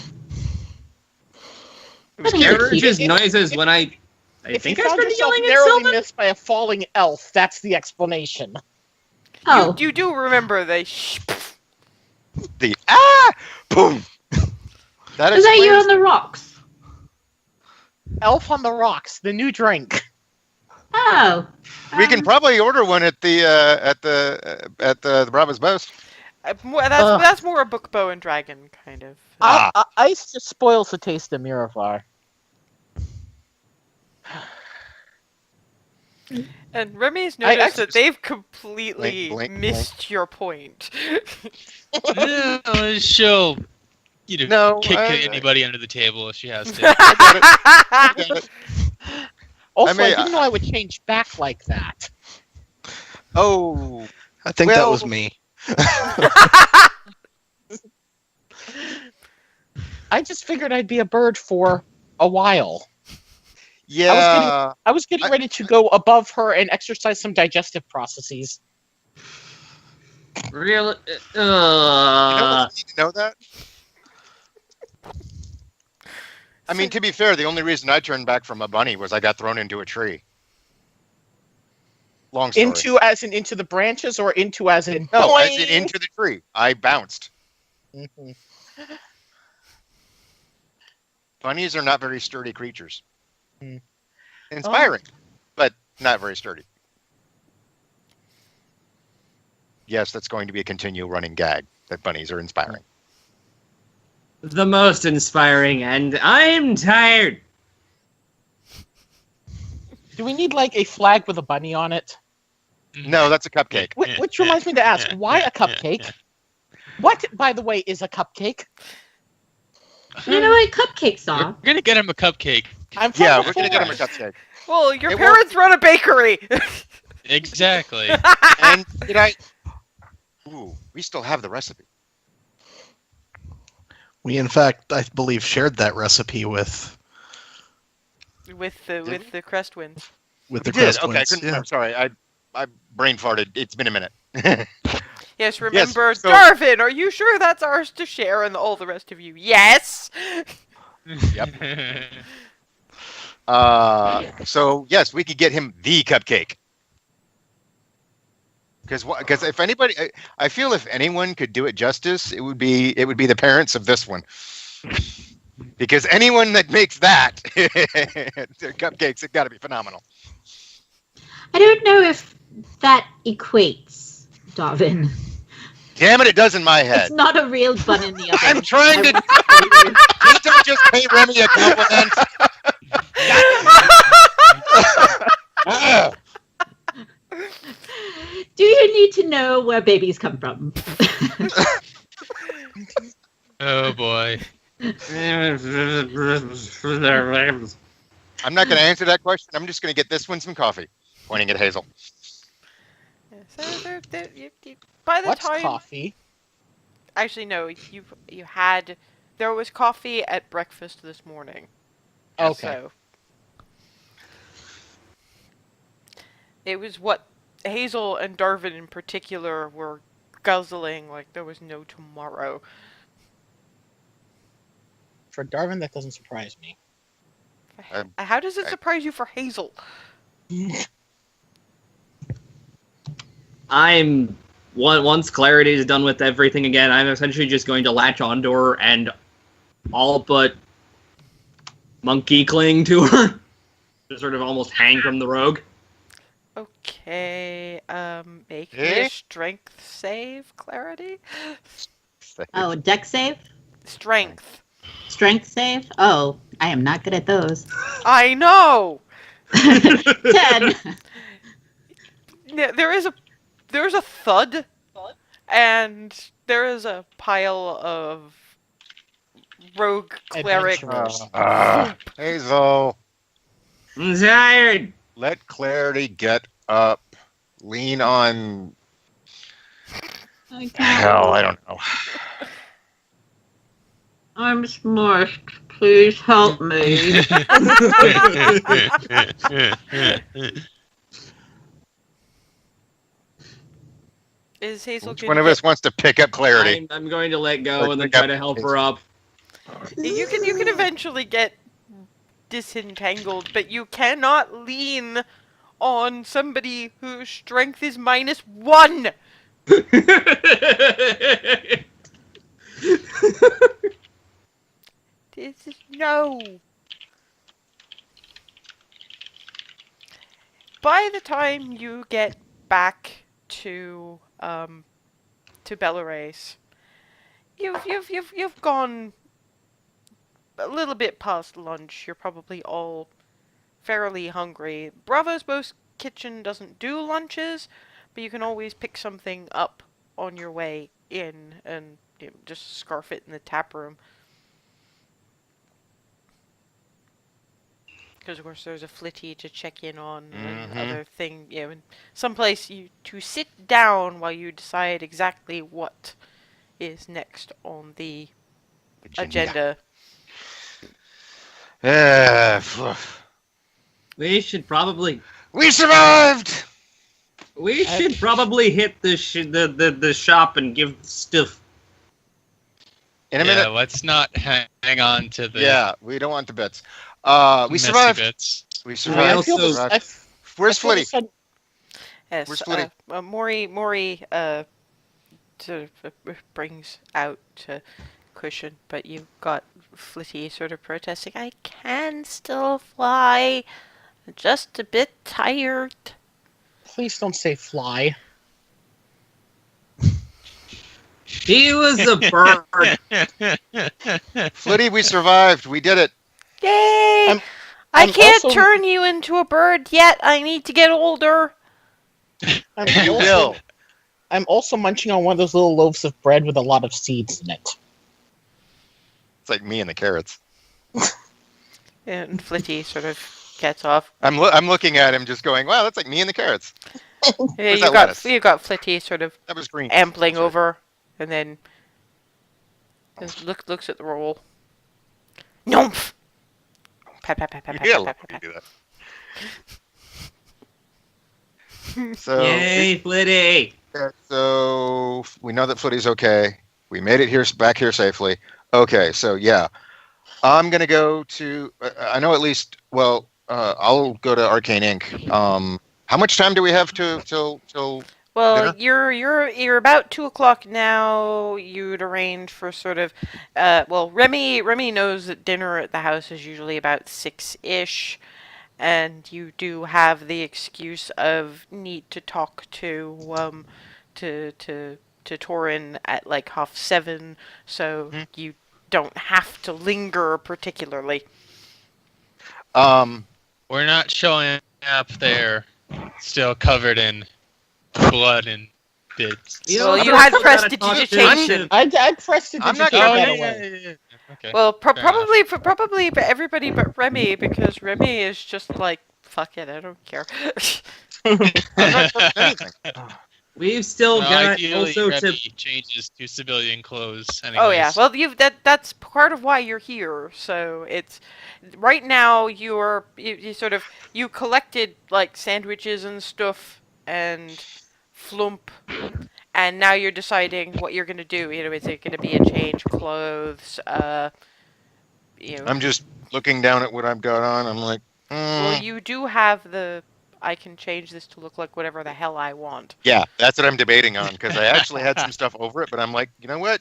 S2: It was
S5: I think it's
S2: carriage's
S4: cute.
S2: noises when I
S4: If
S2: think
S4: you
S2: I
S4: found
S2: started
S4: yourself
S2: yelling at
S4: narrowly
S2: Sylvan.
S4: missed by a falling elf, that's the explanation.
S5: Oh,
S1: You do remember the
S3: The boom. That
S5: was that you
S3: explains.
S5: on the rocks?
S4: Elf on the Rocks, the new drink.
S5: Oh.
S3: We can probably order one at the Bravo's Boast.
S1: That's more a book, bow, and dragon kind of.
S4: Ice just spoils the taste of Miravar.
S1: And Remy's noticed
S4: actually-
S1: that they've completely
S3: Blink,
S1: missed your point.
S7: She'll,
S3: No,
S7: kick
S3: I-
S7: anybody under the table if she has to.
S3: I got it.
S4: Also,
S3: I mean,
S4: I didn't know I would change back like that.
S3: Oh,
S6: I think that
S3: Well-
S6: was me.
S4: I just figured I'd be a bird for a while.
S3: yeah.
S4: I was getting ready to go above her and exercise some digestive processes.
S2: Really?
S3: You don't need to know that. I mean, to be fair, the only reason I turned back from a bunny was I got thrown into a tree. Long story.
S4: Into the branches or into as in
S3: No,
S4: boing?
S3: as in into the tree. I bounced.
S4: Mhm.
S3: Bunnies are not very sturdy creatures.
S4: Hmm.
S3: Inspiring, but not very sturdy. Yes, that's going to be a continual running gag, that bunnies are inspiring.
S2: The most inspiring, and I'm tired.
S4: Do we need like a flag with a bunny on it?
S3: No, that's a cupcake.
S4: Which reminds me to ask, why a cupcake? What, by the way, is a cupcake?
S5: You know what cupcakes
S7: We're
S5: are?
S7: gonna get him a cupcake.
S4: I'm from
S3: Yeah,
S4: the
S3: we're going to get him a
S4: forest.
S3: cupcake.
S1: Well, your
S3: It
S1: parents run a bakery.
S7: Exactly.
S3: And did I... Ooh, we still have the recipe.
S6: We, in fact, I believe, shared that recipe with
S1: with the crest winds.
S6: the
S3: We did?
S6: Crest
S3: Okay, I
S6: Winds.
S3: couldn't
S6: Yeah.
S3: I'm sorry. I brain farted. It's been a minute.
S1: Yes, remember,
S3: so-
S1: Darvin, are you sure that's ours to share? And all the rest of you, yes.
S3: So yes, we could get him the cupcake. Because if anybody, I feel if anyone could do it justice, it would be the parents of this one. Because anyone that makes that, their cupcakes have got to be phenomenal.
S5: I don't know if that equates, Darwin.
S3: Damn it, it does in my head.
S5: It's not a real bun in the oven.
S3: I'm trying to. Please don't just pay Remy a compliment. Ah.
S5: Do you need to know where babies come from?
S7: Oh boy.
S3: I'm not going to answer that question. I'm just going to get this one some coffee. Pointing at Hazel.
S1: So by the
S4: What's
S1: time,
S4: coffee?
S1: actually no, you had there was coffee at breakfast this morning.
S4: Okay.
S1: So it was what Hazel and Darvin in particular were guzzling like there was no tomorrow.
S4: For Darwin, that doesn't surprise me.
S1: How does it surprise you for Hazel?
S2: Once Clarity is done with everything again, I'm essentially just going to latch onto her and all but monkey cling to her. Just sort of almost hang from the rogue.
S1: Okay, make me
S3: Eh?
S1: a strength save, Clarity.
S5: Oh, deck save?
S1: Strength.
S5: Strength save? Oh, I am not good at those.
S1: I know.
S5: 10.
S1: There's a thud, and there is a pile of rogue cleric.
S4: Adventurers.
S3: Hazel,
S2: I'm tired.
S3: let Clarity get up. Lean on.
S5: I can't.
S3: Hell, I don't know.
S5: I'm smushed. Please help me.
S1: Is Hazel
S3: Which
S1: gonna
S3: one of
S1: get-
S3: us wants to pick up Clarity?
S2: I'm going to let go
S3: Or
S2: and then
S3: pick up
S2: try to help her up.
S1: You can eventually get disentangled, but you cannot lean on somebody whose strength is -1. This is no. by the time you get back to Belarus, you've gone a little bit past lunch. You're probably all fairly hungry. Bravo's Boast Kitchen doesn't do lunches, but you can always pick something up on your way in and just scarf it in the tap room. Because of course there's a flitty to check in on and other thing, and someplace to sit down while you decide exactly what is next on the agenda.
S2: We should probably
S3: We survived.
S2: hit the shop and give stuff.
S3: In a
S7: Yeah,
S3: minute.
S7: let's not hang on to the
S3: Yeah, we don't want the bits. We
S7: messy
S3: survived.
S7: bits.
S3: We
S2: I
S3: survived.
S2: also-
S3: Where's Flitty?
S1: Yes,
S3: Where's Flitty?
S1: Maury sort of brings out a cushion, but you've got Flitty sort of protesting. I can still fly, I'm just a bit tired.
S4: Please don't say fly.
S2: He was a bird.
S3: Flitty, we survived. We did it.
S1: Yay!
S4: I'm
S1: I can't
S4: also-
S1: turn you into a bird yet. I need to get older.
S3: You will.
S4: I'm also munching on one of those little loaves of bread with a lot of seeds in it.
S3: It's like me and the carrots.
S1: And Flitty sort of gets off.
S3: I'm looking at him, just going, "Wow, that's like me and the carrots."
S1: Yeah,
S3: Where's
S1: you
S3: that
S1: got
S3: lettuce?
S1: Flitty sort of
S3: That was green.
S1: ambling
S3: Sorry.
S1: over, and then just looks at the roll. Nymph. Pat pat pat pat pat
S3: Yeah,
S1: pat
S3: let
S1: pat
S3: me
S1: pat.
S3: do that. So,
S2: Yay, Flitty!
S3: so we know that Flitty's okay. We made it back here safely. Okay, so yeah, I'm gonna go to. I know at least. Well, I'll go to Arcane Inc. How much time do we have till?
S1: Well,
S3: Dinner?
S1: you're about 2 o'clock now. You'd arrange for sort of, well, Remy knows that dinner at the house is usually about 6-ish, and you do have the excuse of need to talk to Torin at like 7:30, so you don't have to linger particularly.
S7: We're not showing up there still covered in blood and bits.
S1: Well, you had prestidigitation.
S4: I'd press it.
S3: I'm not
S7: Oh,
S3: gonna-
S7: yeah,
S3: that
S7: yeah. Okay.
S1: Well,
S7: Fair
S1: probably for everybody but Remy, because Remy is just like, fuck it, I don't care.
S3: I'm not touching anything.
S2: We've still
S7: Well,
S2: got
S7: ideally,
S2: also
S7: Remy
S2: to.
S7: changes to civilian clothes.
S1: Oh yeah,
S7: anyways.
S1: well that's part of why you're here. So it's right now you sort of you collected like sandwiches and stuff and flump, and now you're deciding what you're gonna do. Is it gonna be a change clothes?
S3: I'm just looking down at what I've got on. I'm like,
S1: Well, you do have the. I can change this to look like whatever the hell I want.
S3: yeah, that's what I'm debating on because I actually had some stuff over it, but I'm like, you know what?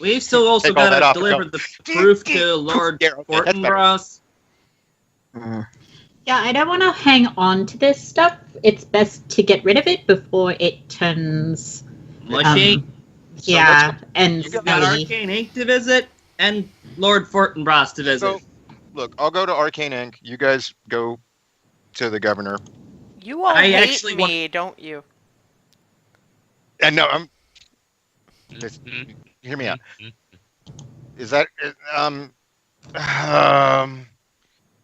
S2: We've still also
S3: Take all that
S2: got
S3: off
S2: to
S3: and
S2: deliver
S3: go.
S2: the proof to Lord
S3: Yeah, okay, that's better.
S2: Fortinbras.
S5: Yeah, I don't want to hang on to this stuff. It's best to get rid of it before it turns.
S2: Mushy.
S3: So
S5: Yeah, and
S3: you got
S2: Got
S5: smelly.
S2: Arcane Inc. to visit and Lord Fortinbras to visit.
S3: So, look, I'll go to Arcane Inc. You guys go to the governor.
S1: You all
S2: I
S1: hate
S2: actually
S1: me, don't you?
S3: And no, I'm.
S7: Mhm.
S3: Hear me out. Is that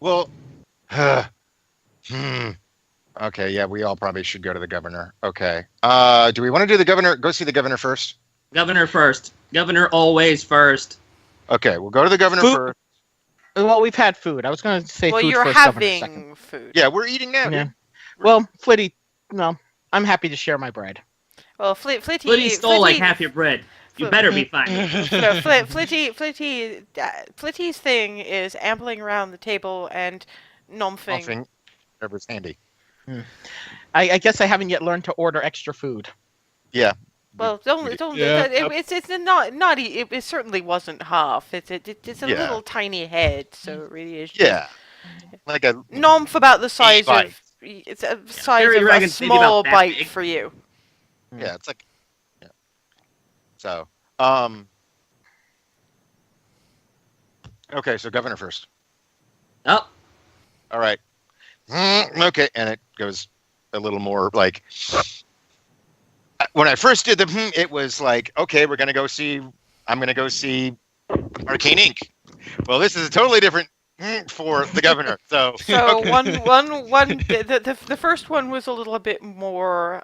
S3: well? Okay, yeah, we all probably should go to the governor. Okay. Do we want to do the governor? Go see the governor first.
S2: Governor first. Governor always first.
S3: Okay, we'll go to the governor
S4: Food-
S3: first.
S4: Well, we've had food. I was going to say
S1: Well,
S4: food
S1: you're
S4: first, governor second.
S1: having food.
S3: Yeah, we're eating now.
S4: Yeah.
S3: dude.
S4: Well, Flitty, no, I'm happy to share my bread.
S1: Well, Flitty
S2: Flitty stole like half your bread. You better be fine.
S1: Flitty's thing is ambling around the table and nomfing.
S3: Nothing. Whatever's handy.
S4: I guess I haven't yet learned to order extra food.
S3: Yeah.
S1: Well, it's only
S7: Yeah.
S1: it's it certainly wasn't half. It's a
S3: Yeah.
S1: little tiny head, so it really is. Just
S3: Yeah. Like a
S1: Nomf about the size
S3: bite.
S1: of it's a size
S2: fairy
S1: of a
S2: dragon's maybe
S1: small
S2: about that
S1: bite
S2: big.
S1: for you.
S3: Yeah, it's like. Yeah. So, okay, so governor first.
S2: Oh,
S3: All right. Okay, and it goes a little more like. When I first did it was like, okay, we're gonna go see. I'm gonna go see Arcane Inc. Well, this is a totally different for the governor. So.
S1: So
S3: Okay.
S1: the first one was a little bit more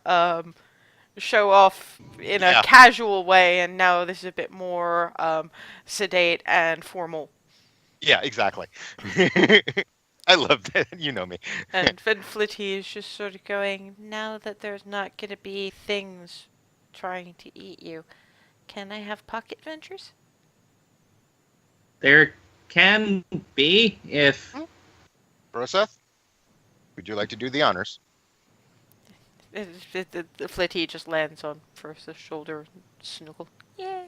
S1: show off in a
S3: Yeah.
S1: casual way, and now this is a bit more sedate and formal.
S3: Yeah, exactly. I love that. You know me.
S1: And Flitty is just sort of going, now that there's not gonna be things trying to eat you, can I have pocket ventures?
S2: there can be if
S3: Broseth, would you like to do the honors?
S1: The Flitty just lands on Versa's shoulder and snuggle. Yay!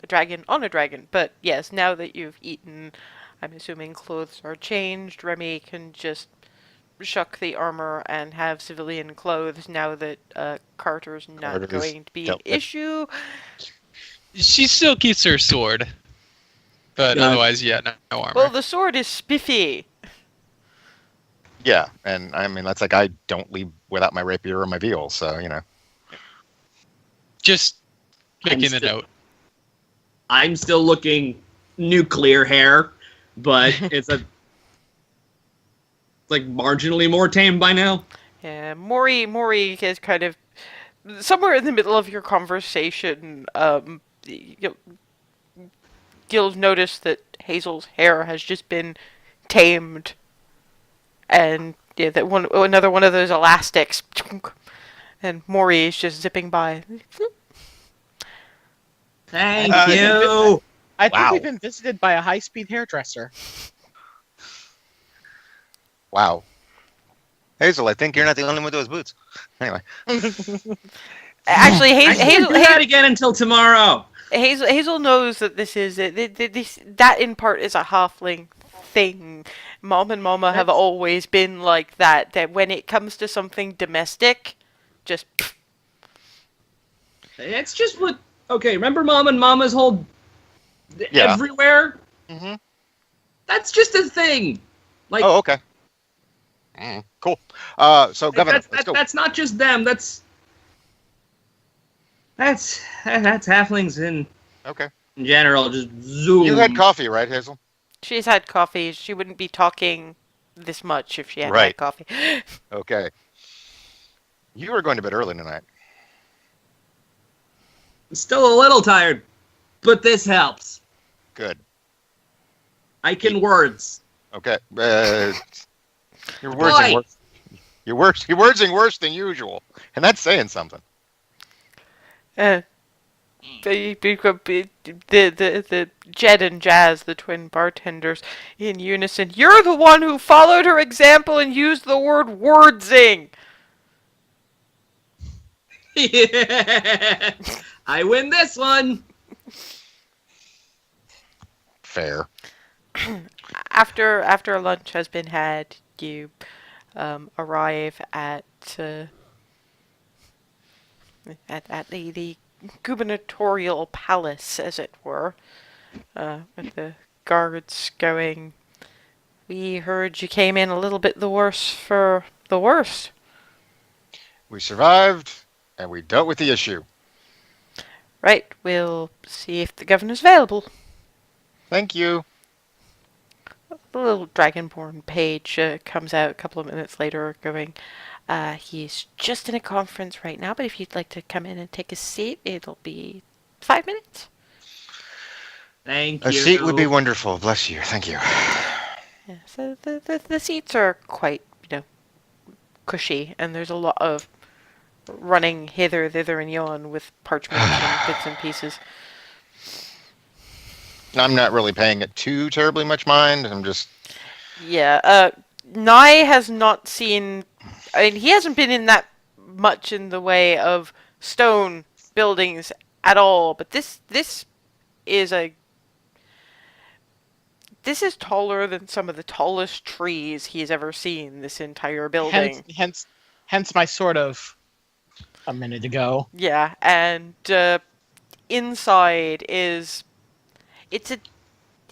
S1: A dragon on a dragon, but yes, now that you've eaten, I'm assuming clothes are changed. Remy can just shuck the armor and have civilian clothes now that Carter's not
S3: Carter's
S1: going to be an
S3: dealt with.
S1: issue.
S7: She still keeps her sword, but
S2: Yeah.
S7: otherwise, yeah, no armor.
S1: Well, the sword is spiffy.
S3: Yeah, and I mean that's like I don't leave without my rapier or my veal, so you know.
S7: Just making a
S2: still-
S7: note.
S2: I'm still looking nuclear hair, but it's like marginally more tame by now.
S1: Yeah, Mori is kind of somewhere in the middle of your conversation. You'll notice that Hazel's hair has just been tamed, and yeah, that another one of those elastics, and Mori is just zipping by.
S2: Thank
S4: Uh,
S2: you.
S4: I think
S3: Wow.
S4: we've been visited by a high-speed hairdresser.
S3: Wow. Hazel, I think you're not the only one with those boots. Anyway.
S1: Actually,
S2: I can't do that again until tomorrow.
S1: Hazel knows that this is that in part is a halfling thing. Mom and Mama have
S4: That's-
S1: always been like that. That when it comes to something domestic, just
S2: It's just what. Okay, remember Mom and Mama's whole
S3: Yeah.
S2: everywhere?
S3: Mm-hmm.
S2: That's just a thing. Like
S3: Oh, okay. Cool. So governor, let's go.
S2: that's not just them. That's halflings in
S3: Okay.
S2: general. Just zoom.
S3: You had coffee, right, Hazel?
S1: she's had coffee. She wouldn't be talking this much if she hadn't
S3: Right.
S1: had coffee.
S3: Okay. You were going to bed early tonight.
S2: Still a little tired, but this helps.
S3: Good.
S2: I can words.
S3: Okay. Your words are
S2: Boy.
S3: worse. Your words are worse than usual, and that's saying something.
S1: The Jed and Jazz, the twin bartenders, in unison. You're the one who followed her example and used the word wordsing.
S2: Yeah. I win this one.
S3: Fair.
S1: After lunch has been had, you arrive at the gubernatorial palace, as it were, with the guards going. We heard you came in a little bit the worse for the worst.
S3: We survived, and we dealt with the issue.
S1: Right, we'll see if the governor's available.
S3: Thank you.
S1: The little dragonborn page comes out a couple of minutes later going, he's just in a conference right now, but if you'd like to come in and take a seat, it'll be 5 minutes.
S2: Thank
S3: A
S2: you.
S3: seat would be wonderful. Bless you. Thank you.
S1: Yeah, so the seats are quite, cushy, and there's a lot of running hither, thither, and yon with parchment and bits and pieces.
S3: I'm not really paying it too terribly much mind. I'm just
S1: Yeah, Nye has not seen. I mean, he hasn't been in that much in the way of stone buildings at all. But this is a This is taller than some of the tallest trees he's ever seen this entire building.
S4: Hence my sort of a minute ago.
S1: Yeah, and inside is it's a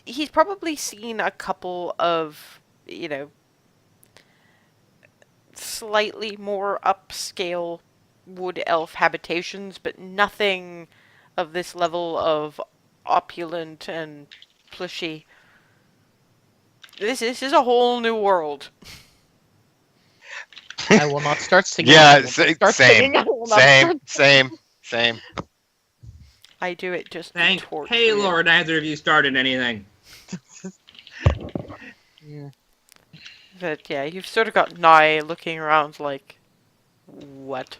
S1: he's probably seen a couple of, you know, slightly more upscale wood elf habitations, but nothing of this level of opulent and plushy. This is a whole new world.
S4: I will not start singing.
S3: Yeah,
S4: Same.
S3: Same.
S1: I do it just
S2: Thank
S1: to torture
S2: hey
S1: you.
S2: Lord, neither of you started anything.
S4: Yeah.
S1: But yeah, you've sort of got Nye looking around like, what?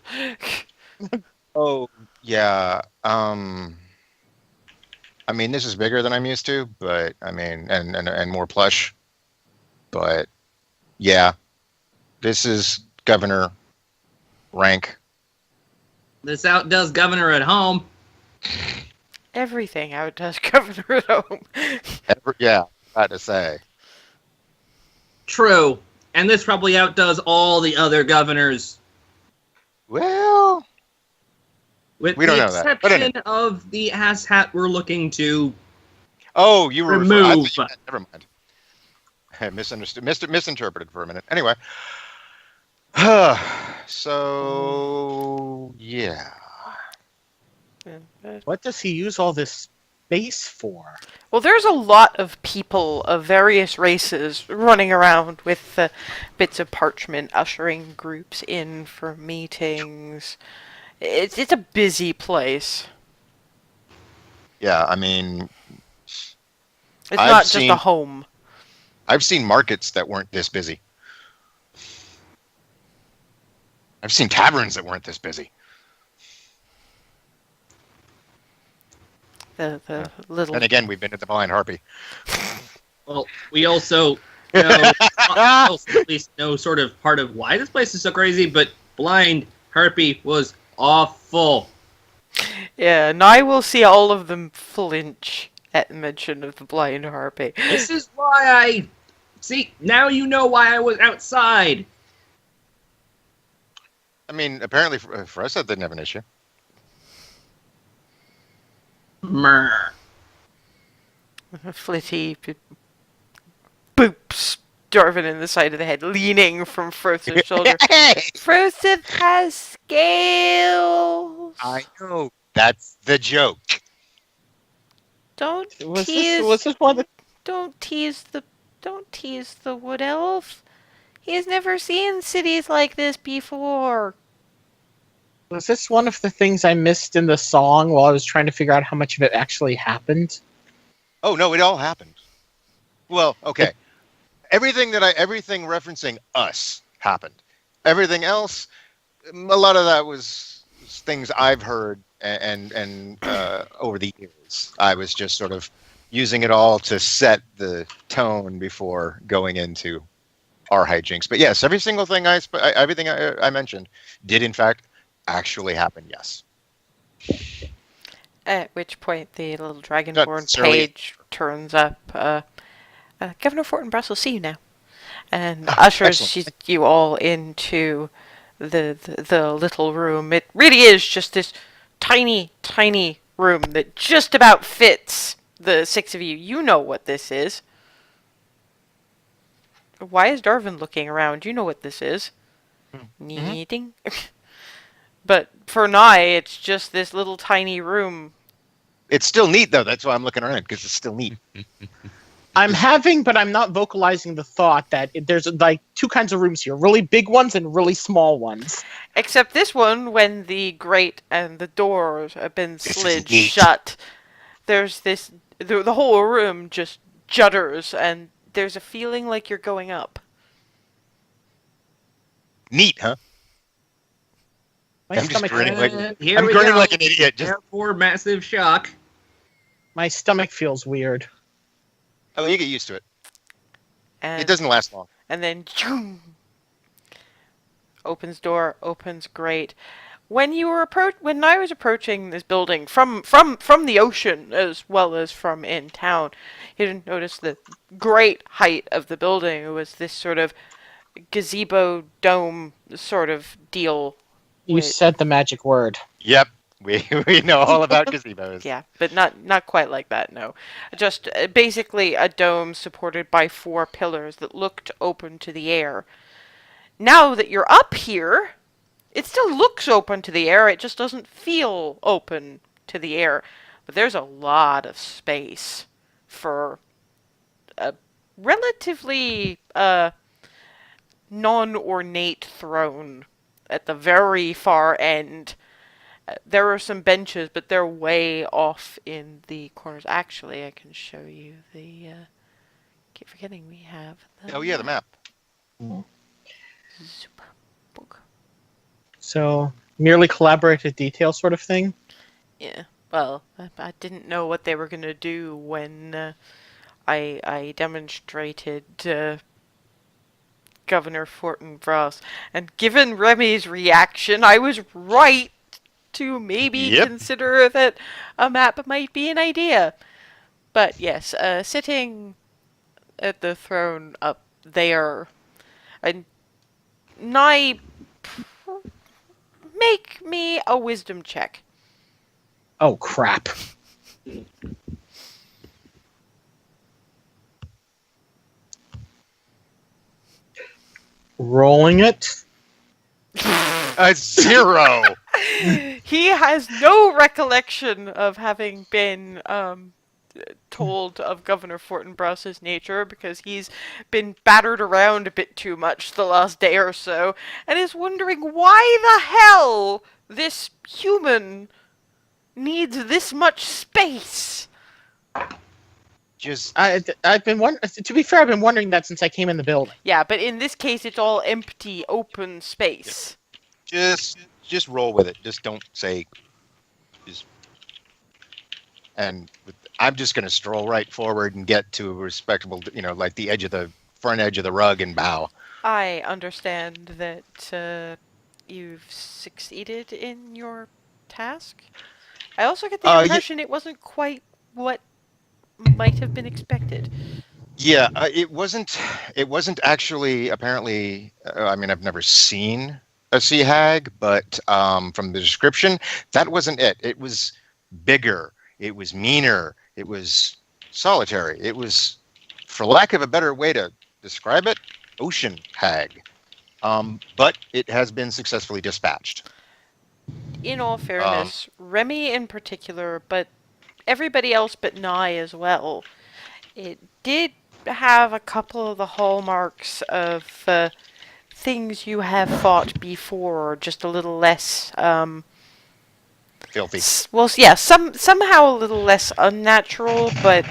S3: Oh, yeah. I mean, this is bigger than I'm used to, but I mean, and more plush. But yeah, this is governor rank.
S2: This outdoes Governor at home.
S1: Everything outdoes Governor at home.
S3: Yeah, I had to say.
S2: True. And this probably outdoes all the other governors.
S3: Well,
S2: With
S3: we don't
S2: the
S3: know that. But
S2: exception of the ass hat we're looking to
S3: oh, you were
S2: remove.
S3: never mind. I misunderstood, misinterpreted for a minute. Anyway, so yeah.
S4: What does he use all this space for?
S1: Well, there's a lot of people of various races running around with bits of parchment, ushering groups in for meetings. It's a busy place.
S3: Yeah, I mean,
S1: It's
S3: I've
S1: not just
S3: seen-
S1: a home.
S3: I've seen markets that weren't this busy. I've seen taverns that weren't this busy.
S1: The little.
S3: And again, we've been at the Blind Harpy.
S2: Well, we also know, at least know sort of part of why this place is so crazy, but Blind Harpy was awful.
S1: Yeah, and I will see all of them flinch at mention of the blind harpy.
S2: This is why see, now you know why I was outside.
S3: I mean, apparently for us that didn't have an issue.
S2: Myrrh.
S1: Flitty boops Darvin in the side of the head, leaning from Frosth's shoulder. Frosth has scales.
S3: I know. That's the joke.
S1: Don't
S4: Was
S1: tease.
S4: this one of the
S1: Don't tease the wood elf. He has never seen cities like this before.
S4: Was this one of the things I missed in the song while I was trying to figure out how much of it actually happened?
S3: Oh no, it all happened. Well, okay. Everything referencing us happened. Everything else, a lot of that was things I've heard and over the years. I was just sort of using it all to set the tone before going into our hijinks. But yes, every single thing everything I mentioned did in fact actually happen. Yes.
S1: At which point the little
S3: Not
S1: dragonborn
S3: necessarily-
S1: page turns up. Governor Fortinbras will see you now, and ushers
S3: excellent.
S1: you all into the little room. It really is just this tiny, tiny room that just about fits the six of you. You know what this is. Why is Darvin looking around? You know what this is. Kneading. But for Nye, it's just this little tiny room.
S3: It's still neat though. That's why I'm looking around because it's still neat.
S4: but I'm not vocalizing the thought that there's like two kinds of rooms here: really big ones and really small ones.
S1: Except this one, when the grate and the doors have been
S3: This is
S1: slid
S3: neat.
S1: shut, there's this. The whole room just judders, and there's a feeling like you're going up.
S3: Neat, huh?
S4: My
S3: I'm just
S4: stomach,
S3: grinning like
S2: Here
S3: I'm
S2: we
S3: grinning
S2: go.
S3: like an idiot. Just
S2: Therefore, massive shock.
S4: my stomach feels weird.
S3: oh, you get used to it.
S1: And
S3: It doesn't last long.
S1: And then, opens door, opens grate. when I was approaching this building from the ocean as well as from in town, you didn't notice the great height of the building. It was this sort of gazebo dome sort of deal.
S4: You said the magic word.
S3: Yep, we know all about gazebos.
S1: Yeah, but not quite like that, no. Just basically a dome supported by 4 pillars that looked open to the air. Now that you're up here, it still looks open to the air, it just doesn't feel open to the air. But there's a lot of space for a relatively non-ornate throne at the very far end. There are some benches, but they're way off in the corners. Actually, I can show you the... keep forgetting we have the...
S3: Oh yeah, the map.
S1: Super book.
S4: So, merely collaborative detail sort of thing?
S1: Yeah, well, I didn't know what they were going to do when I demonstrated Governor Fortinbras. And given Remy's reaction, I was right to maybe consider that a map might be an idea. But yes, sitting at the throne up there, and Nye, make me a wisdom check.
S4: Oh, crap. Rolling it.
S3: A 0.
S1: He has no recollection of having been told of Governor Fortinbras's nature because he's been battered around a bit too much the last day or so and is wondering why the hell this human needs this much space.
S4: I've been wondering. To be fair, I've been wondering that since I came in the building.
S1: Yeah, but in this case, it's all empty, open space.
S3: Just roll with it. Just don't say. And I'm just going to stroll right forward and get to a respectable, like the front edge of the rug and bow.
S1: I understand that you've succeeded in your task. I also get the impression it wasn't quite what might have been expected.
S3: Yeah, it wasn't actually apparently. I mean, I've never seen a sea hag, but from the description, that wasn't it. It was bigger. It was meaner. It was solitary. It was, for lack of a better way to describe it, Ocean Hag. But it has been successfully dispatched.
S1: In all fairness, Remy in particular, but everybody else but Nye as well, it did have a couple of the hallmarks of things you have fought before, just a little less
S3: Filthy.
S1: Well, yeah, somehow a little less unnatural, but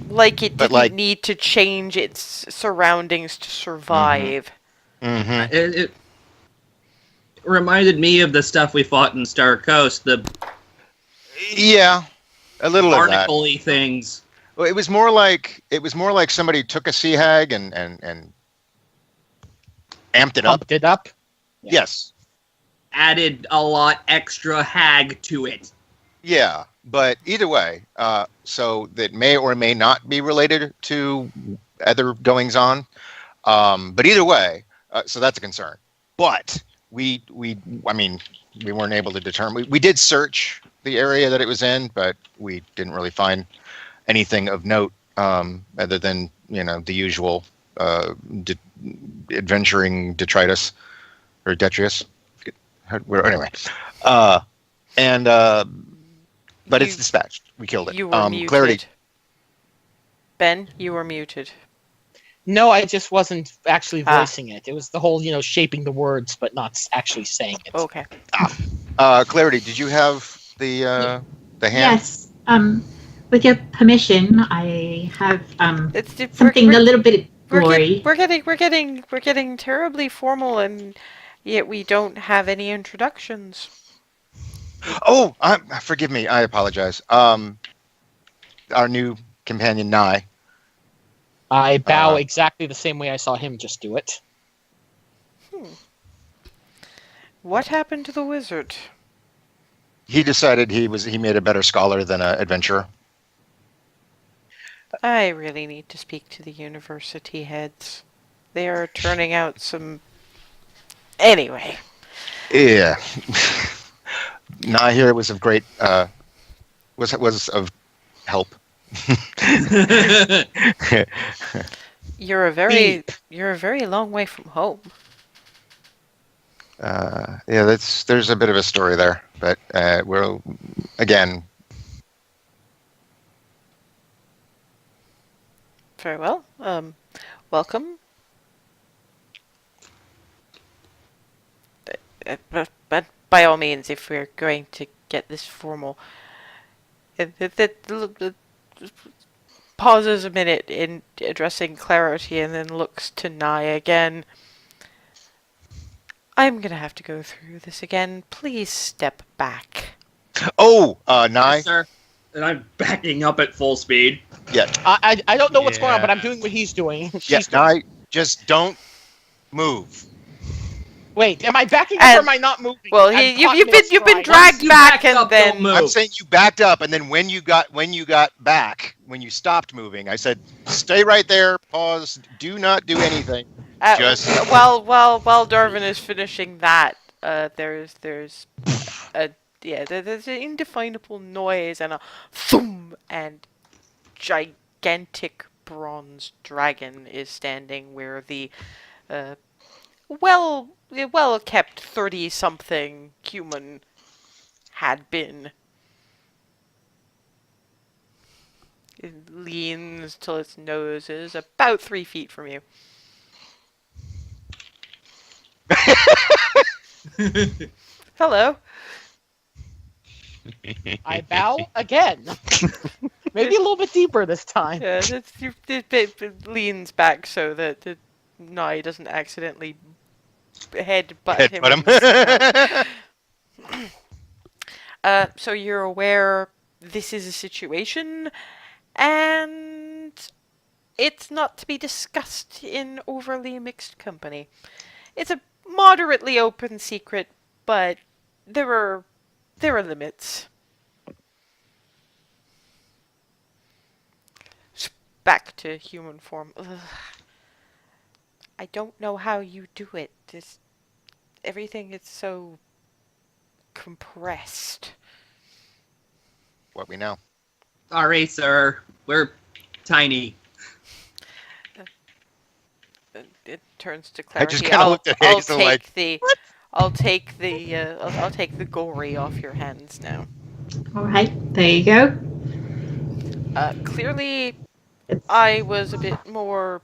S1: like it didn't need to change its surroundings to survive.
S2: It reminded me of the stuff we fought in Star Coast,
S3: yeah, a little of that.
S2: barnacle-y things.
S3: Well, it was more like somebody took a sea hag and amped it up.
S4: Pumped it up?
S3: Yeah. Yes.
S2: Added a lot extra hag to it.
S3: Yeah, but either way, so that may or may not be related to other goings on. But either way, so that's a concern. But we weren't able to determine. We did search the area that it was in, but we didn't really find anything of note other than the usual adventuring detritus or detritus. Anyway, but it's dispatched. We killed it.
S1: You were muted.
S3: Clarity.
S1: Ben, you were muted.
S4: No, I just wasn't actually voicing it. It was the whole, shaping the words but not actually saying it.
S1: Okay.
S3: Clarity, did you have the hand?
S5: Yes. With your permission, I have something
S1: we're,
S5: a little bit gory.
S1: We're getting terribly formal, and yet we don't have any introductions.
S3: Oh, forgive me. I apologize. Our new companion, Nye.
S4: I bow exactly the same way I saw him just do it.
S1: What happened to the wizard?
S3: He decided he made a better scholar than an adventurer.
S1: I really need to speak to the university heads. They are turning out some... Anyway.
S3: Yeah. Nah, here was of great was of help.
S1: You're a very long way from home.
S3: Yeah, there's a bit of a story there, but we'll again.
S1: Very well. Welcome. But by all means, if we're going to get this formal, pauses a minute in addressing Clarity and then looks to Nye again. I'm gonna have to go through this again. Please step back.
S3: Oh, Nye.
S2: Yes, sir. And I'm backing up at full speed.
S3: Yeah,
S4: I don't know what's going on, but I'm
S7: Yeah.
S4: doing what he's doing.
S3: yeah, Nye. Just don't move.
S4: Wait, am I backing up or am I not moving?
S1: Well,
S4: I'm
S1: you've
S4: caught
S1: been
S4: mid-stride.
S1: dragged
S2: Once you
S1: back
S2: back
S1: and
S2: up,
S1: then
S2: don't move.
S3: I'm saying you backed up, and then when you got back, when you stopped moving, I said, "Stay right there. Pause. Do not do anything." Just-
S1: while Darwin is finishing that, there's a there's an indefinable noise and a thum, and gigantic bronze dragon is standing where the well kept 30-something human had been. It leans till its nose is about 3 feet from you. Hello.
S4: I bow again. Maybe a little bit deeper this time.
S1: Yeah, it leans back so that the Nye doesn't accidentally headbutt him.
S3: Headbutt him.
S1: So you're aware this is a situation, and it's not to be discussed in overly mixed company. It's a moderately open secret, but there are limits. Back to human form. Ugh. I don't know how you do it. Everything is so compressed.
S3: What we know.
S2: Sorry, sir. We're tiny.
S1: It turns to
S3: I
S1: Clarity.
S3: just kinda looked at Hazel like,
S1: I'll take the gory off your hands now.
S5: All right, there you go.
S1: Clearly, I was a bit more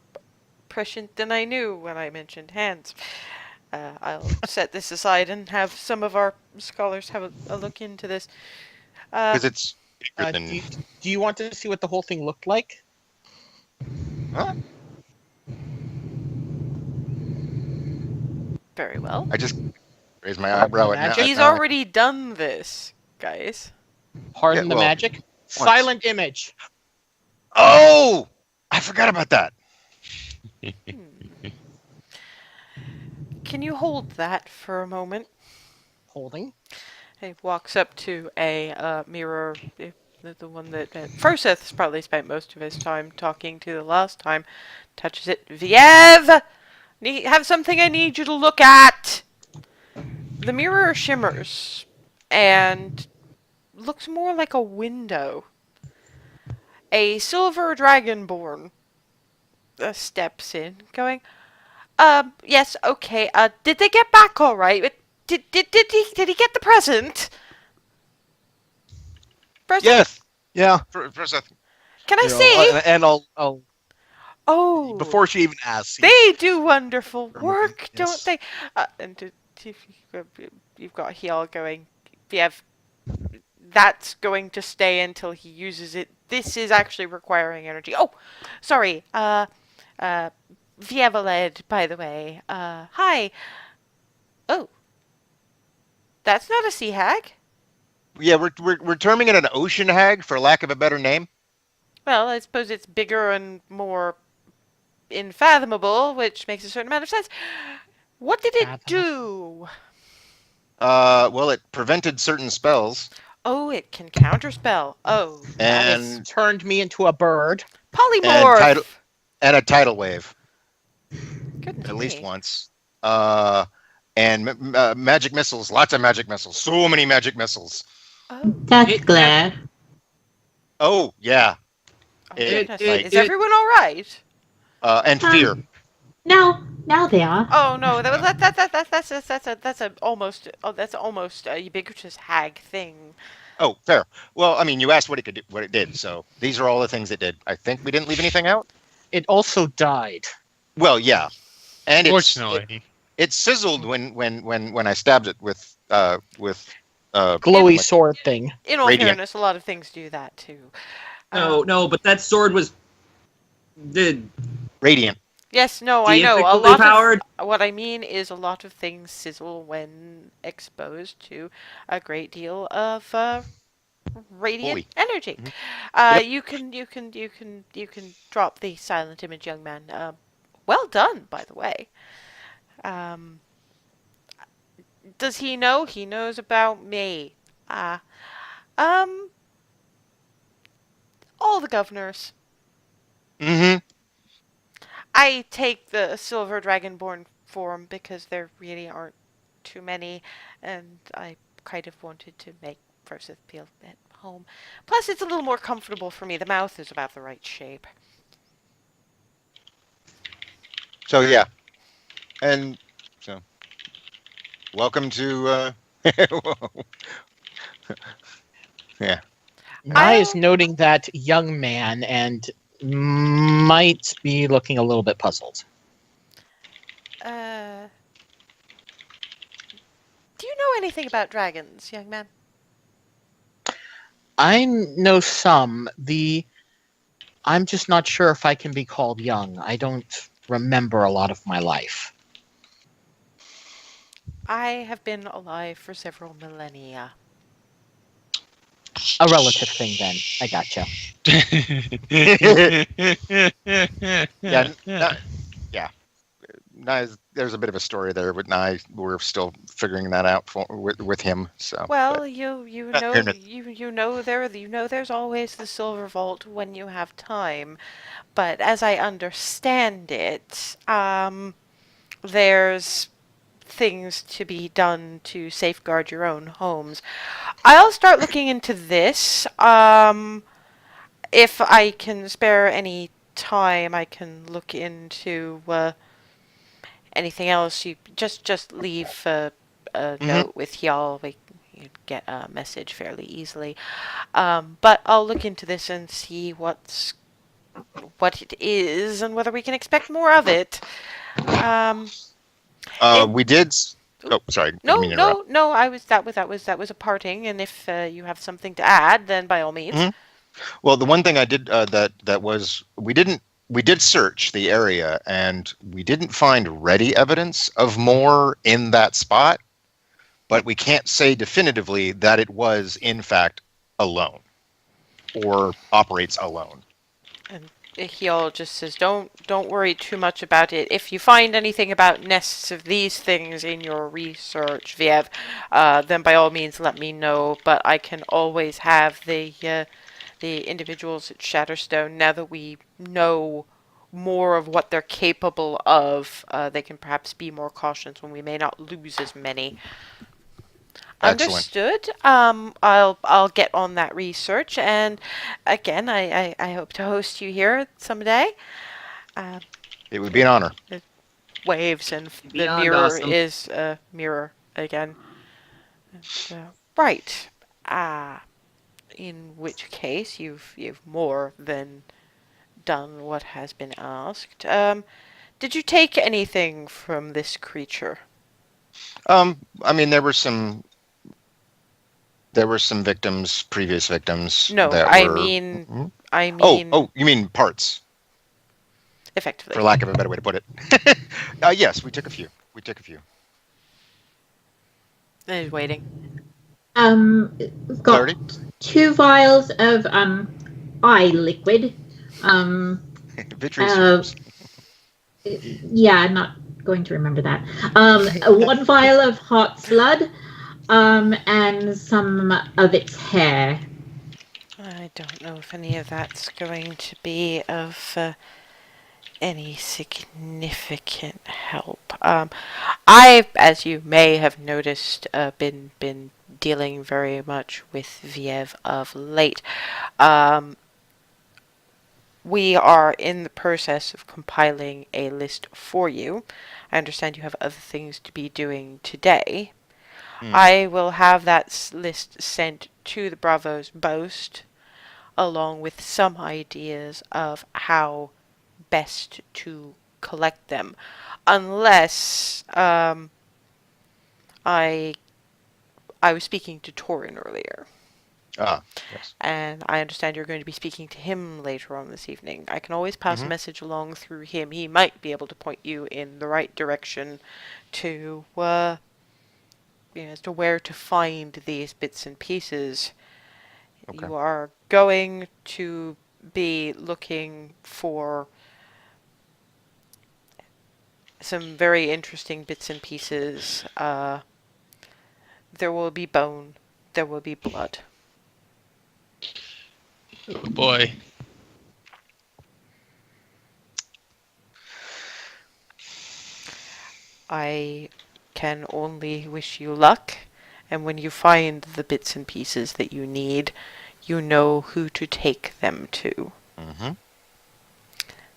S1: prescient than I knew when I mentioned hands. I'll set this aside and have some of our scholars have a look into this.
S3: because it's bigger than.
S4: Do you want to see what the whole thing looked like?
S3: Huh?
S1: Very well.
S3: I just raised my eyebrow at
S4: Magic?
S3: that.
S1: He's already done this, guys.
S4: Pardon
S3: Yeah,
S4: the
S3: well,
S4: magic. Silent image.
S3: Oh, I forgot about that.
S1: Can you hold that for a moment?
S4: Holding.
S1: He walks up to a mirror, the one that Froseth's probably spent most of his time talking to the last time. Touches it. Viev! Have something I need you to look at! The mirror shimmers and looks more like a window. A silver dragonborn steps in, going, yes, okay, did they get back all right? Did he get the present?
S3: Yes.
S6: Yeah.
S3: For a second.
S1: Can I
S6: You know,
S1: see?
S6: and I'll
S1: Oh,
S6: before she even asks.
S1: they do wonderful
S6: Or
S1: work,
S6: yes.
S1: don't they? And you've got Hial going. Viev, that's going to stay until he uses it. This is actually requiring energy. Oh, sorry. Vievaled, by the way. Hi. Oh, that's not a sea hag.
S3: Yeah, we're terming it an Ocean Hag for lack of a better name.
S1: Well, I suppose it's bigger and more unfathomable, which makes a certain amount of sense. What did it do?
S3: Well, it prevented certain spells,
S1: Oh, it can counterspell. Oh, that is
S3: and
S4: Turned me into a bird.
S3: tidal
S1: polymorph.
S3: and a tidal wave
S1: Goodness
S3: at least
S1: me.
S3: once. And magic missiles, lots of magic missiles, so many magic missiles.
S1: Oh,
S5: That's glare.
S3: Oh yeah,
S1: oh
S3: It-
S1: goodness.
S3: like-
S1: Is everyone all right?
S3: and fear.
S5: Now they are.
S1: Oh no, that's a almost that's almost a ubiquitous hag thing.
S3: Oh, fair. Well, I mean, you asked what it could do, what it did, so these are all the things it did. I think we didn't leave anything out.
S4: It also died.
S3: Well, yeah, and
S7: Fortunately.
S3: it sizzled when I stabbed it with
S4: Glowy sword thing.
S1: In all
S3: Radiant.
S1: fairness, a lot of things do that too.
S2: No, but that sword was
S3: radiant.
S1: Yes, no, I know. A
S2: deifically
S1: lot
S2: powered.
S1: of what I mean is a lot of things sizzle when exposed to a great deal of radiant
S3: Holy.
S1: energy.
S3: Mhm. Yep.
S1: You can drop the silent image, young man. Well done, by the way. Um, does he know? He knows about me. Um, all the governors.
S3: Mm-hmm.
S1: I take the silver dragonborn form because there really aren't too many, and I kind of wanted to make Versus feel at home. Plus, it's a little more comfortable for me. The mouth is about the right shape.
S3: So yeah, and so welcome to. Yeah.
S4: Nye is
S1: I'll-
S4: noting that young man and might be looking a little bit puzzled.
S1: Do you know anything about dragons, young man?
S4: I know some. I'm just not sure if I can be called young. I don't remember a lot of my life.
S1: I have been alive for several millennia.
S4: A relative thing, then. I gotcha.
S3: Yeah. Yeah. There's a bit of a story there, but we're still figuring that out with him. So.
S1: Well,
S3: but-
S1: you
S3: Fair
S1: know
S3: enough.
S1: you know there's always the silver vault when you have time, but as I understand it, there's things to be done to safeguard your own homes. I'll start looking into this. If I can spare any time, I can look into anything else. You just leave a note with y'all. You get a message fairly easily. But I'll look into this and see what it is and whether we can expect more of it.
S3: We did. Oh, sorry.
S1: No,
S3: didn't mean to interrupt.
S1: no. That was a parting. And if you have something to add, then by all means.
S3: Mhm. Well, the one thing I did that was we did search the area and we didn't find ready evidence of more in that spot, but we can't say definitively that it was in fact alone or operates alone.
S1: And Hiel just says, don't worry too much about it. If you find anything about nests of these things in your research, Viev, then by all means let me know. But I can always have the individuals at Shatterstone, now that we know more of what they're capable of, they can perhaps be more cautious when we may not lose as many.
S3: Excellent.
S1: Understood. I'll get on that research, and again, I hope to host you here someday.
S3: It would be an honor.
S1: Waves, and the
S2: Beyond
S1: mirror
S2: awesome.
S1: is a mirror again. Right. In which case, you've more than done what has been asked. Did you take anything from this creature?
S3: I mean, there were some victims, previous victims.
S1: No,
S3: that
S1: I
S3: were,
S1: mean,
S3: Mhm.
S1: I mean,
S3: Oh, you mean parts,
S1: effectively.
S3: for lack of a better way to put it. Yes, we took a few.
S1: He's waiting.
S5: We've got
S3: Clarity?
S5: 2 vials of eye liquid.
S3: Vitreous
S5: Uh,
S3: fumes.
S5: Yeah, I'm not going to remember that. 1 vial of hot blood, and some of its hair.
S1: I don't know if any of that's going to be of any significant help. I, as you may have noticed, been dealing very much with Viev of late. We are in the process of compiling a list for you. I understand you have other things to be doing today. I will have that list sent to the Bravo's Boast, along with some ideas of how best to collect them. Unless I was speaking to Torin earlier.
S3: Ah, yes.
S1: And I understand you're going to be speaking to him later on this evening. I can always pass a message along through him. He might be able to point you in the right direction to, as to where to find these bits and pieces.
S3: Okay.
S1: You are going to be looking for some very interesting bits and pieces. There will be bone. There will be blood.
S7: Oh boy.
S1: I can only wish you luck, and when you find the bits and pieces that you need, you know who to take them to.
S3: Mm-hmm.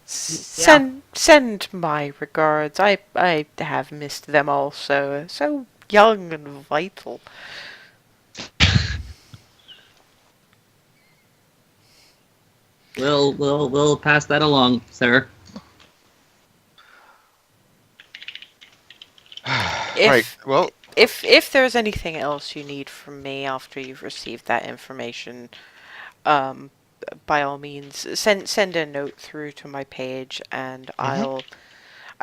S1: Send my regards. I have missed them also. So young and vital.
S2: We'll pass that along, sir.
S3: Right. Well,
S1: If there's anything else you need from me after you've received that information, by all means, send a note through to my page, and I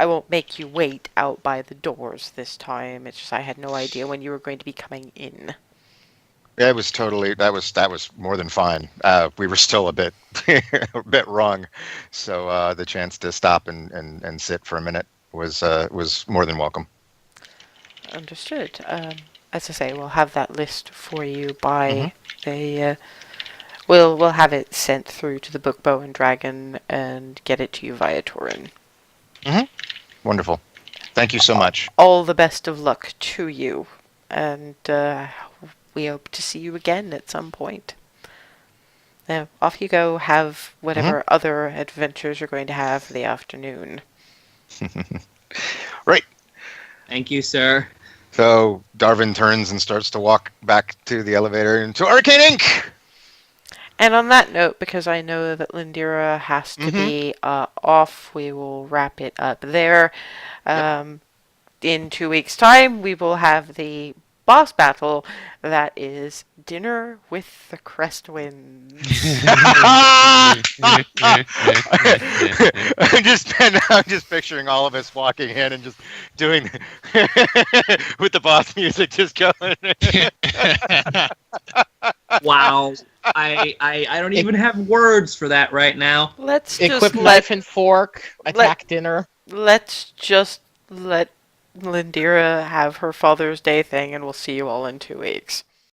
S1: won't make you wait out by the doors this time. It's just I had no idea when you were going to be coming in.
S3: it was totally that was more than fine. We were still a bit a bit wrong, so the chance to stop and sit for a minute was more than welcome.
S1: Understood. As I say, we'll have that list for you by the. We'll have it sent through to the Book Bow and Dragon and get it to you via Torin.
S3: Wonderful. Thank you so much.
S1: All the best of luck to you, and we hope to see you again at some point. Now, off you go. Have whatever other adventures you're going to have for the afternoon.
S3: Right.
S2: Thank you, sir.
S3: So Darvin turns and starts to walk back to the elevator into Arcane Inc.
S1: And on that note, because I know that Lindira has to be off, we will wrap it up there. In 2 weeks' time, we will have the boss battle that is Dinner with the Crestwinds.
S3: I'm just picturing all of us walking in and just doing with the boss music just going.
S2: Wow. I don't even have words for that right now.
S1: Let's
S4: Equip
S1: just
S4: knife and fork, attack dinner.
S1: let's just let Lindira have her Father's Day thing, and we'll see you all in 2 weeks.